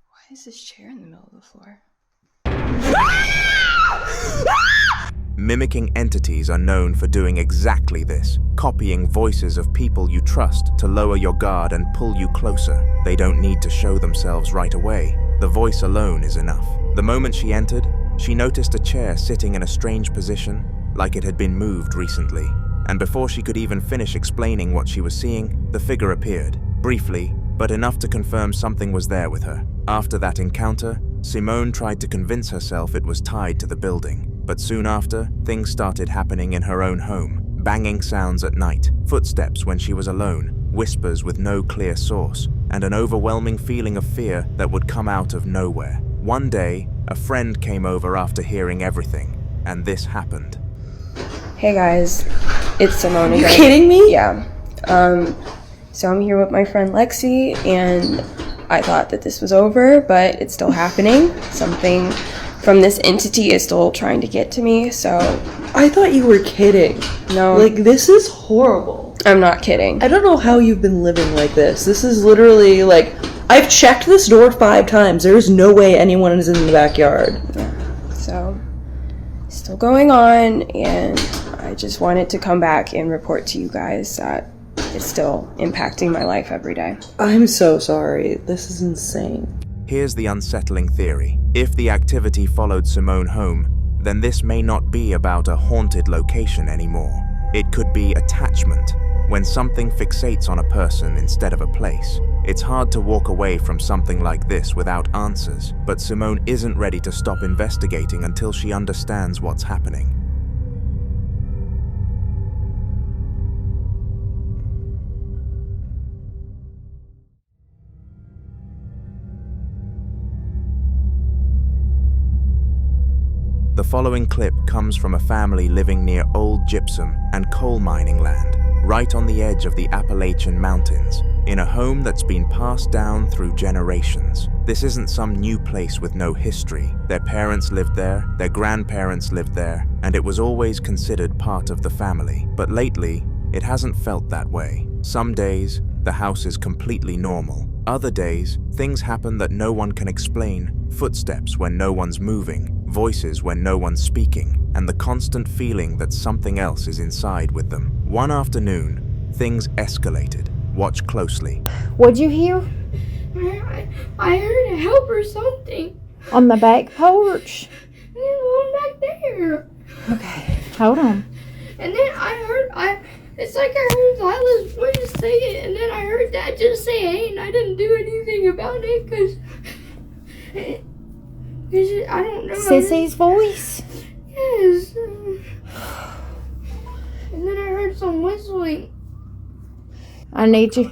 Why is this chair in the middle of the floor? Mimicking entities are known for doing exactly this, copying voices of people you trust to lower your guard and pull you closer. They don't need to show themselves right away. The voice alone is enough. The moment she entered, she noticed a chair sitting in a strange position, like it had been moved recently. And before she could even finish explaining what she was seeing, the figure appeared. Briefly, but enough to confirm something was there with her. After that encounter, Simone tried to convince herself it was tied to the building. But soon after, things started happening in her own home. Banging sounds at night, footsteps when she was alone, whispers with no clear source, and an overwhelming feeling of fear that would come out of nowhere. One day, a friend came over after hearing everything, and this happened. Hey guys, it's Simone again. You kidding me? Yeah. So I'm here with my friend Lexi, and I thought that this was over, but it's still happening. Something from this entity is still trying to get to me, so... I thought you were kidding. No. Like, this is horrible. I'm not kidding. I don't know how you've been living like this. This is literally, like... I've checked this door 5 times. There's no way anyone is in the backyard. Yeah. So, still going on, and I just wanted to come back and report to you guys that it's still impacting my life every day. I'm so sorry. This is insane. Here's the unsettling theory. If the activity followed Simone home, then this may not be about a haunted location anymore. It could be attachment. When something fixates on a person instead of a place, it's hard to walk away from something like this without answers, but Simone isn't ready to stop investigating until she understands what's happening. The following clip comes from a family living near old gypsum and coal mining land, right on the edge of the Appalachian Mountains, in a home that's been passed down through generations. This isn't some new place with no history. Their parents lived there, their grandparents lived there, and it was always considered part of the family. But lately, it hasn't felt that way. Some days, the house is completely normal. Other days, things happen that no one can explain. Footsteps when no one's moving, voices when no one's speaking, and the constant feeling that something else is inside with them. One afternoon, things escalated. Watch closely. What'd you hear? I heard a help or something. On the back porch. There's one back there. Okay, hold on. And then it's like I heard Lila's voice say it, and then I heard Dad just say hey, and I didn't do anything about it because I don't know. Sissy's voice? Yes. and then I heard some whistling. I need you.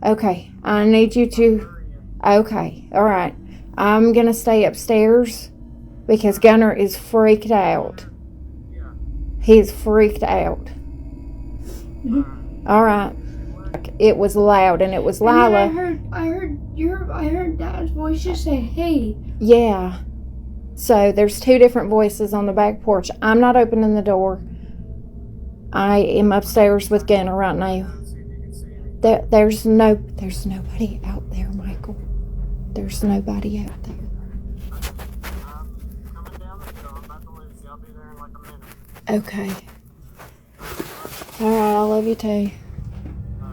Okay, I need you to. Okay, all right. I'm gonna stay upstairs because Gunner is freaked out. He's freaked out. All right. It was loud, and it was Lila. And then I heard Dad's voice just say, "Hey." Yeah. So there's two different voices on the back porch. I'm not opening the door. I am upstairs with Gunner right now. There's nobody out there, Michael. There's nobody out there. Okay. Alright, I love you too.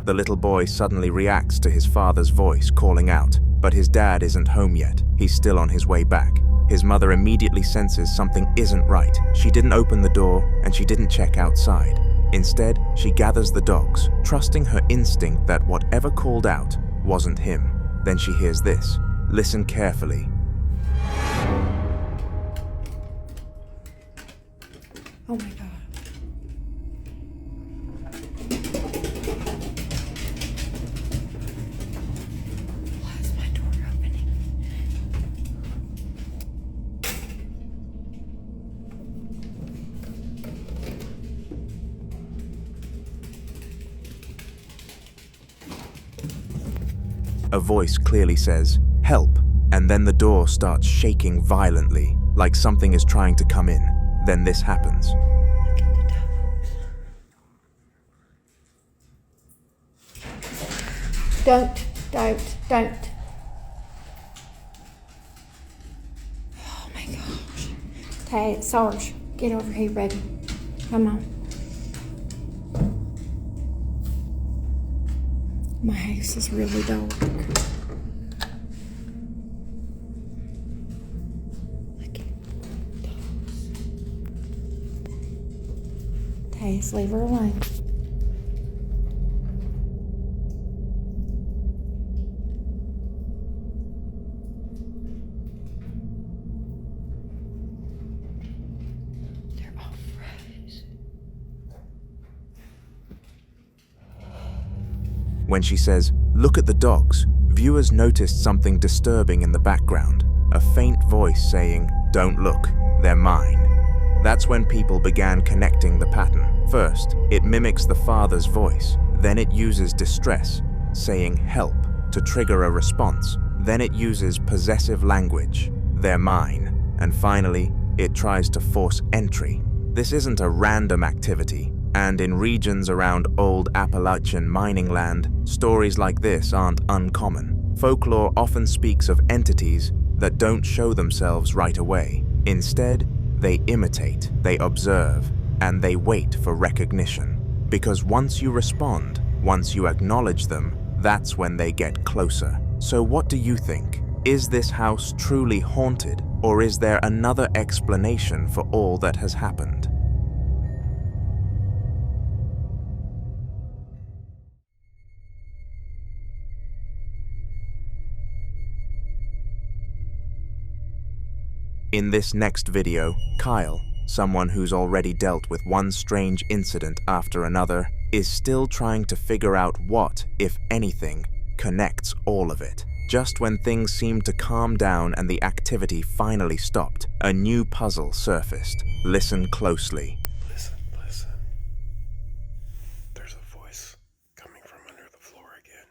The little boy suddenly reacts to his father's voice calling out, but his dad isn't home yet. He's still on his way back. His mother immediately senses something isn't right. She didn't open the door, and she didn't check outside. Instead, she gathers the dogs, trusting her instinct that whatever called out wasn't him. Then she hears this. Listen carefully. Oh my God. Why is my door opening? A voice clearly says, "Help," and then the door starts shaking violently, like something is trying to come in. Then this happens. Don't. Oh my gosh. Hey, Sarge, get over here, baby. Come on. My house is really dark. Taze, leave her alone. They're all froze. When she says, "Look at the dogs," viewers noticed something disturbing in the background. A faint voice saying, "Don't look, they're mine." That's when people began connecting the pattern. First, it mimics the father's voice. Then it uses distress, saying "help," to trigger a response. Then it uses possessive language, "they're mine." And finally, it tries to force entry. This isn't a random activity, and in regions around old Appalachian mining land, stories like this aren't uncommon. Folklore often speaks of entities that don't show themselves right away. Instead, they imitate, they observe, and they wait for recognition. Because once you respond, once you acknowledge them, that's when they get closer. So what do you think? Is this house truly haunted, or is there another explanation for all that has happened? In this next video, Kyle, someone who's already dealt with one strange incident after another, is still trying to figure out what, if anything, connects all of it. Just when things seemed to calm down and the activity finally stopped, a new puzzle surfaced. Listen closely. Listen. There's a voice coming from under the floor again.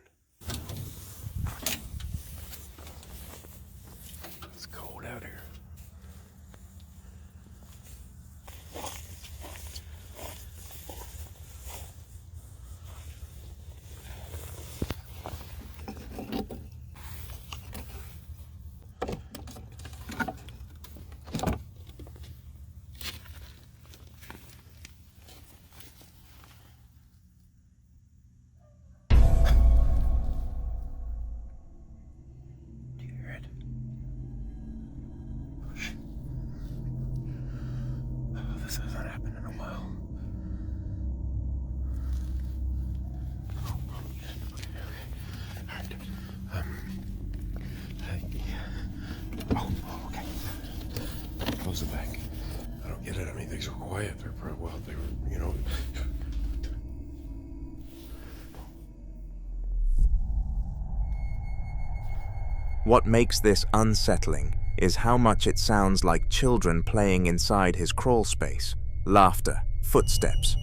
It's cold out here. What makes this unsettling is how much it sounds like children playing inside his crawl space. Laughter, footsteps,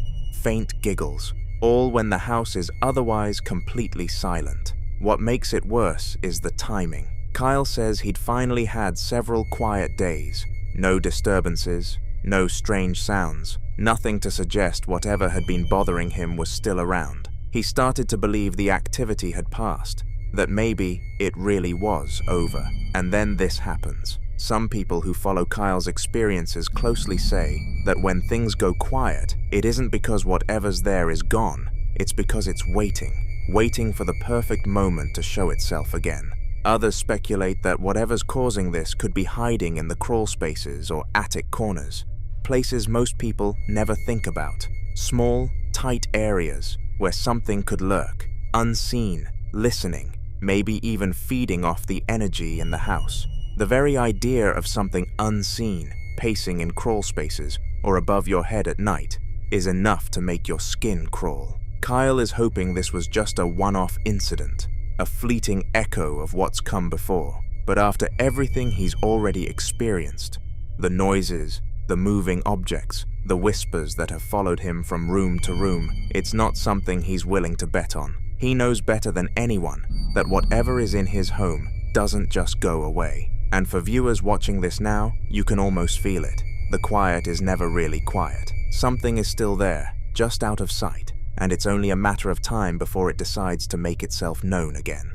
faint giggles, all when the house is otherwise completely silent. What makes it worse is the timing. Kyle says he'd finally had several quiet days. No disturbances, no strange sounds, nothing to suggest whatever had been bothering him was still around. He started to believe the activity had passed, that maybe it really was over. And then this happens. Some people who follow Kyle's experiences closely say that when things go quiet, it isn't because whatever's there is gone, it's because it's waiting for the perfect moment to show itself again. Others speculate that whatever's causing this could be hiding in the crawl spaces or attic corners, places most people never think about. Small, tight areas where something could lurk, unseen, listening, maybe even feeding off the energy in the house. The very idea of something unseen pacing in crawl spaces or above your head at night is enough to make your skin crawl. Kyle is hoping this was just a one-off incident, a fleeting echo of what's come before. But after everything he's already experienced, the noises, the moving objects, the whispers that have followed him from room to room, it's not something he's willing to bet on. He knows better than anyone that whatever is in his home doesn't just go away. And for viewers watching this now, you can almost feel it. The quiet is never really quiet. Something is still there, just out of sight, and it's only a matter of time before it decides to make itself known again.